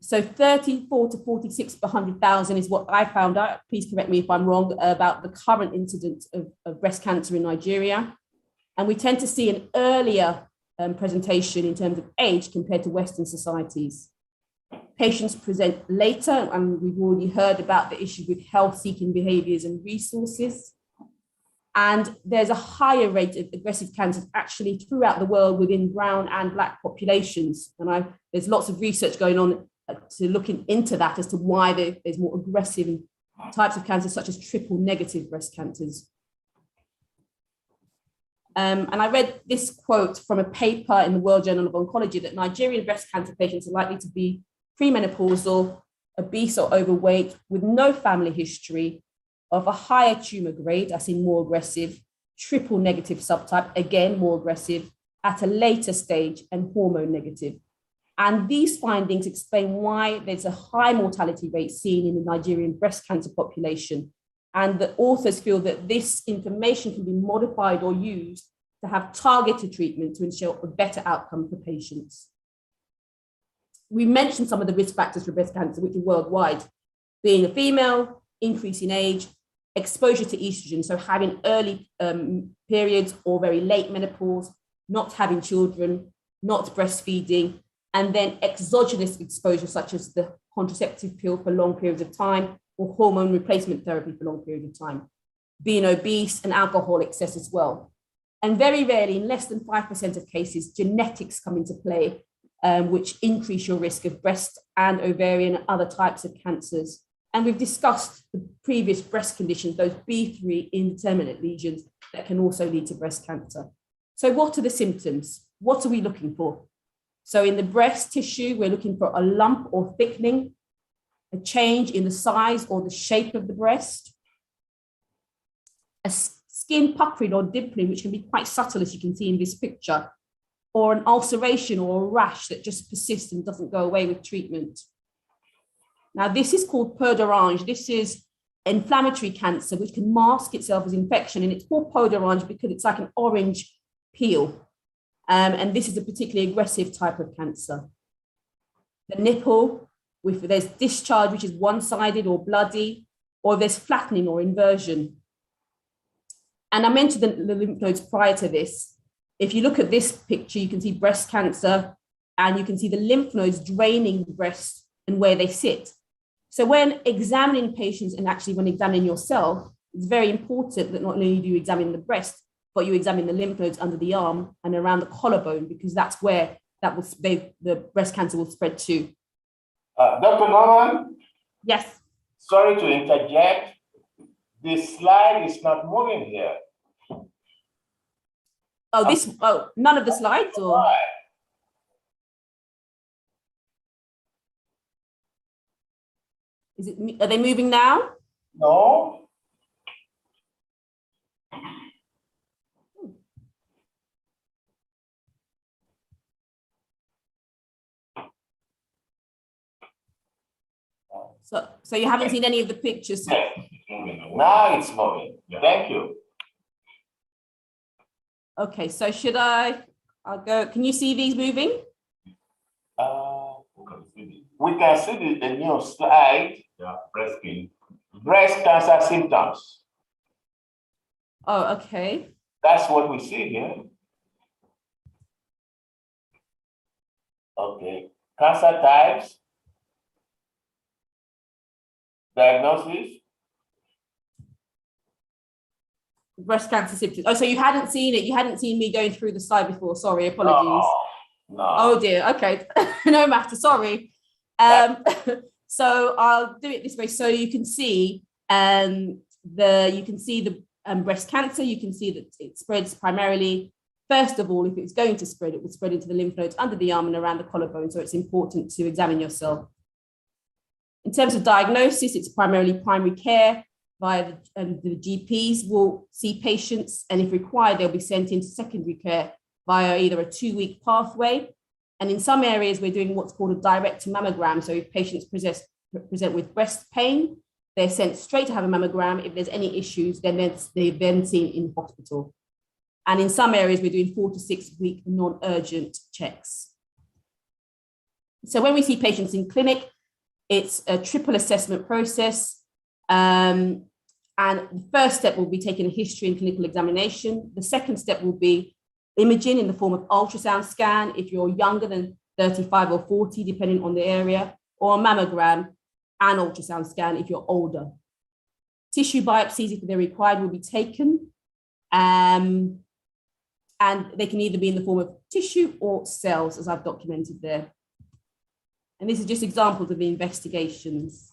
Speaker 14: So 34 to 46 per 100,000 is what I found out. Please correct me if I'm wrong about the current incidence of breast cancer in Nigeria. And we tend to see an earlier presentation in terms of age compared to Western societies. Patients present later, and we've already heard about the issue with health-seeking behaviors and resources. And there's a higher rate of aggressive cancers actually throughout the world within brown and Black populations. And there's lots of research going on to looking into that as to why there's more aggressive types of cancers, such as triple negative breast cancers. And I read this quote from a paper in the World Journal of Oncology that Nigerian breast cancer patients are likely to be premenopausal, obese or overweight, with no family history, of a higher tumor grade, as in more aggressive, triple negative subtype, again, more aggressive, at a later stage, and hormone negative. And these findings explain why there's a high mortality rate seen in the Nigerian breast cancer population. And the authors feel that this information can be modified or used to have targeted treatment to ensure a better outcome for patients. We mentioned some of the risk factors for breast cancer, which are worldwide: being a female, increase in age, exposure to estrogen, so having early periods or very late menopause, not having children, not breastfeeding, and then exogenous exposure, such as the contraceptive pill for long periods of time or hormone replacement therapy for long periods of time, being obese, and alcohol excess as well. And very rarely, in less than 5% of cases, genetics come into play, which increase your risk of breast and ovarian and other types of cancers. And we've discussed the previous breast conditions, those B3 indeterminate lesions that can also lead to breast cancer. So what are the symptoms? What are we looking for? So in the breast tissue, we're looking for a lump or thickening, a change in the size or the shape of the breast, a skin puckering or dimpling, which can be quite subtle, as you can see in this picture, or an ulceration or a rash that just persists and doesn't go away with treatment. Now, this is called peau d'orange. This is inflammatory cancer, which can mask itself as infection. And it's called peau d'orange because it's like an orange peel. And this is a particularly aggressive type of cancer. The nipple, if there's discharge, which is one-sided or bloody, or there's flattening or inversion. And I mentioned the lymph nodes prior to this. If you look at this picture, you can see breast cancer, and you can see the lymph nodes draining the breast and where they sit. So when examining patients, and actually when examining yourself, it's very important that not only do you examine the breast, but you examine the lymph nodes under the arm and around the collarbone, because that's where the breast cancer will spread to.
Speaker 5: Dr. Norman?
Speaker 14: Yes.
Speaker 5: Sorry to interject. The slide is not moving here.
Speaker 14: Oh, none of the slides, or?
Speaker 5: Why?
Speaker 14: Are they moving now?
Speaker 5: No.
Speaker 14: So you haven't seen any of the pictures?
Speaker 5: Yes. Now it's moving. Thank you.
Speaker 14: Okay, so I'll go, can you see these moving?
Speaker 5: We can see the new slide.
Speaker 3: Yeah, breast skin.
Speaker 5: Breast cancer symptoms.
Speaker 14: Oh, okay.
Speaker 5: That's what we see here. Okay. Cancer types. Diagnosis.
Speaker 14: Breast cancer symptoms. Oh, so you hadn't seen it. You hadn't seen me going through the slide before. Sorry, apologies.
Speaker 5: No.
Speaker 14: Oh dear. Okay. No matter. Sorry. So I'll do it this way. So you can see the breast cancer. You can see that it spreads primarily. First of all, if it's going to spread, it will spread into the lymph nodes under the arm and around the collarbone. So it's important to examine yourself. In terms of diagnosis, it's primarily primary care. Via the GPs will see patients, and if required, they'll be sent into secondary care via either a 2-week pathway. And in some areas, we're doing what's called a direct mammogram. So if patients present with breast pain, they're sent straight to have a mammogram. If there's any issues, then they're then seen in hospital. And in some areas, we're doing 4 to 6 week non-urgent checks. So when we see patients in clinic, it's a triple assessment process. And the first step will be taking a history and clinical examination. The second step will be imaging in the form of ultrasound scan if you're younger than 35 or 40, depending on the area, or a mammogram and ultrasound scan if you're older. Tissue biopsies, if they're required, will be taken. And they can either be in the form of tissue or cells, as I've documented there. And this is just examples of the investigations.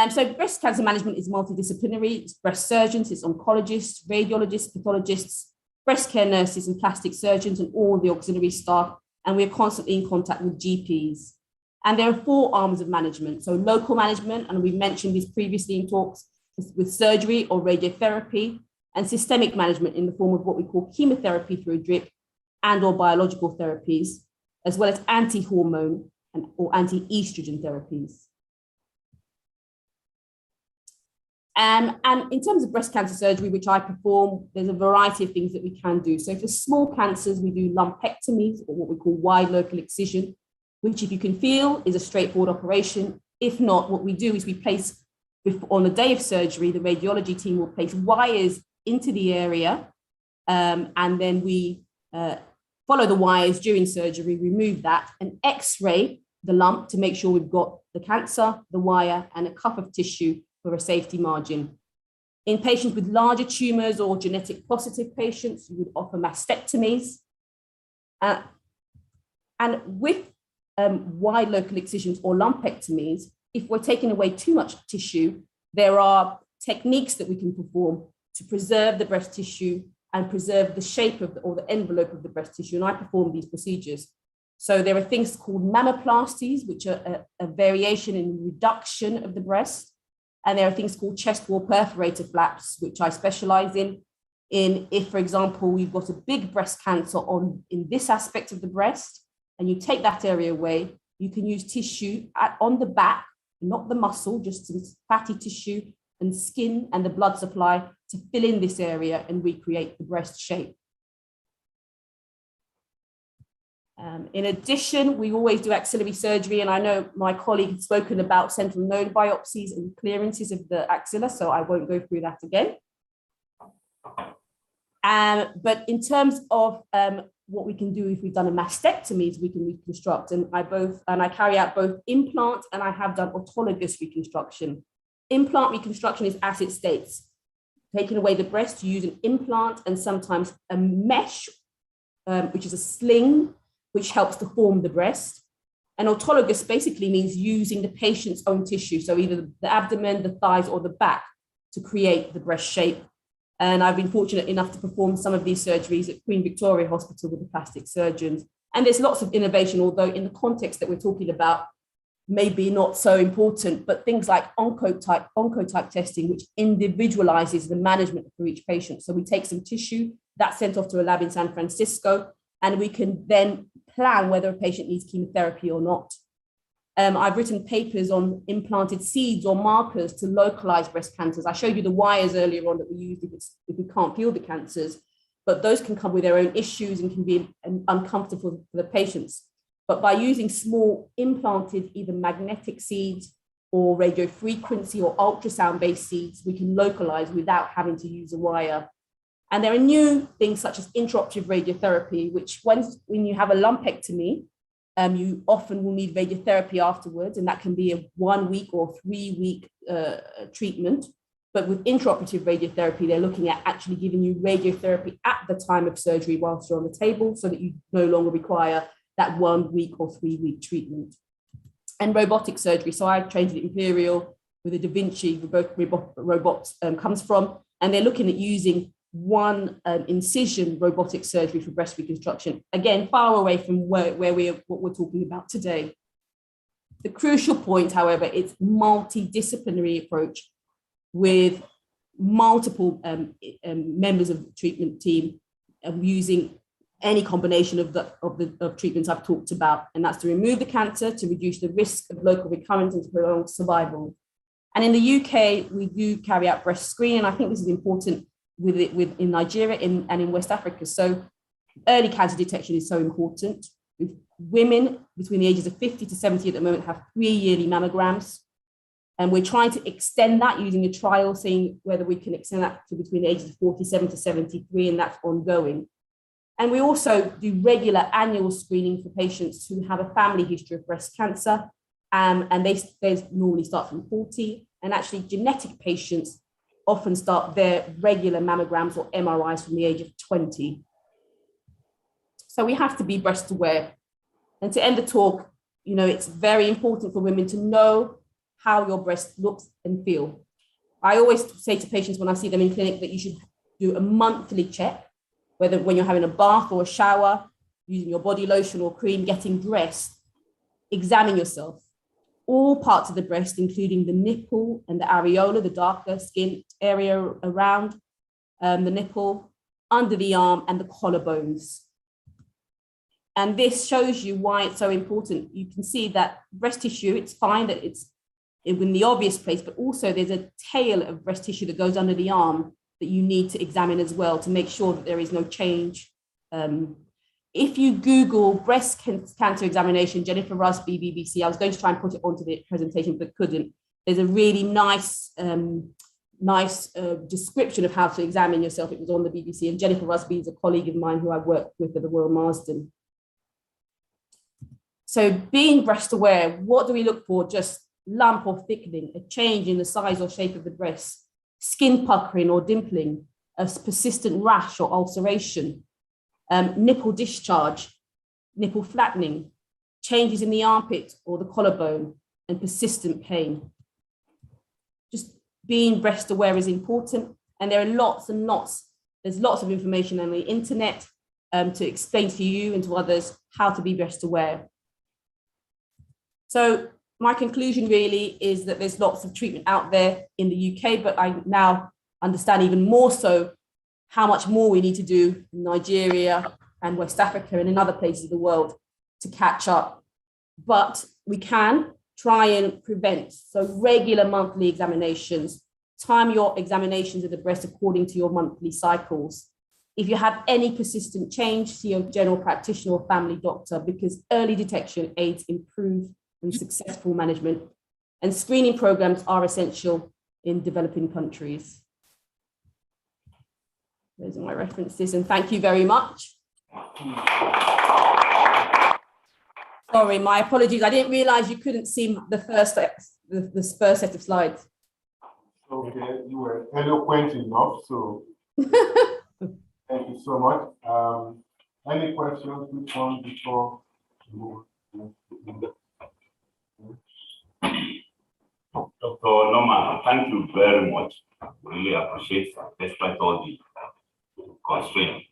Speaker 14: So breast cancer management is multidisciplinary. It's breast surgeons, it's oncologists, radiologists, pathologists, breast care nurses and plastic surgeons and all the auxiliary staff. And we're constantly in contact with GPs. And there are 4 arms of management. So local management, and we mentioned this previously in talks, with surgery or radiotherapy, and systemic management in the form of what we call chemotherapy through a drip and or biological therapies, as well as anti-hormone or anti-estrogen therapies. And in terms of breast cancer surgery, which I perform, there's a variety of things that we can do. So for small cancers, we do lumpectomies, or what we call wide local excision, which, if you can feel, is a straightforward operation. If not, what we do is we place, on the day of surgery, the radiology team will place wires into the area, and then we follow the wires during surgery, remove that, and X-ray the lump to make sure we've got the cancer, the wire, and a cup of tissue for a safety margin. In patients with larger tumors or genetic positive patients, you would offer mastectomies. And with wide local excisions or lumpectomies, if we're taking away too much tissue, there are techniques that we can perform to preserve the breast tissue and preserve the shape of or the envelope of the breast tissue. And I perform these procedures. So there are things called mammoplasties, which are a variation in reduction of the breast. And there are things called chest wall perforator flaps, which I specialize in if, for example, we've got a big breast cancer in this aspect of the breast, and you take that area away, you can use tissue on the back, not the muscle, just some fatty tissue and skin and the blood supply to fill in this area and recreate the breast shape. In addition, we always do axillary surgery, and I know my colleague had spoken about sentinel node biopsies and clearances of the axilla, so I won't go through that again. But in terms of what we can do if we've done a mastectomy, is we can reconstruct, and I carry out both implant and I have done autologous reconstruction. Implant reconstruction is as it states, taking away the breast, you use an implant and sometimes a mesh, which is a sling, which helps to form the breast. And autologous basically means using the patient's own tissue, so either the abdomen, the thighs, or the back to create the breast shape. And I've been fortunate enough to perform some of these surgeries at Queen Victoria Hospital with the plastic surgeons. And there's lots of innovation, although in the context that we're talking about, maybe not so important, but things like oncotype testing, which individualizes the management for each patient. So we take some tissue that's sent off to a lab in San Francisco, and we can then plan whether a patient needs chemotherapy or not. I've written papers on implanted seeds or markers to localize breast cancers. I showed you the wires earlier on that we use if we can't feel the cancers, but those can come with their own issues and can be uncomfortable for the patients. But by using small implanted either magnetic seeds or radiofrequency or ultrasound-based seeds, we can localize without having to use a wire. And there are new things such as intraoperative radiotherapy, which when you have a lumpectomy, you often will need radiotherapy afterwards, and that can be a 1 week or 3 week treatment. But with intraoperative radiotherapy, they're looking at actually giving you radiotherapy at the time of surgery whilst you're on the table, so that you no longer require that 1 week or 3 week treatment. And robotic surgery. So I trained at Imperial with the Da Vinci robots comes from, and they're looking at using one incision robotic surgery for breast reconstruction. Again, far away from what we're talking about today. The crucial point, however, it's multidisciplinary approach with multiple members of the treatment team using any combination of treatments I've talked about, and that's to remove the cancer, to reduce the risk of local recurrence and to prolong survival. And in the UK, we do carry out breast screening. I think this is important in Nigeria and in West Africa. So early cancer detection is so important. Women between the ages of 50 to 70 at the moment have 3 yearly mammograms. And we're trying to extend that using a trial, seeing whether we can extend that to between the ages of 47 to 73, and that's ongoing. And we also do regular annual screening for patients who have a family history of breast cancer. And they normally start from 40. And actually, genetic patients often start their regular mammograms or MRIs from the age of 20. So we have to be breast aware. And to end the talk, it's very important for women to know how your breast looks and feel. I always say to patients when I see them in clinic that you should do a monthly check, whether when you're having a bath or a shower, using your body lotion or cream, getting dressed, examine yourself. All parts of the breast, including the nipple and the areola, the darker skin area around the nipple, under the arm, and the collarbones. And this shows you why it's so important. You can see that breast tissue, it's fine that it's in the obvious place, but also there's a tail of breast tissue that goes under the arm that you need to examine as well to make sure that there is no change. If you Google breast cancer examination, Jennifer Rusby, BBC, I was going to try and put it onto the presentation, but couldn't. There's a really nice description of how to examine yourself. It was on the BBC, and Jennifer Rusby is a colleague of mine who I worked with at the Royal Marsden. So being breast aware, what do we look for? Just lump or thickening, a change in the size or shape of the breast, skin puckering or dimpling, a persistent rash or ulceration, nipple discharge, nipple flattening, changes in the armpit or the collarbone, and persistent pain. Just being breast aware is important. And there are lots and lots, there's lots of information on the internet to explain to you and to others how to be breast aware. So my conclusion really is that there's lots of treatment out there in the UK, but I now understand even more so how much more we need to do in Nigeria and West Africa and in other places of the world to catch up. But we can try and prevent. So regular monthly examinations, time your examinations of the breast according to your monthly cycles. If you have any persistent change, see a general practitioner or family doctor, because early detection aids improved and successful management. And screening programs are essential in developing countries. Those are my references, and thank you very much. Sorry, my apologies. I didn't realize you couldn't see the first set of slides.
Speaker 2: Okay, you were eloquent enough, so thank you so much. Any questions? Which one before?
Speaker 3: Dr. Norman, thank you very much. Really appreciate that, despite all the constraints.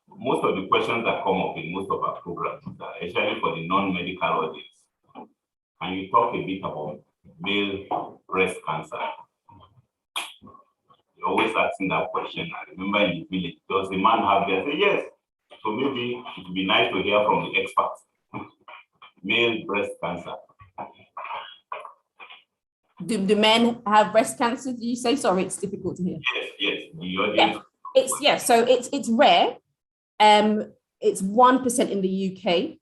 Speaker 3: Most of the questions that come up in most of our programs, especially for the non-medical audience, can you talk a bit about male breast cancer? You're always asking that question. I remember in the village, does the man have this? I say yes. So maybe it would be nice to hear from the experts. Male breast cancer.
Speaker 14: Do men have breast cancer? Do you say? Sorry, it's difficult to hear.
Speaker 3: Yes. The audience.
Speaker 14: Yeah, so it's rare. It's 1% in the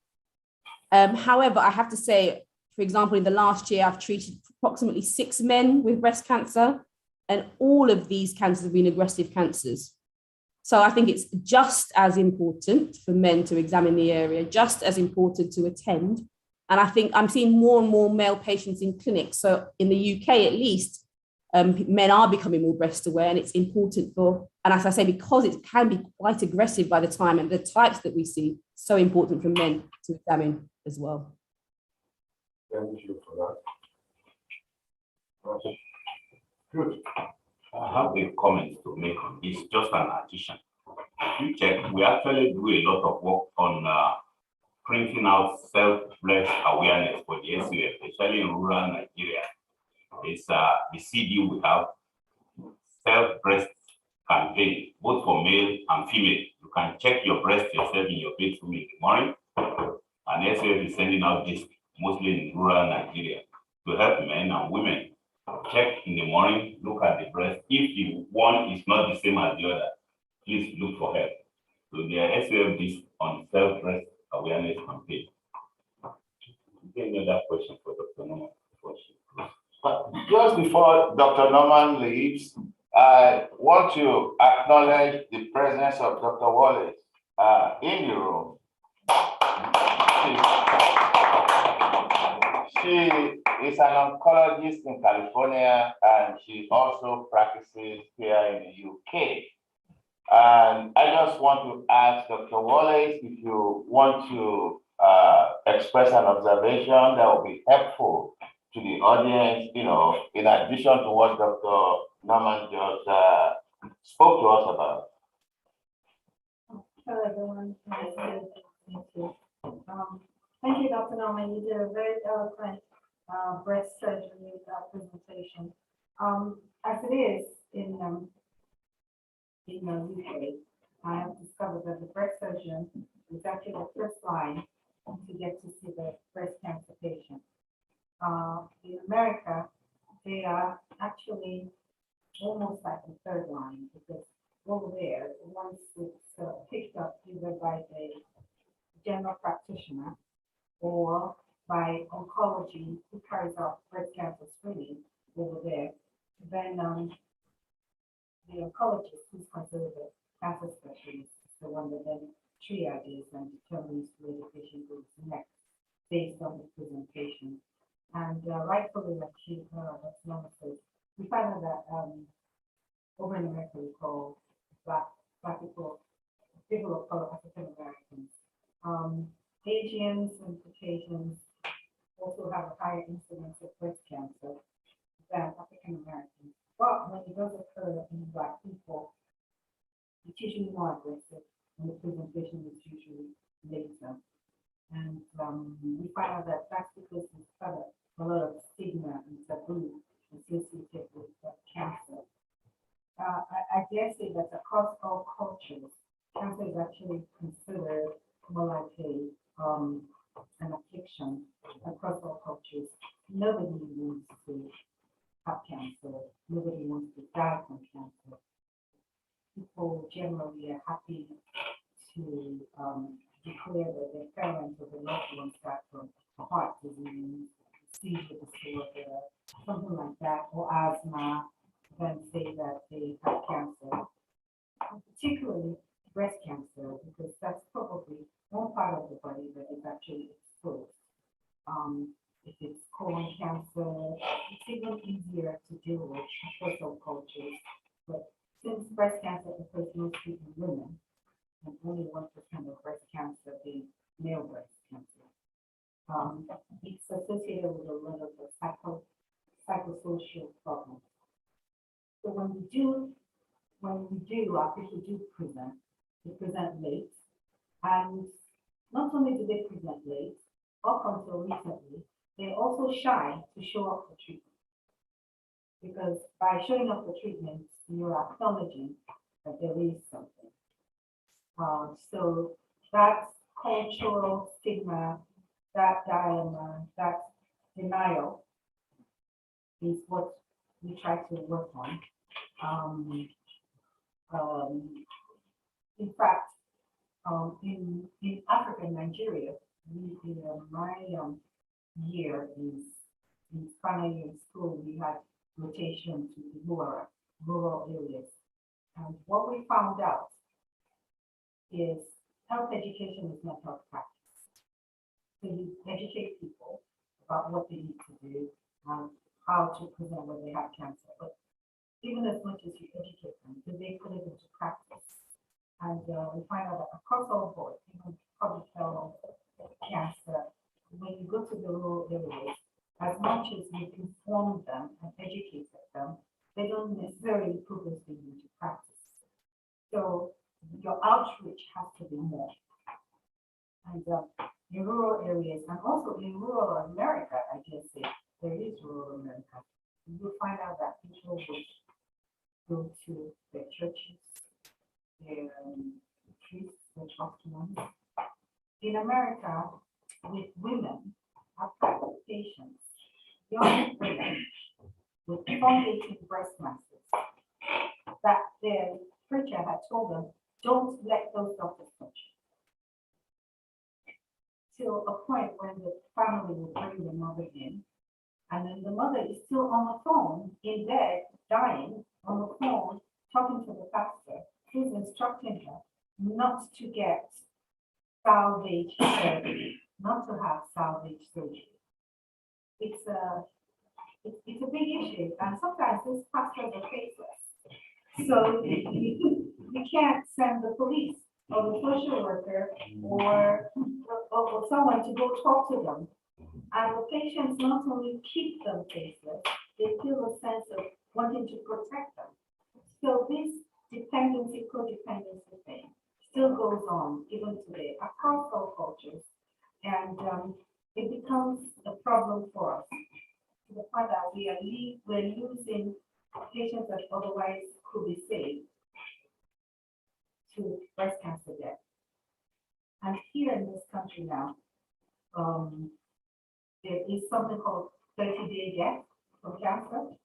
Speaker 14: UK. However, I have to say, for example, in the last year, I've treated approximately 6 men with breast cancer, and all of these cancers have been aggressive cancers. So I think it's just as important for men to examine the area, just as important to attend. And I think I'm seeing more and more male patients in clinics. So in the UK, at least, men are becoming more breast aware, and it's important for, and as I say, because it can be quite aggressive by the time, and the types that we see, so important for men to examine as well.
Speaker 2: Thank you for that. Good.
Speaker 3: I have a comment to make on this, just an addition. If you check, we actually do a lot of work on printing out self-breast awareness for the SUF, especially in rural Nigeria. It's the CD we have, self-breast campaign, both for male and female. You can check your breast yourself in your bedroom in the morning, and SUF is sending out this mostly in rural Nigeria. to help men and women. Check in the morning, look at the breast. If the one is not the same as the other, please look for help. So there are SOFDs on self-breast awareness campaign. Any other question for Dr. Norman before she goes?
Speaker 5: Just before Dr. Norman leaves, I want to acknowledge the presence of Dr. Wallace in the room. She is an oncologist in California, and she also practices here in the UK. And I just want to ask Dr. Wallace if you want to express an observation that will be helpful to the audience, in addition to what Dr. Norman just spoke to us about.
Speaker 15: Hello, everyone. Thank you, Dr. Norman. You did a very eloquent breast surgery presentation. As it is in the UK, I have discovered that the breast surgeon is actually the first line to get to see the breast cancer patient. In America, they are actually almost like the third line, because over there, once it's picked up either by the general practitioner or by oncology who carries out breast cancer screening over there, then the oncologist who's considered a cancer specialist is the one that then triages and determines where the patient goes next based on the presentation. And rightfully, like that's normal says, we find out that over in America we call black people of color African Americans. Asians and Caucasians also have a higher incidence of breast cancer than African Americans. But when it does occur in Black people, it's usually more aggressive, and the presentation is usually later. And we find out that that's because there's a lot of stigma and taboo associated with cancer. I dare say that across all cultures, cancer is actually considered more like an affliction across all cultures. Nobody wants to have cancer. Nobody wants to die from cancer. People generally are happy to declare that their parents or their loved ones died from heart disease, seizure disorder, something like that, or asthma, than say that they have cancer. And particularly breast cancer, because that's probably one part of the body that is actually exposed. If it's colon cancer, it's even easier to deal with across all cultures. But since breast cancer occurs mostly in women, and only 1% of breast cancer being male breast cancer, it's associated with a lot of the psychosocial problems. So when we do, our people do present, they present late, and not only do they present late, up until recently, they're also shy to show up for treatment. Because by showing up for treatment, you're acknowledging that there is something. So that cultural stigma, that dilemma, that denial is what we try to work on. In fact, in Africa, Nigeria, my year is in final year in school, we had rotation to the rural areas. And what we found out is health education is not health practice. So you educate people about what they need to do and how to present when they have cancer. But even as much as you educate them, do they put it into practice? And we find out that across all board, even public health, cancer, when you go to the rural areas, as much as you inform them and educate them, they don't necessarily put those things into practice. So your outreach has to be more. And in rural areas, and also in rural America, I guess there is rural America, you find out that people would go to their churches, their priests, their churchmen. In America, with women, after patients,
Speaker 13: young women with fungating breast masses that their preacher had told them, don't let those doctors touch you. Till a point when the family will bring the mother in, and then the mother is still on the phone, in bed, dying, on the phone, talking to the pastor, who's instructing her not to get salvage surgery, not to have salvage surgery. It's a big issue, and sometimes these pastors are faceless. So you can't send the police or the social worker or someone to go talk to them. And the patients not only keep them faceless, they feel a sense of wanting to protect them. So this dependency, codependency thing still goes on even today across all cultures. And it becomes a problem for us to the point that we're losing patients that otherwise could be saved to breast cancer death. And here in this country now, there is something called 30-day death from cancer,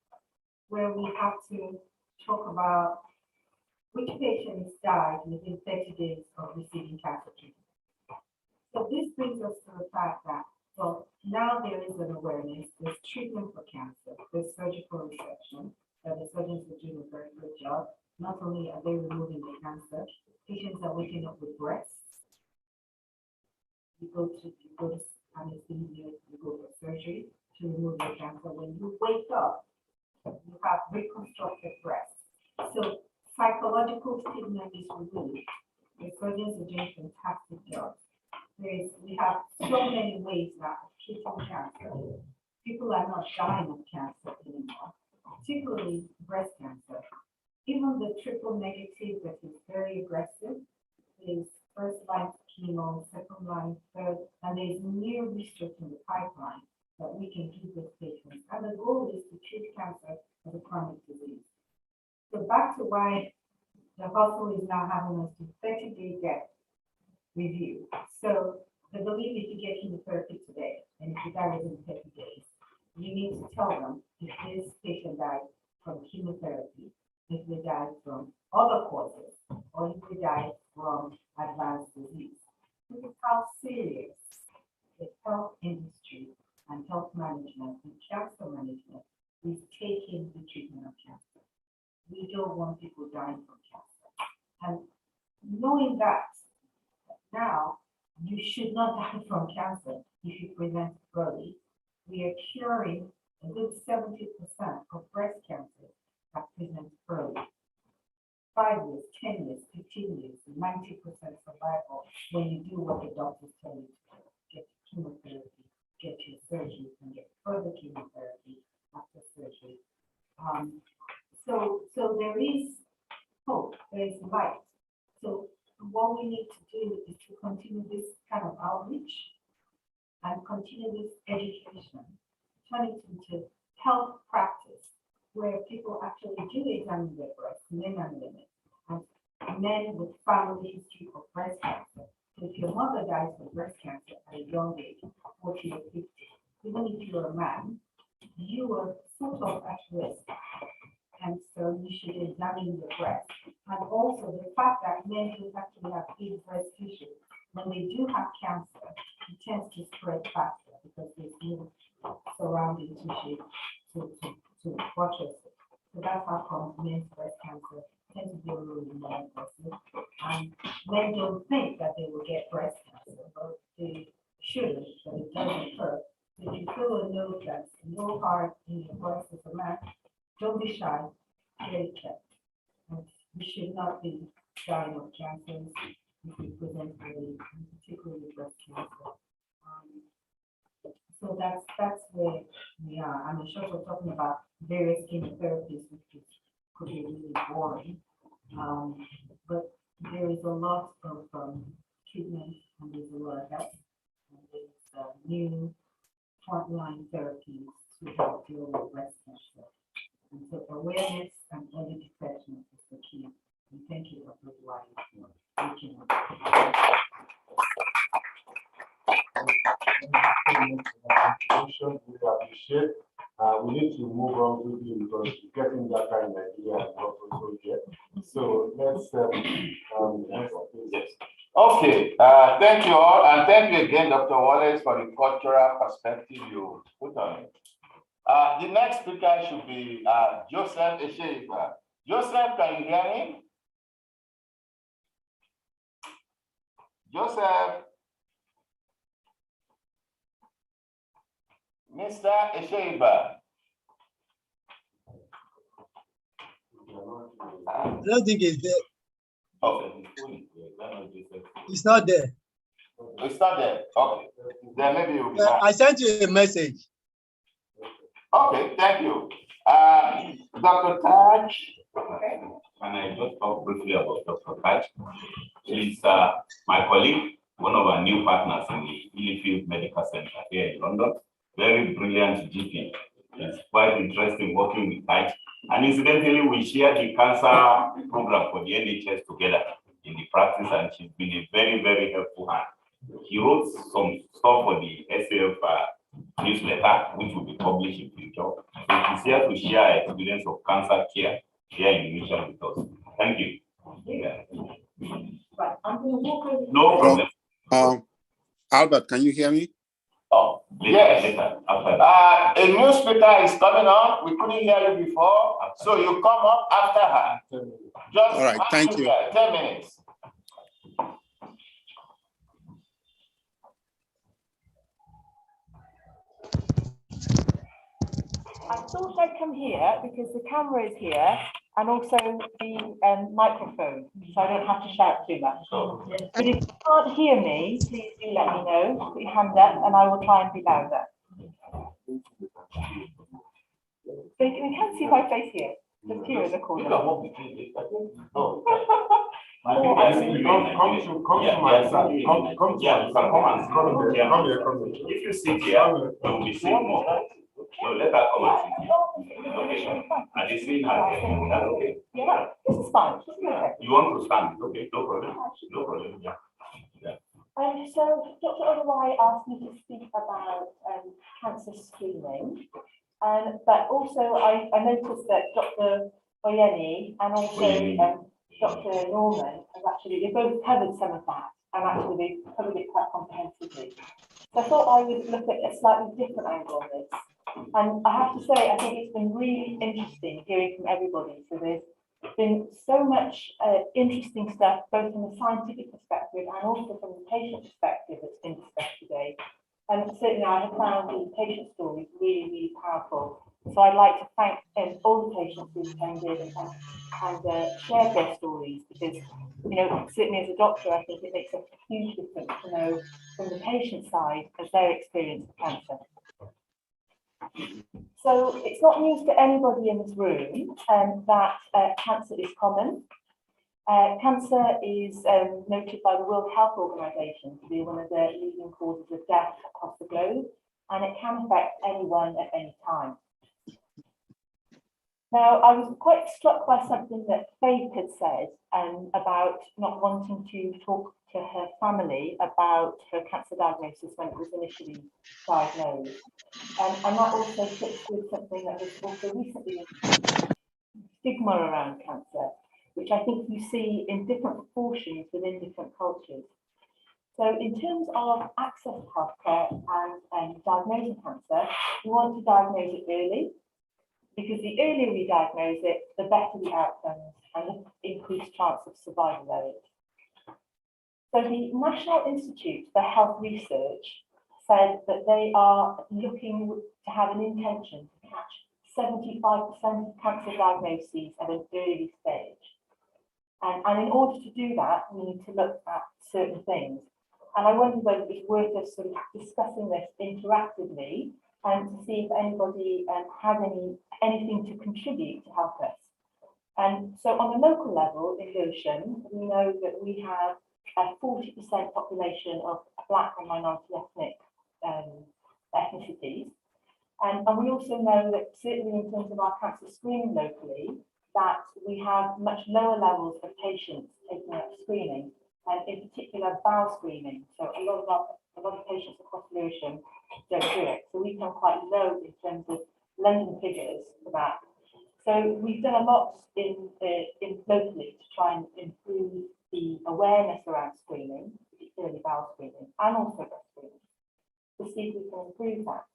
Speaker 13: where we have to talk about which patients died within 30 days of receiving cancer treatment. So this brings us to the fact that, well, now there is an awareness, there's treatment for cancer, there's surgical resection, that the surgeons are doing a very good job. Not only are they removing the cancer, patients are waking up with breasts. You go to anesthesia, you go for surgery to remove the cancer. When you wake up, you have reconstructed breasts. So psychological stigma is removed. The surgeons are doing fantastic jobs. We have so many ways now of treating cancer. People are not dying of cancer anymore, particularly breast cancer. Even the triple negative that is very aggressive is first line chemo, second line, third, and there's new research in the pipeline that we can give these patients. And the goal is to treat cancer as a chronic disease. So back to why the hospital is now having us do 30-day death review. So the belief is you get chemotherapy today, and if you die within 30 days, you need to tell them if this patient died from chemotherapy, if they died from other causes, or if they died from advanced disease. This is how serious the health industry and health management and cancer management is taking the treatment of cancer. We don't want people dying from cancer. And knowing that now you should not die from cancer if you present early, we are curing a good 70% of breast cancer that presents early. 5 years, 10 years, 15 years, 90% survival when you do what the doctors tell you to do. Get chemotherapy, get your surgery, and get further chemotherapy after surgery. So there is hope, there is light. So what we need to do is to continue this kind of outreach and continue this education, turn it into health practice, where people actually do examine their breasts, men and women, and men with family history of breast cancer. So if your mother dies of breast cancer at a young age, 40 or 50, even if you're a man, you are sort of at risk. And so you should examine your breast. And also the fact that men who actually have big breast tissue, when they do have cancer, it tends to spread faster because there's no surrounding tissue to buttress it. So that's how come men's breast cancer tends to be a little more aggressive. And men don't think that they will get breast cancer, but they shouldn't, but it does occur. So if you feel a nose that's low hard in your breast as a man, don't be shy, get it checked. And you should not be dying of cancers if you present early, particularly breast cancer. So that's where we are. I'm sure we're talking about various chemotherapies, which could be really boring. But there is a lot of treatment, and there's a lot of help. And there's new frontline therapies to help deal with breast cancer. And so awareness and early detection is the key. And thank you, Dr. Dwight, for reaching out.
Speaker 2: We appreciate We need to move on quickly because getting data in Nigeria is not also yet. So let's
Speaker 5: yes. Okay, thank you all, and thank you again, Dr. Wallace, for the cultural perspective you put on it. The next speaker should be Joseph Esheiba. Joseph, can you hear me? Joseph. Mr. Esheiba.
Speaker 7: I don't think it's there.
Speaker 5: Okay.
Speaker 7: It's not there.
Speaker 5: It's not there. Okay. Then maybe you'll be back.
Speaker 7: I sent you a message.
Speaker 5: Okay, thank you. Dr. Taj.
Speaker 3: Can I just talk briefly about Dr. Taj? She's my colleague, one of our new partners in the Illyfield Medical Center here in London. Very brilliant GP. It's quite interesting working with Taj. And incidentally, we share the cancer program for the NHS together in the practice, and she's been a very, very helpful hand. He wrote some stuff for the SAF newsletter, which will be published in future. So she's here to share her experience of cancer care here in Mission with us. Thank you. Yeah. No problem.
Speaker 16: Albert, can you hear me?
Speaker 5: Oh, yes. A new speaker is coming on. We couldn't hear you before, so you come up after her. Just
Speaker 16: all right, thank you.
Speaker 5: 10 minutes.
Speaker 12: I thought I'd come here because the camera is here and also the microphone, so I don't have to shout too much. But if you can't hear me, please do let me know. Put your hand up and I will try and be louder. So you can see my face here, just here in the corner.
Speaker 2: Come to my side. Come here.
Speaker 3: If you sit here, you will be seeing more. So let her come and sit here. Okay. And you see her here. That's okay.
Speaker 12: Yeah, this is fine.
Speaker 3: You want to stand? Okay, no problem. No problem. Yeah.
Speaker 12: So Dr. Oduwai asked me to speak about cancer screening. But also I noticed that Dr. Oyeni and also Dr. Norman have actually, they both covered some of that, and actually they covered it quite comprehensively. So I thought I would look at a slightly different angle on this. And I have to say, I think it's been really interesting hearing from everybody. So there's been so much interesting stuff, both from a scientific perspective and also from the patient perspective that's been discussed today. And certainly I have found the patient stories really, really powerful. So I'd like to thank all the patients who attended and shared their stories, because, you know, certainly as a doctor, I think it makes a huge difference to know from the patient side as their experience of cancer. So it's not news to anybody in this room that cancer is common. Cancer is noted by the World Health Organization to be one of the leading causes of death across the globe, and it can affect anyone at any time. Now, I was quite struck by something that Faith had said about not wanting to talk to her family about her cancer diagnosis when it was initially diagnosed. And that also fits with something that was also recently stigma around cancer, which I think you see in different proportions within different cultures. So in terms of access to healthcare and diagnosing cancer, we want to diagnose it early, because the earlier we diagnose it, the better the outcomes and the increased chance of survival there is. So the National Institute for Health Research said that they are looking to have an intention to catch 75% of cancer diagnoses at an early stage. And in order to do that, we need to look at certain things. And I wonder whether it's worth us sort of discussing this interactively and to see if anybody has anything to contribute to help us. And so on the local level in Lewisham, we know that we have a 40% population of Black and minority ethnic ethnicities. And we also know that certainly in terms of our cancer screening locally, that we have much lower levels of patients taking up screening, and in particular bowel screening. So a lot of patients across Lewisham don't do it. So we come quite low in terms of London figures for that. So we've done a lot in locally to try and improve the awareness around screening, particularly bowel screening, and also breast screening, to see if we can improve that.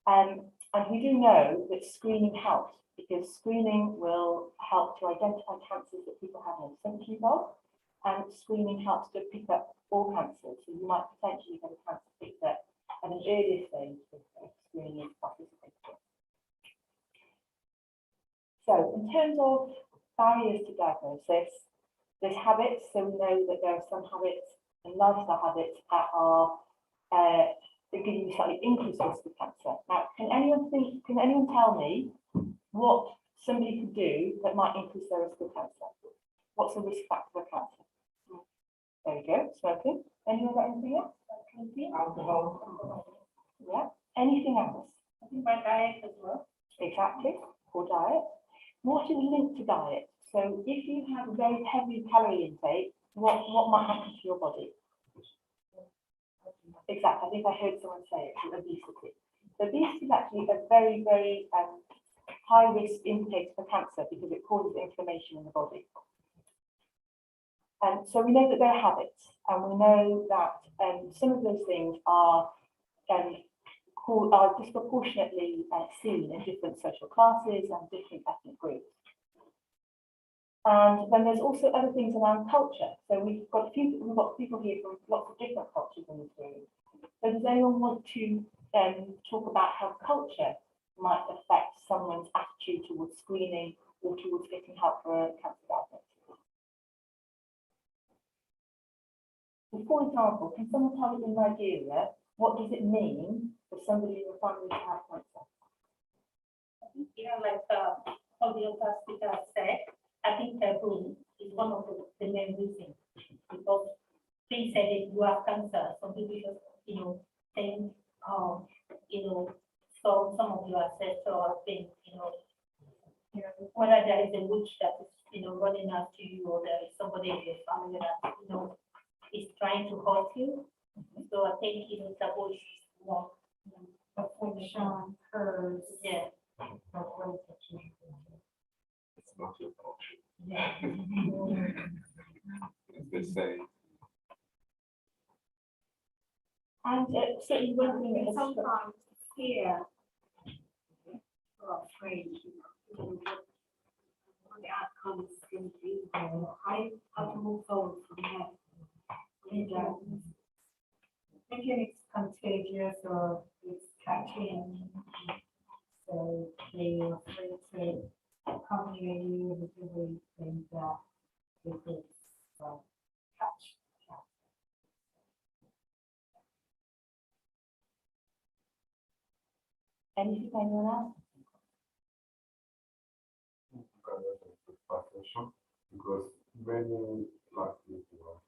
Speaker 12: And we do know that screening helps, because screening will help to identify cancers that people have no symptoms of, and screening helps to pick up all cancers. So you might potentially get a cancer picked up at an earlier stage if screening is participating. So in terms of barriers to diagnosis, there's habits. So we know that there are some habits and lifestyle habits that are that give you slightly increased risk of cancer. Now, can anyone tell me what somebody could do that might increase their risk of cancer? What's the risk factor of cancer? There we go, smoking. Anyone got anything else? Alcohol. Yeah. Anything else? I think my diet as well. Exactly. Poor diet. What is linked to diet? So if you have a very heavy calorie intake, what might happen to your body? Exactly. I think I heard someone say it, obesity. So obesity is actually a very, very high risk indicator for cancer because it causes inflammation in the body. And so we know that there are habits, and we know that some of those things are disproportionately seen in different social classes and different ethnic groups. And then there's also other things around culture. So we've got people here from lots of different cultures in this room. So does anyone want to talk about how culture might affect someone's attitude towards screening or towards getting help for a cancer diagnosis? So for example, can someone tell us in Nigeria, what does it mean for somebody in your family to have cancer?
Speaker 15: Like how the other speaker said, I think taboo is one of the main reasons, because they said that you have cancer, some people just, think, so some of your ancestors think, whether there is a witch that is, running after you, or there is somebody in your family that, is trying to hurt you. So I think, taboo is more affection, curse, yeah.
Speaker 4: It's not your culture.
Speaker 15: Yeah.
Speaker 4: As they say.
Speaker 12: And so you won't think it's
Speaker 15: sometimes fear or afraid, what the outcome is going to be, how to move forward from there. Thinking it's contagious or it's catching, so they are afraid to come near you because they think that they could catch.
Speaker 12: anything anyone else?
Speaker 2: Because many black people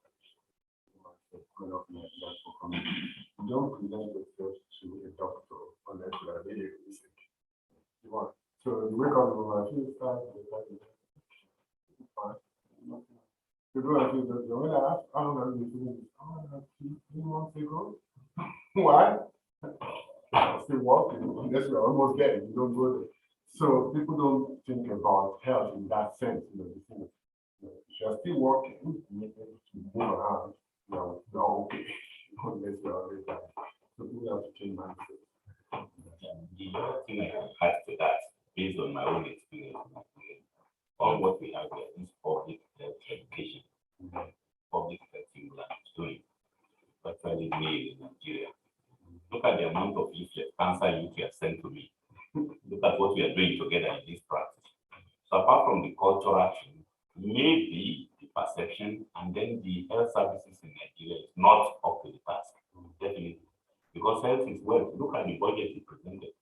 Speaker 2: don't present themselves to a doctor unless they are really sick. So you wake up in my feel fine. You go and see the when I ask, how long have you been feeling this? 3 months ago. Why? I'm still walking. That's where I almost get it. You don't go there. So people don't think about health in that sense. If you're still working, you need to move around. You're okay. Unless you're always dying. So people have to change mindset.
Speaker 3: The other thing I can add to that, based on my own experience, all what we have here is public health education, public health England is doing, particularly me in Nigeria. Look at the amount of cancer youth you have sent to me. Look at what we are doing together in this practice. So apart from the cultural action, maybe the perception and then the health services in Nigeria is not up to the task, definitely. Because health is wealth. Look at the budget you presented.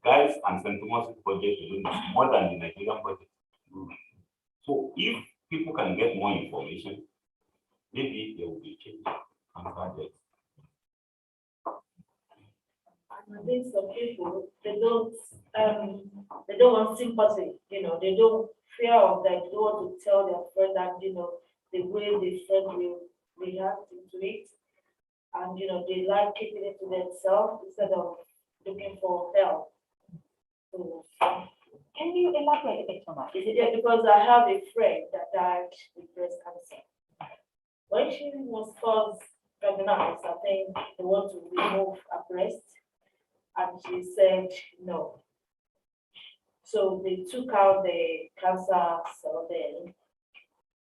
Speaker 3: Guys and St. Thomas's budget is more than the Nigerian budget. So if people can get more information, maybe there will be change cancer deaths.
Speaker 13: I think some people they don't want sympathy, they don't fear of that, they don't want to tell their friend that the way the friend will react to it, and they like keeping it to themselves instead of looking for help.
Speaker 12: So, can you elaborate a bit on that? Is it
Speaker 13: Yeah, because I have a friend that died with breast cancer. When she was first diagnosed, I think they want to remove her breast, and she said no. So they took out the cancer cell then,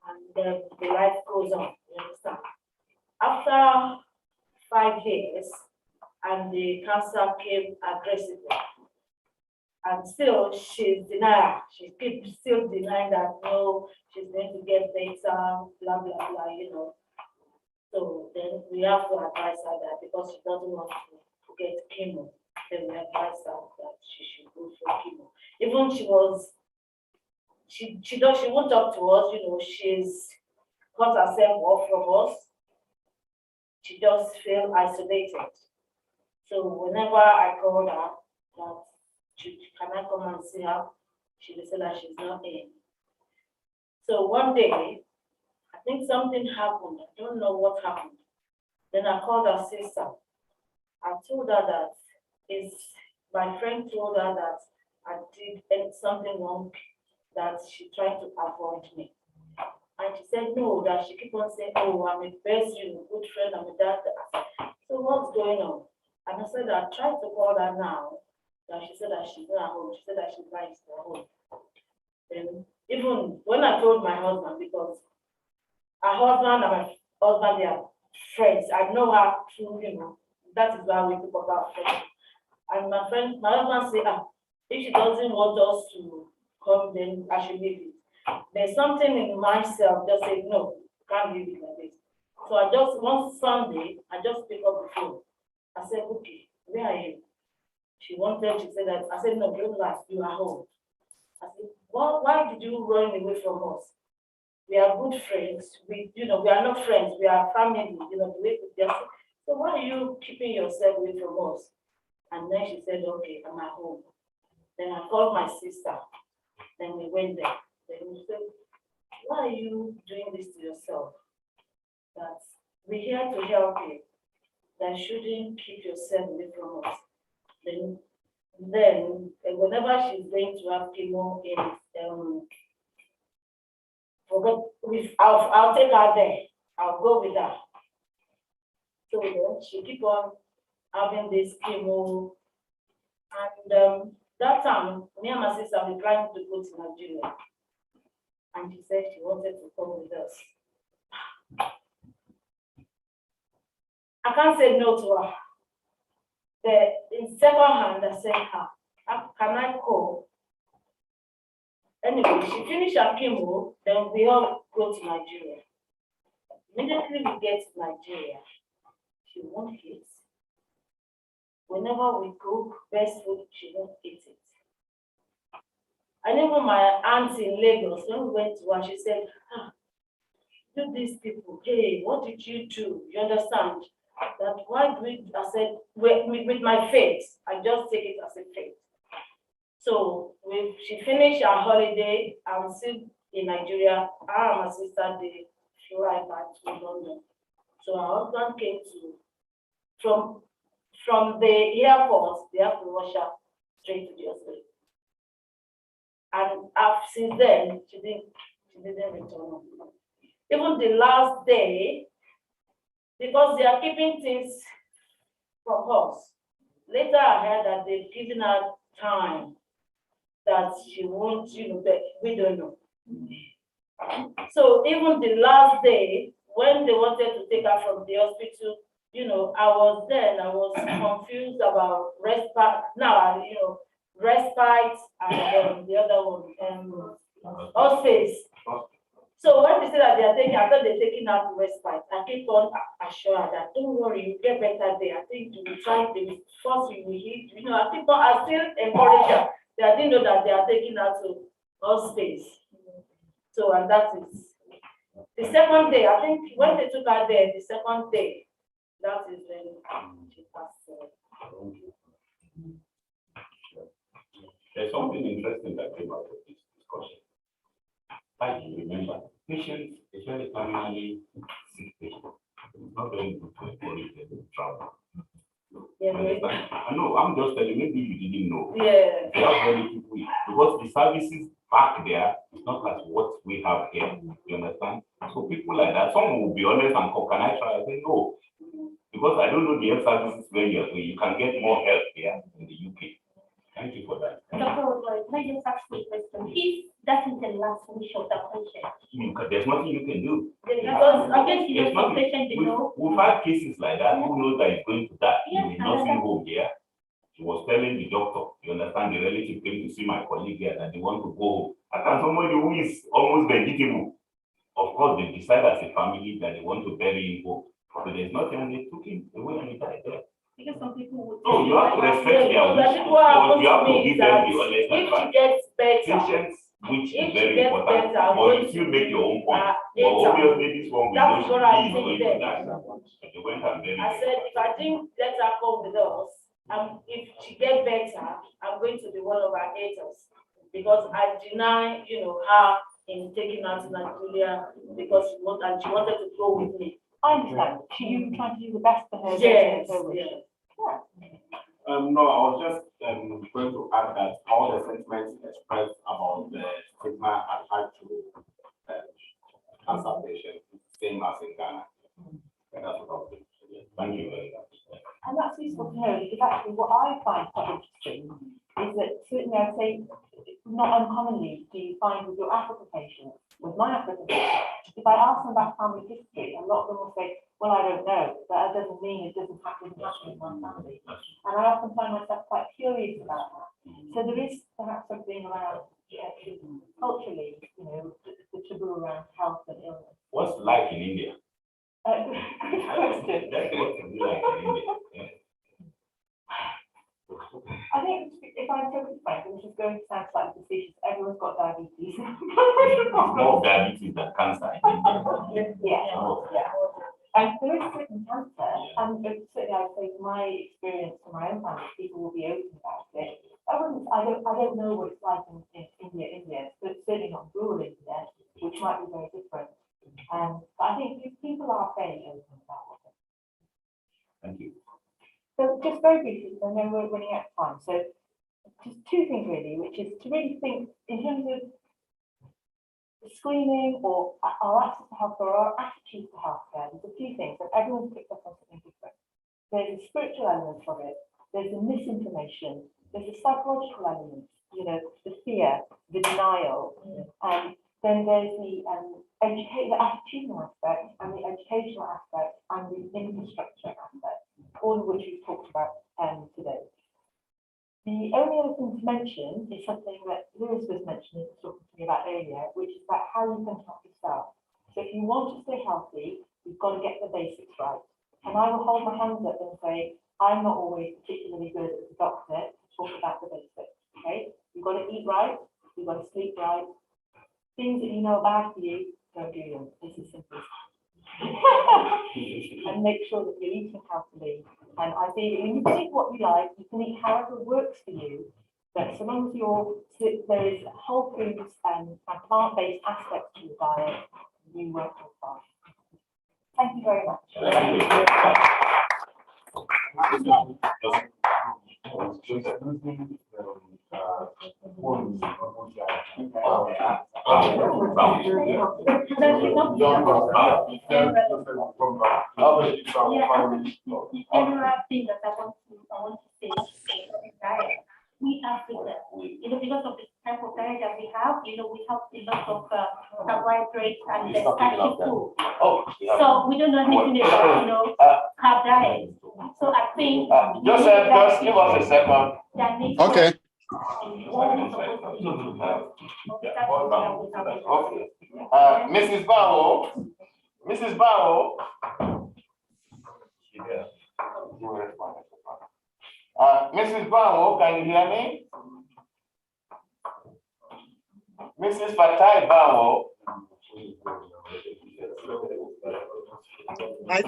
Speaker 13: and then the life goes on, you understand? After 5 years, and the cancer came aggressively. And still, she's denying. She keeps still denying that no, she's going to get better, blah, blah, blah, you know. So then we have to advise her that because she doesn't want to get chemo, then we advise her that she should go for chemo. Even she won't talk to us, you know, she's cut herself off from us. She just feel isolated. So whenever I called her, that can I come and see her? She will say that she's not in. So one day, I think something happened. I don't know what happened. Then I called her sister. I told her that my friend told her that I did something wrong, that she tried to avoid me. And she said no, that she keep on saying, oh, I'm a best, good friend, I'm a dad. So what's going on? And I said, I tried to call her now, that she said that she's not at home. She said that she's not at home. Then even when I told my husband, because her husband and my husband, they are friends. I know her through, that is why we pick up our friends. And my husband said, if she doesn't want us to come, then I should leave it. There's something in myself just say, no, can't leave it like this. So one Sunday, I just picked up the phone. I said, okay, where are you? She said that, I said, no, don't lie, you are home. I said, why did you run away from us? We are good friends. We are not friends, we are family, the way we just. So why are you keeping yourself away from us? And then she said, okay, I'm at home. Then I called my sister. Then we went there. Then we said, why are you doing this to yourself? That we're here to help you. That shouldn't keep yourself away from us. Then whenever she's going to have chemo I'll take her there. I'll go with her. So then she keep on having this chemo. And that time, me and my sister were trying to go to Nigeria. And she said she wanted to come with us. I can't say no to her. But in second hand, I said, can I call? Anyway, she finished her chemo, then we all go to Nigeria. Immediately we get to Nigeria, she won't eat. Whenever we cook best food, she won't eat it. And even my aunt in Lagos, when we went to her, she said, do these people, hey, what did you do? You understand? That why do I said, with my faith, I just take it as a faith. So she finished her holiday, I was still in Nigeria. I and my sister, they fly back to London. So our husband came from the airport, they have to rush her straight to the hospital. And since then, she didn't return home. Even the last day, because they are keeping things from us. Later I heard that they've given her time that she won't, but we don't know. So even the last day, when they wanted to take her from the hospital, I was there and I was confused about respite. Now, respite and the other one, hospice. So when they say that they are taking, I thought they're taking out respite. I keep on assuring her that don't worry, you get better there. I think you will try to force you will heat. I still encourage her. I didn't know that they are taking her to hospice. So, and that is the second day. I think when they took her there, the second day, that is when she passed away.
Speaker 3: There's something interesting that came out of this discussion. Like you remember, patients, especially terminally sick patients, it's not very good to encourage them to travel. You understand? I know, I'm just telling you, maybe you didn't know.
Speaker 12: Yeah.
Speaker 3: They have very people, because the services back there is not as what we have here. You understand? So people like that, some will be honest and can I try? I say no. Because I don't know the health services where you're going. You can get more help here in the UK. Thank you for that.
Speaker 12: Dr. Roy, can I just ask you a question? If that is the last wish of the patient,
Speaker 3: There's nothing you can do.
Speaker 12: because obviously there's some patient you know.
Speaker 3: We've had cases like that. Who knows that he's going to die in a nursing home here? He was telling the doctor, you understand, the relative came to see my colleague here that they want to go home. And somebody who is almost vegetable. Of course, they decide as a family that they want to bury him home. So there's nothing, and they took him away and he died there.
Speaker 12: Because some people would.
Speaker 3: No, you have to respect their wish, but you have to give them the honest advice.
Speaker 12: If she gets better,
Speaker 3: Patience, which is
Speaker 12: if
Speaker 3: very
Speaker 12: she gets
Speaker 3: important,
Speaker 12: better,
Speaker 3: but you still make your own point. But obviously, this one we know she is going to die. They went and buried
Speaker 12: I said, if I didn't let her come with us, if she gets better, I'm going to be one of her haters. Because I deny, her in taking her to Nigeria because she wanted to go with me.
Speaker 17: I understand. You trying to do the best for her.
Speaker 12: Yes.
Speaker 18: No, I was just going to add that all the sentiments expressed about the stigma attached to cancer patients is the same as in Ghana. And that's what I was going to say. Thank you very much.
Speaker 17: And that's useful to know because actually what I find quite interesting is that certainly I'd say not uncommonly do you find with your African patients, with my African patients, if I ask them about family history, a lot of them will say, well, I don't know, but that doesn't mean it doesn't happen in my family. And I often find myself quite curious about that. So there is perhaps something around culturally, the taboo around health and illness.
Speaker 3: What's like in India?
Speaker 17: Good question.
Speaker 3: That's what it's like in India. Yeah.
Speaker 17: I think if I'm totally frank, which is going to sound slightly facetious, everyone's got diabetes.
Speaker 3: More diabetes than cancer.
Speaker 17: Yeah. And there is certain cancer, and certainly I would say my experience from my own family, people will be open about it. I don't know what it's like in India, but certainly not rural India, which might be very different. But I think people are fairly open about it.
Speaker 3: Thank you.
Speaker 17: So just very briefly, I know we're running out of time. So just two things really, which is to really think in terms of screening or our access to healthcare or our attitude to healthcare. There's a few things that everyone's picked up on something different. There's a spiritual element of it. There's the misinformation. There's the psychological element. The fear, the denial. Then there's the attitudinal aspect and the educational aspect and the infrastructure aspect, all of which we've talked about today. The only other thing to mention is something that Lewis was mentioning, talking to me about earlier, which is about how you can help yourself. So if you want to stay healthy, you've got to get the basics right. And I will hold my hands up and say, I'm not always particularly good as a doctor to talk about the basics. Okay, you've got to eat right, you've got to sleep right. Things that you know are bad for you, don't do them. It's as simple as and make sure that you're eating healthily. And I think when you can eat what you like, you can eat however works for you. But so long as there is whole foods and plant-based aspects to your diet, you work with fine. Thank you very much.
Speaker 12: We Africa, because of the type of diet that we have, we have a lot of carbohydrates and starchy food. So we don't know anything about, carb diet. So I think.
Speaker 5: Joseph, just give us a second.
Speaker 16: Okay.
Speaker 5: Mrs. Bao. Mrs. Bao. Mrs. Bao, can you hear me? Mrs. Fatai Bao.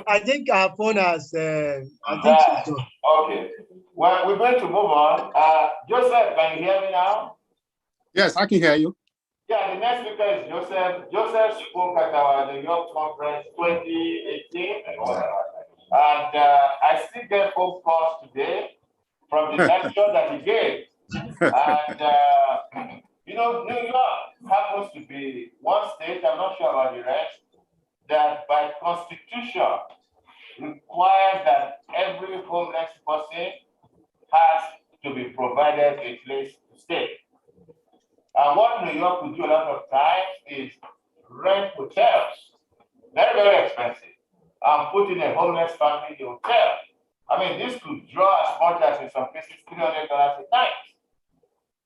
Speaker 7: I think our phone has, I think she's done.
Speaker 5: Okay. Well, we're going to move on. Joseph, can you hear me now?
Speaker 16: Yes, I can hear you.
Speaker 5: Yeah, the next speaker is Joseph. Joseph spoke at our New York conference 2018. And I still get phone calls today from the lecture that he gave. And, you know, New York happens to be one state, I'm not sure about the rest, that by constitution requires that every homeless person has to be provided a place to stay. And what New York will do a lot of times is rent hotels, very, very expensive, and put in a homeless family in a hotel. I mean, this could draw as much as in some cases $300 a night.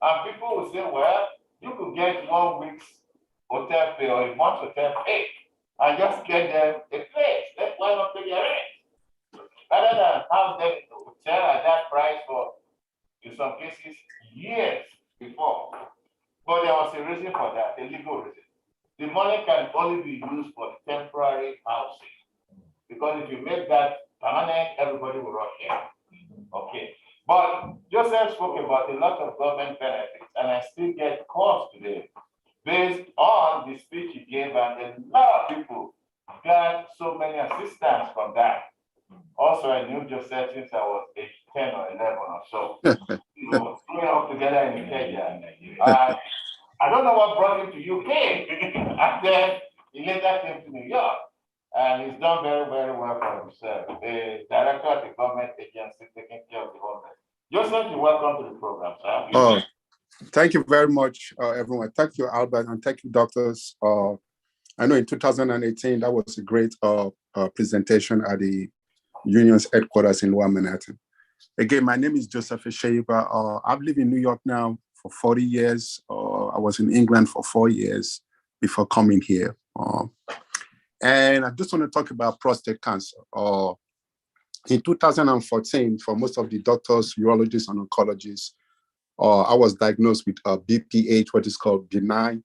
Speaker 5: And people will say, well, you could get 1 week's hotel pay or a month's hotel pay and just get them a place. That's why not pay their rent. Rather than have them in a hotel at that price for, in some cases, years before. But there was a reason for that, a legal reason. The money can only be used for temporary housing. Because if you make that permanent, everybody will rush in. Okay. But Joseph spoke about a lot of government benefits, and I still get calls today based on the speech he gave, and a lot of people got so many assistance from that. Also, I knew Joseph since I was age 10 or 11 or so. You know, growing up together in Kenya. I don't know what brought him to UK, and then he later came to New York. And he's done very, very well for himself. The director of the government agency taking care of the homeless. Joseph, you're welcome to the program, sir.
Speaker 16: Oh, thank you very much, everyone. Thank you, Albert, and thank you, doctors. I know in 2018, that was a great presentation at the union's headquarters in Lower Manhattan. Again, my name is Joseph Esheiba. I've lived in New York now for 40 years. I was in England for 4 years before coming here. And I just want to talk about prostate cancer. In 2014, for most of the doctors, urologists, and oncologists, I was diagnosed with BPH, what is called benign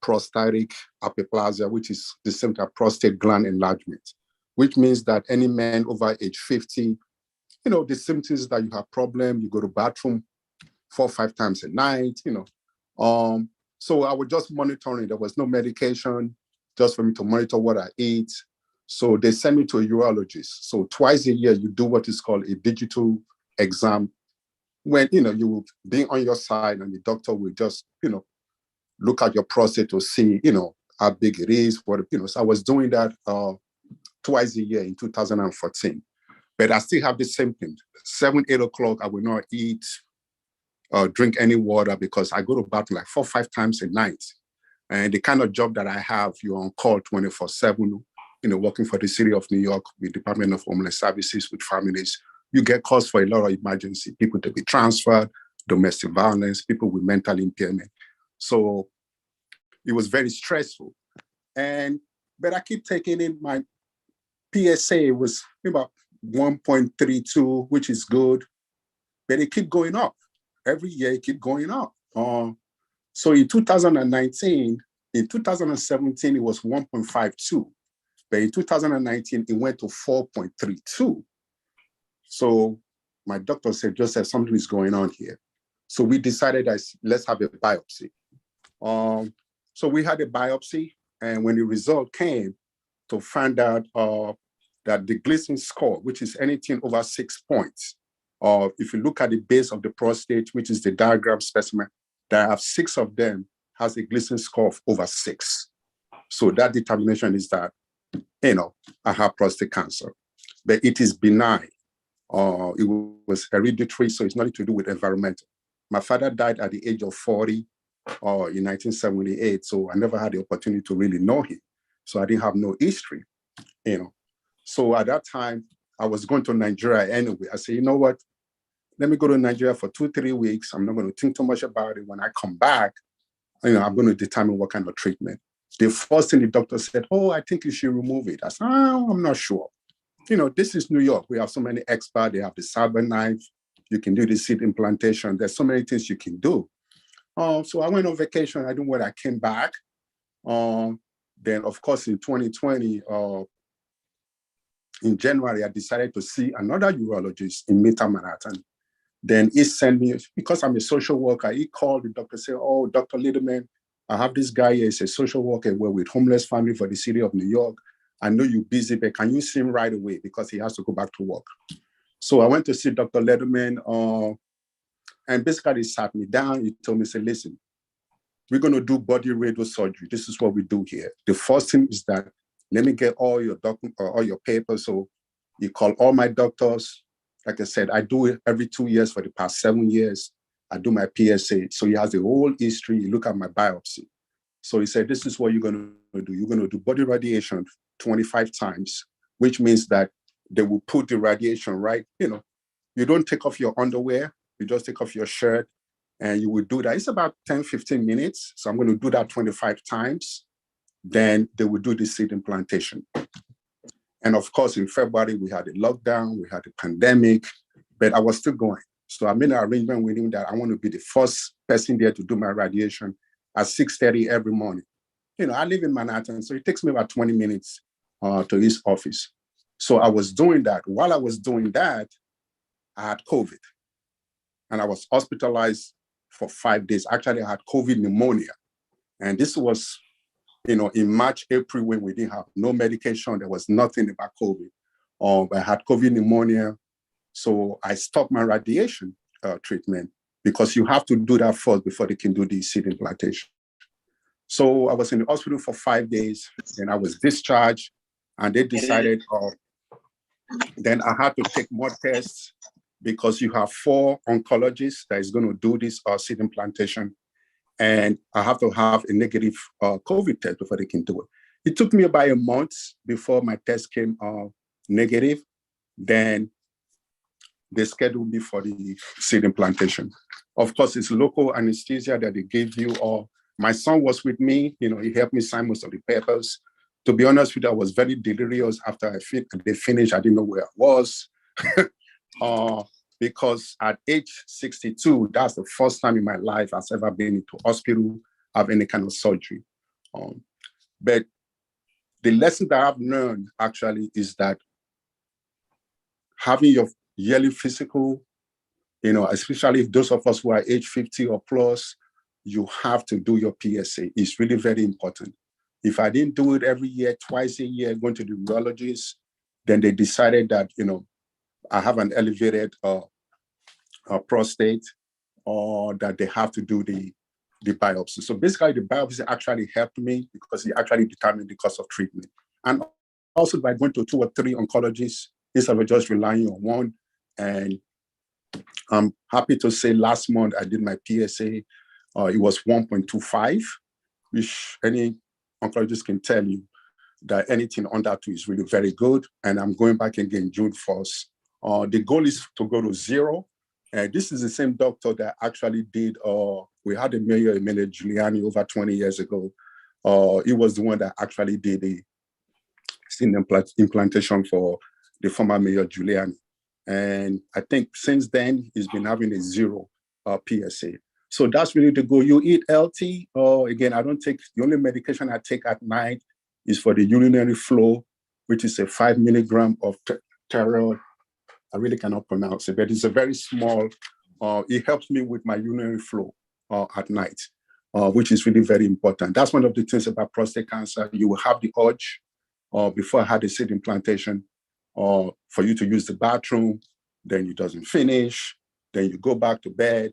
Speaker 16: prostatic hyperplasia, which is the same as prostate gland enlargement, which means that any man over age 50, you know, the symptoms that you have problem, you go to bathroom 4 or 5 times a night, you know. So I was just monitoring. There was no medication, just for me to monitor what I eat. So they sent me to a urologist. So twice a year, you do what is called a digital exam, when, you know, you will be on your side and the doctor will just, you know, look at your prostate to see, you know, how big it is, what, you know. So I was doing that twice a year in 2014. But I still have the same thing. 7, 8 o'clock, I will not eat or drink any water because I go to bathroom like 4 or 5 times a night. And the kind of job that I have, you're on call 24/7, you know, working for the city of New York with Department of Homeland Services with families. You get calls for a lot of emergency, people to be transferred, domestic violence, people with mental impairment. So it was very stressful. But I keep taking in my PSA was about 1.32, which is good, but it keep going up. Every year it keep going up. So in 2019, in 2017, it was 1.52. But in 2019, it went to 4.32. So my doctor said, Joseph, something is going on here. So we decided that let's have a biopsy. So we had a biopsy, and when the result came, to find out that the Gleason score, which is anything over 6 points, if you look at the base of the prostate, which is the diagram specimen, there are 6 of them has a Gleason score of over 6. So that determination is that, you know, I have prostate cancer, but it is benign. It was hereditary, so it's nothing to do with environmental. My father died at the age of 40 in 1978, so I never had the opportunity to really know him. So I didn't have no history, you know. So at that time, I was going to Nigeria anyway. I said, you know what? Let me go to Nigeria for 2-3 weeks. I'm not going to think too much about it. When I come back, you know, I'm going to determine what kind of treatment. The first thing the doctor said, oh, I think you should remove it. I said, oh, I'm not sure. You know, this is New York. We have so many experts. They have the cyber knife. You can do the seed implantation. There's so many things you can do. So I went on vacation. I didn't know when I came back. Then, of course, in 2020, in January, I decided to see another urologist in Midtown Manhattan. Then he sent me, because I'm a social worker, he called the doctor, said, oh, Dr. Liederman, I have this guy here, he's a social worker, we're with homeless family for the city of New York. I know you're busy, but can you see him right away? Because he has to go back to work. So I went to see Dr. Letterman, and basically he sat me down. He told me, say, listen, we're going to do body radio surgery. This is what we do here. The first thing is that let me get all your all your papers. So he called all my doctors. Like I said, I do it every 2 years for the past 7 years. I do my PSA. So he has the whole history. You look at my biopsy. So he said, this is what you're going to do. You're going to do body radiation 25 times, which means that they will put the radiation right. You don't take off your underwear. You just take off your shirt and you will do that. It's about 10, 15 minutes. So I'm going to do that 25 times. Then they will do the seed implantation. And of course, in February, we had a lockdown, we had a pandemic, but I was still going. So I made an arrangement with him that I want to be the first person there to do my radiation at 6:30 every morning. I live in Manhattan, so it takes me about 20 minutes to his office. So I was doing that. While I was doing that, I had COVID. And I was hospitalized for 5 days. Actually, I had COVID pneumonia. And this was, in March, April, when we didn't have no medication, there was nothing about COVID. I had COVID pneumonia. So I stopped my radiation treatment because you have to do that first before they can do the seed implantation. So I was in the hospital for 5 days, and I was discharged, and they decided, then I had to take more tests because you have 4 oncologists that is going to do this seed implantation, and I have to have a negative COVID test before they can do it. It took me about a month before my test came negative. Then they scheduled me for the seed implantation. Of course, it's local anesthesia that they gave you. My son was with me. He helped me sign most of the papers. To be honest with you, I was very delirious after they finished. I didn't know where I was. Because at age 62, that's the first time in my life I've ever been into hospital, have any kind of surgery. But the lesson that I've learned actually is that having your yearly physical, especially if those of us who are age 50 or plus, you have to do your PSA. It's really very important. If I didn't do it every year, twice a year, going to the urologist, then they decided that, I have an elevated prostate, or that they have to do the biopsy. So basically, the biopsy actually helped me because it actually determined the cost of treatment. And also by going to 2 or 3 oncologists, instead of just relying on one. And I'm happy to say last month I did my PSA. It was 1.25, which any oncologist can tell you that anything under 2 is really very good. And I'm going back again June 1st. The goal is to go to 0. This is the same doctor that actually did, we had a mayor, Emilia Giuliani, over 20 years ago. He was the one that actually did the seed implantation for the former mayor Giuliani. And I think since then, he's been having a 0 PSA. So that's really the goal. You eat healthy. Again, I don't take, the only medication I take at night is for the urinary flow, which is a 5 milligram of steroid. I really cannot pronounce it, but it's a very small, it helps me with my urinary flow at night, which is really very important. That's one of the things about prostate cancer. You will have the urge before I had the seed implantation for you to use the bathroom, then it doesn't finish, then you go back to bed,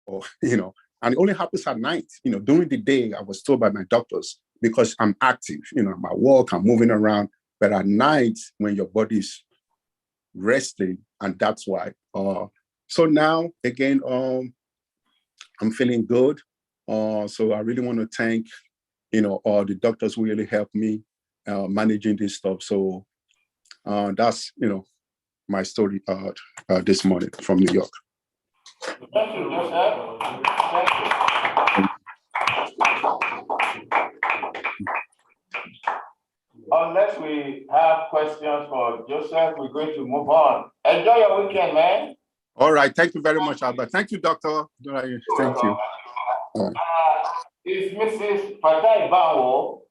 Speaker 16: or, and it only happens at night. During the day, I was told by my doctors, because I'm active, I'm at work, I'm moving around, but at night, when your body's resting, and that's why. So now, again, I'm feeling good. So I really want to thank, all the doctors who really helped me managing this stuff. So that's, my story this morning from New York.
Speaker 5: Thank you, Joseph. Thank you. Unless we have questions for Joseph, we're going to move on. Enjoy your weekend, man.
Speaker 16: All right. Thank you very much, Albert. Thank you, doctor. Thank you.
Speaker 5: Is Mrs. Fatai Bao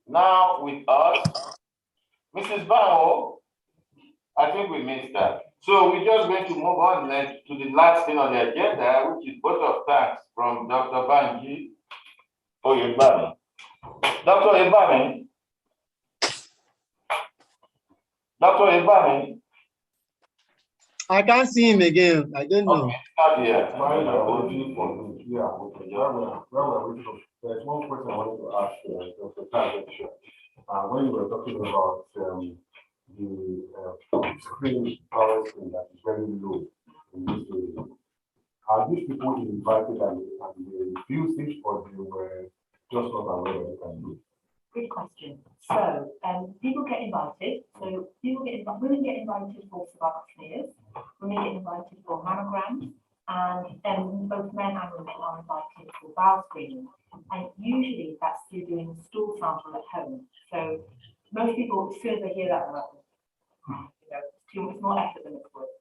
Speaker 5: now with us? Mrs. Bao, I think we missed that. So we're just going to move on then to the last thing on the agenda, which is vote of thanks from Dr. Banji Oyebami. Dr. Oyebami, Dr. Ibrahim.
Speaker 7: I can't see him again. I don't know.
Speaker 5: Not here.
Speaker 2: While we are waiting for him, yeah, okay. While we are waiting for, there's one question I wanted to ask Dr. Tarek. When you were talking about the screen power screen that is very low in this area, are these people invited and they refused it, or they were just not aware that they can do it?
Speaker 12: Good question. So, people get invited. So women get invited for cervical smears, women get invited for mammograms, and both men and women are invited for bowel screening. And usually that's through doing a stool sample at home. So most people, as soon as they hear that, they're like, it's too much more effort than it's worth.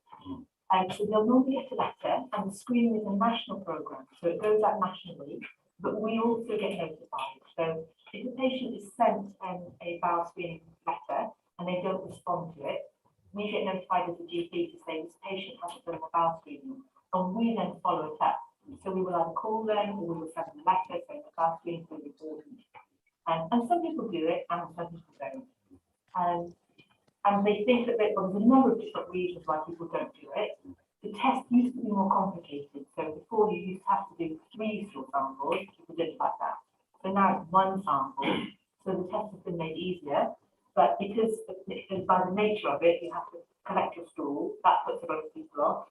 Speaker 12: And so they'll normally get a letter, and the screening is a national program, so it goes out nationally, but we also get notified. So if the patient is sent a bowel screening letter and they don't respond to it, we get notified as a GP to say this patient hasn't done the bowel screening, and we then follow it up. So we will either call them or we will send them a letter saying the bowel screening is really important. And some people do it and some people don't. And they think that there's a number of different reasons why people don't do it. The test used to be more complicated. So before you used to have to do 3 stool samples, people did it like that. So now it's 1 sample. So the test has been made easier. But because by the nature of it, you have to collect your stool, that puts a lot of people off.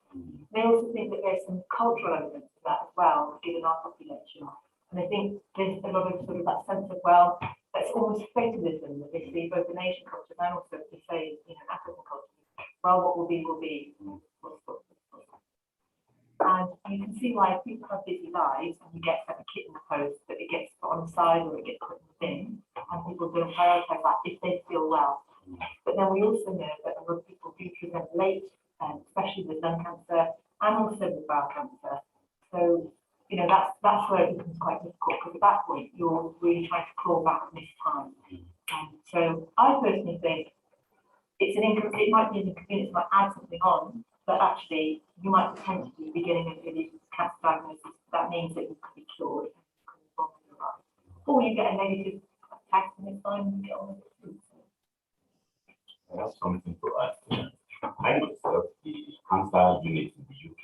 Speaker 12: They also think that there's some cultural elements to that as well, given our population. And I think there's a lot of sort of that sense of, well, that's almost fatalism that they see both in Asian cultures and also they say, African cultures. Well, what will be, will be. And you can see why people have busy lives and you get a kit in the post that it gets put on the side or it gets put in the bin, and people don't prioritize that if they feel well. But then we also know that a lot of people do present late, especially with lung cancer and also with bowel cancer. So that's where it becomes quite difficult, because at that point you're really trying to claw back this time. So I personally think it might be an inconvenience, might add something on, but actually you might potentially be getting a really cancer diagnosis. That means that you can be cured, or you get a negative test and it's fine, you get on with it.
Speaker 3: I have something to add. I myself, the cancer unit in the UK,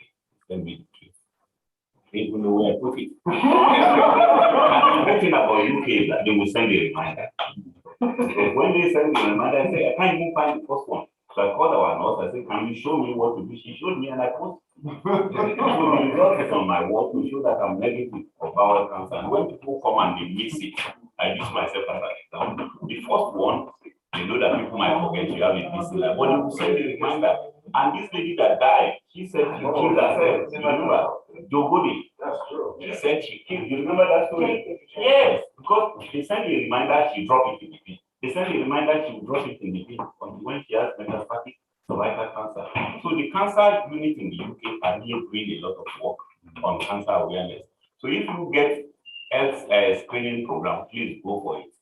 Speaker 3: send me the kids. They even know where I put it. And the good thing about UK is that they will send a reminder. Because when they send the reminder, I say, I can't even find the first one. So I called our nurse, I said, can you show me what to do? She showed me and I put. So the result is on my wall to show that I'm negative of bowel cancer. And when people come and they miss it, I use myself as an example. The first one, you know that people might forget you have a busy life, but they will send a reminder. And this lady that died, she said she killed herself. You remember? Jogodi. That's true. She said she killed. You remember that story? Yes, because they sent a reminder, she dropped it in the bin. They sent a reminder, she would drop it in the bin when she has metastatic cervical cancer. So the cancer unit in the UK are really doing a lot of work on cancer awareness. So if you get health screening program, please go for it.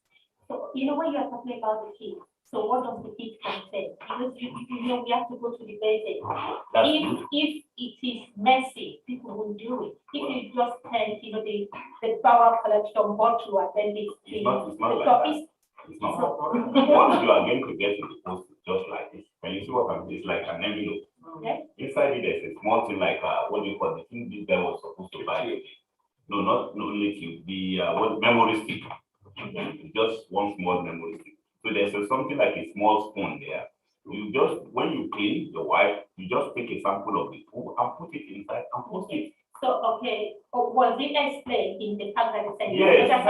Speaker 13: So, when you are talking about the kit, so what does the kit contain? Because we have to go to the basics. If it is messy, people will do it. If you just take, the power collection bottle and then
Speaker 3: it's not like that. It's not. Once you are going to get to the post just like this, when you see what I'm saying, it's like an envelope.
Speaker 13: Okay.
Speaker 3: Inside it, there's a small thing like what do you call the thing this guy was supposed to buy? No, not lithium, the memory stick. Just one small memory stick. So there's something like a small spoon there. You just, when you clean your wife, you just take a sample of the poo and put it inside and post it.
Speaker 13: So, okay, was it explained in the fact that it's a
Speaker 3: yes,
Speaker 13: yes,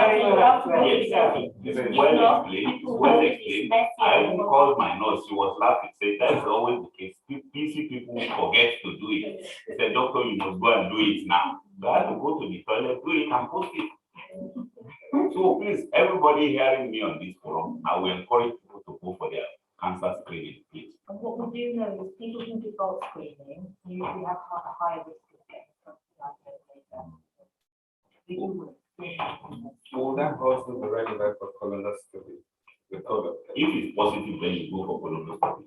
Speaker 3: well explained. I even called my nurse, she was laughing, said that's always the case. PC people forget to do it. She said, doctor, you must go and do it now. So I had to go to the toilet, do it and post it. So please, everybody hearing me on this forum, I will encourage people to go for their cancer screening, please.
Speaker 12: And what we do know is people who do bulk screening usually have a higher risk of getting something like that.
Speaker 18: Will that also be relevant for colonoscopy?
Speaker 3: If it's positive, then you go for colonoscopy.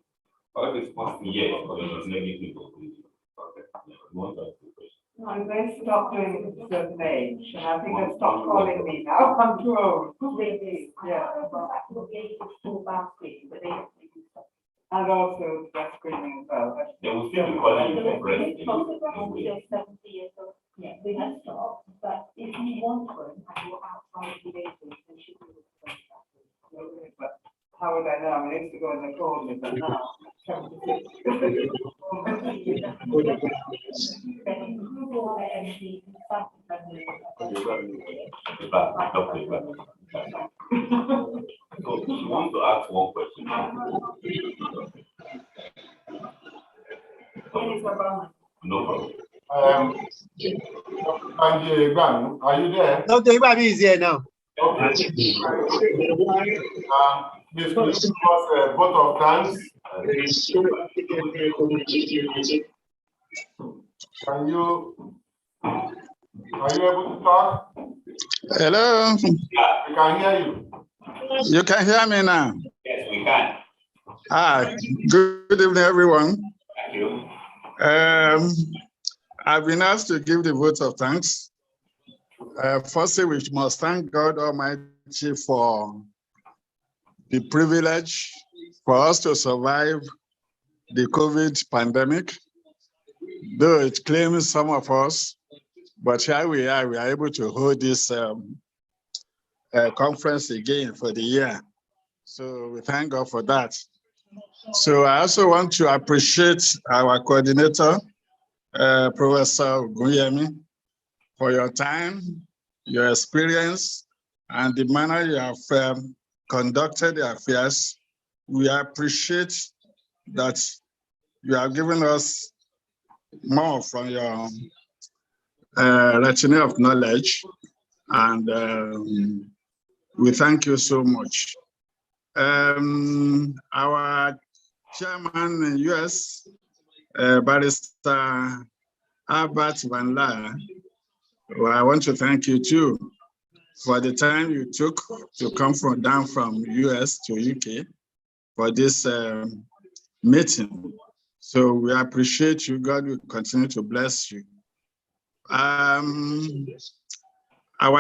Speaker 18: Or if it's positive,
Speaker 3: yes, or if it's negative, okay. You want to ask the question?
Speaker 19: I'm going to stop doing it at a certain age, and I think they'll stop calling me now. I'm too old.
Speaker 12: Maybe,
Speaker 19: yeah.
Speaker 12: But they
Speaker 19: And also breast screening as well.
Speaker 3: They will still be calling you for breast.
Speaker 12: Yeah, we have stopped, but if you want one and you're outside the ages, then should be able to contact
Speaker 19: But how would I know? I mean, I used to go in the corner, but now.
Speaker 3: So she wants to ask one question. No problem.
Speaker 2: Are you there?
Speaker 7: Dr. Ibrahim is here now.
Speaker 2: Okay. Please give us a vote of thanks. Are you able to talk?
Speaker 20: Hello.
Speaker 2: We can hear you.
Speaker 20: You can hear me now?
Speaker 3: Yes, we can.
Speaker 20: Hi. Good evening, everyone.
Speaker 3: Thank you.
Speaker 20: I've been asked to give the vote of thanks. Firstly, we must thank God Almighty for the privilege for us to survive the COVID pandemic. Though it claims some of us, but here we are able to hold this conference again for the year. So we thank God for that. So I also want to appreciate our coordinator, Professor Guyemi, for your time, your experience, and the manner you have conducted the affairs. We appreciate that you have given us more from your retinue of knowledge, and we thank you so much. Our chairman in US, Barrister Albert Van Laar, well, I want to thank you too for the time you took to come down from US to UK for this meeting. So we appreciate you. God will continue to bless you. Our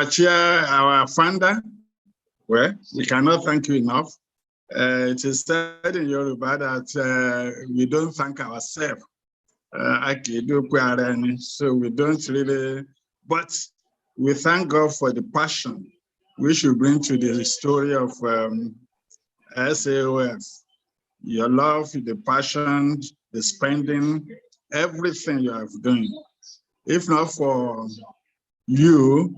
Speaker 20: chair, our founder, well, we cannot thank you enough. It is said in Yoruba that we don't thank ourselves. So we don't really, but we thank God for the passion we should bring to the story of SAOF. Your love, the passion, the spending, everything you have done. If not for you,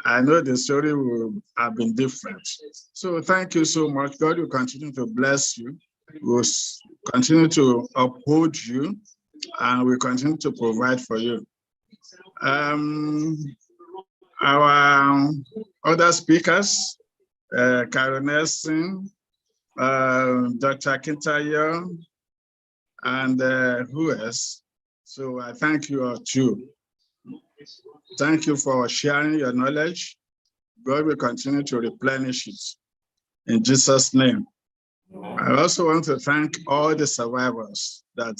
Speaker 20: I know the story would have been different. So thank you so much. God will continue to bless you, will continue to uphold you, and will continue to provide for you. Our other speakers, Karen Nelson, Dr. Kintayo, and who else? So I thank you all too. Thank you for sharing your knowledge. God will continue to replenish it. In Jesus' name. I also want to thank all the survivors that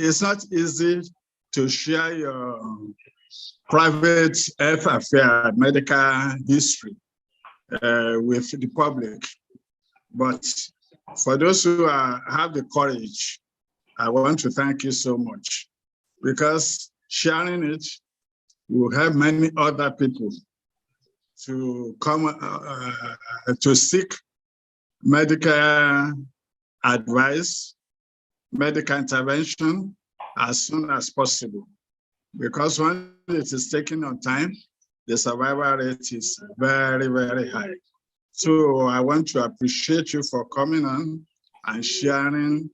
Speaker 20: it's not easy to share your private health affair, medical history with the public. But for those who have the courage, I want to thank you so much, because sharing it will help many other people to come to seek medical advice, medical intervention as soon as possible. Because when it is taken on time, the survival rate is very, very high. So I want to appreciate you for coming on and sharing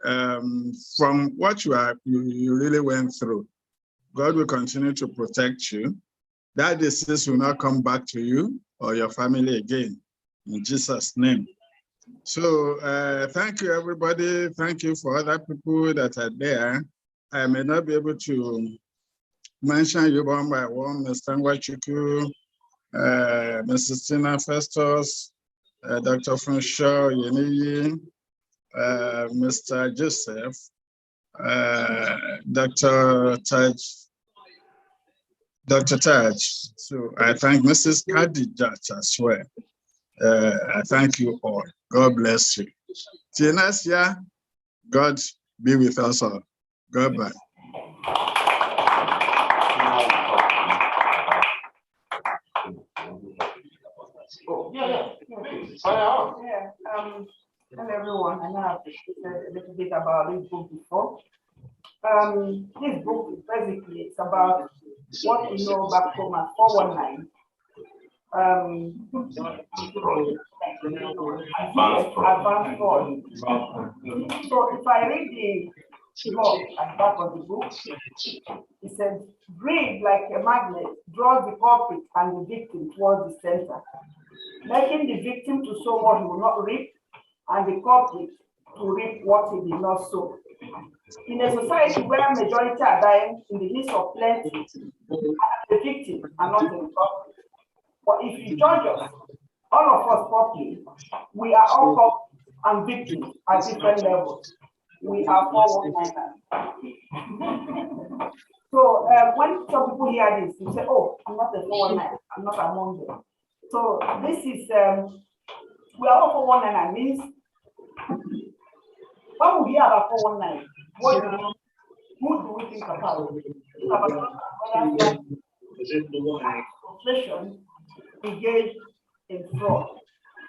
Speaker 20: from what you really went through. God will continue to protect you. That disease will not come back to you or your family again, in Jesus' name. So thank you, everybody. Thank you for other people that are there. I may not be able to mention you one by one, Mr. Ngwachuku, Mrs. Tina Festus, Dr. Funshaw Yeniyi, Mr. Joseph, Dr. Taj. So I thank Mrs. Kadijat as well. I thank you all. God bless you. Till next year, God be with us all. Goodbye.
Speaker 19: Hello everyone. I know I've said a little bit about this book before. This book is basically it's about what we know back home as 419. Advanced fraud. So if I read the blog at the back of the book, it says, greed like a magnet draws the culprit and the victim towards the center, making the victim to sow what he will not reap and the culprit to reap what he did not sow. In a society where majority are dying in the midst of plenty, the victim are not the culprit. But if you judge us, all of us properly, we are all culprits and victims at different levels. We are 419ers. So when some people hear this, you say, oh, I'm not a 419, I'm not among them. So this is, we are all 419 means, when we hear about 419, who do we think about? Think about frustration, engaged in fraud.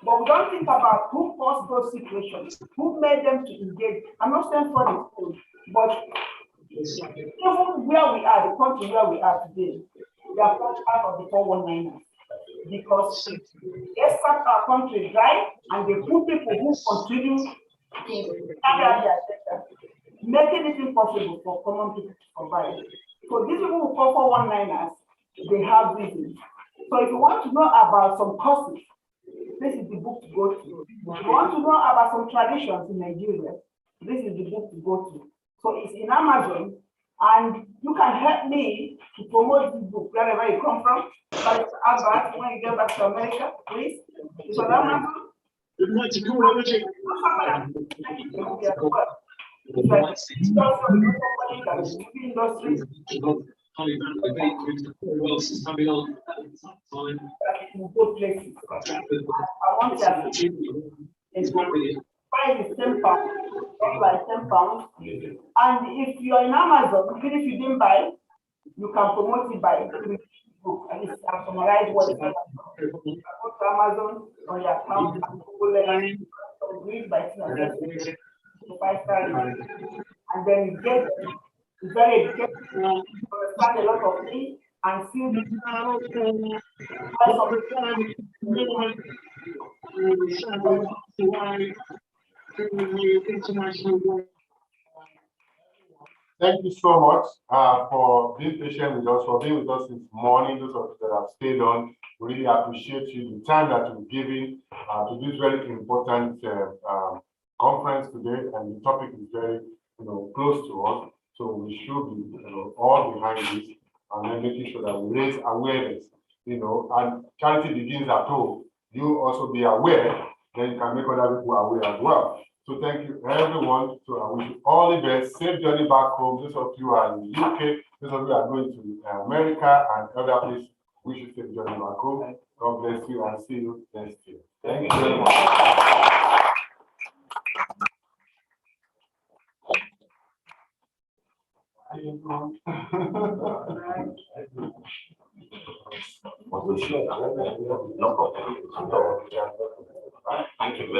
Speaker 19: But we don't think about who caused those situations, who made them to engage. I'm not saying fraud is good, but even where we are, the country where we are today, we are part of the 419ers. Because they start our country dry and they put people who continue to carry out their agenda, making it impossible for common people to survive. So these people who call 419ers, they have reasons. So if you want to know about some causes, this is the book to go to. If you want to know about some traditions in Nigeria, this is the book to go to. So it's in Amazon, and you can help me to promote this book wherever you come from. But Albert, when you get back to America, please. It's on Amazon. Good places. I want to price is 10 pounds, like 10 pounds. And if you're in Amazon, even if you didn't buy, you can promote it by book, and it's a summarized what it's about. You can go to Amazon on your account and Google read by 5-star, and then you get very educated, understand a lot of things, and see
Speaker 2: Thank you so much for being patient with us, for being with us this morning. Those of you that have stayed on, we really appreciate you, the time that you've given to this very important conference today, and the topic is very, close to us. So we should be, all behind this, and then making sure that we raise awareness, and charity begins at home. You also be aware, then you can make other people aware as well. So thank you, everyone. So I wish you all the best. Safe journey back home. Those of you are in the UK, those of you are going to America and other places, wish you safe journey back home. God bless you and see you next year. Thank you very much.
Speaker 3: Thank you.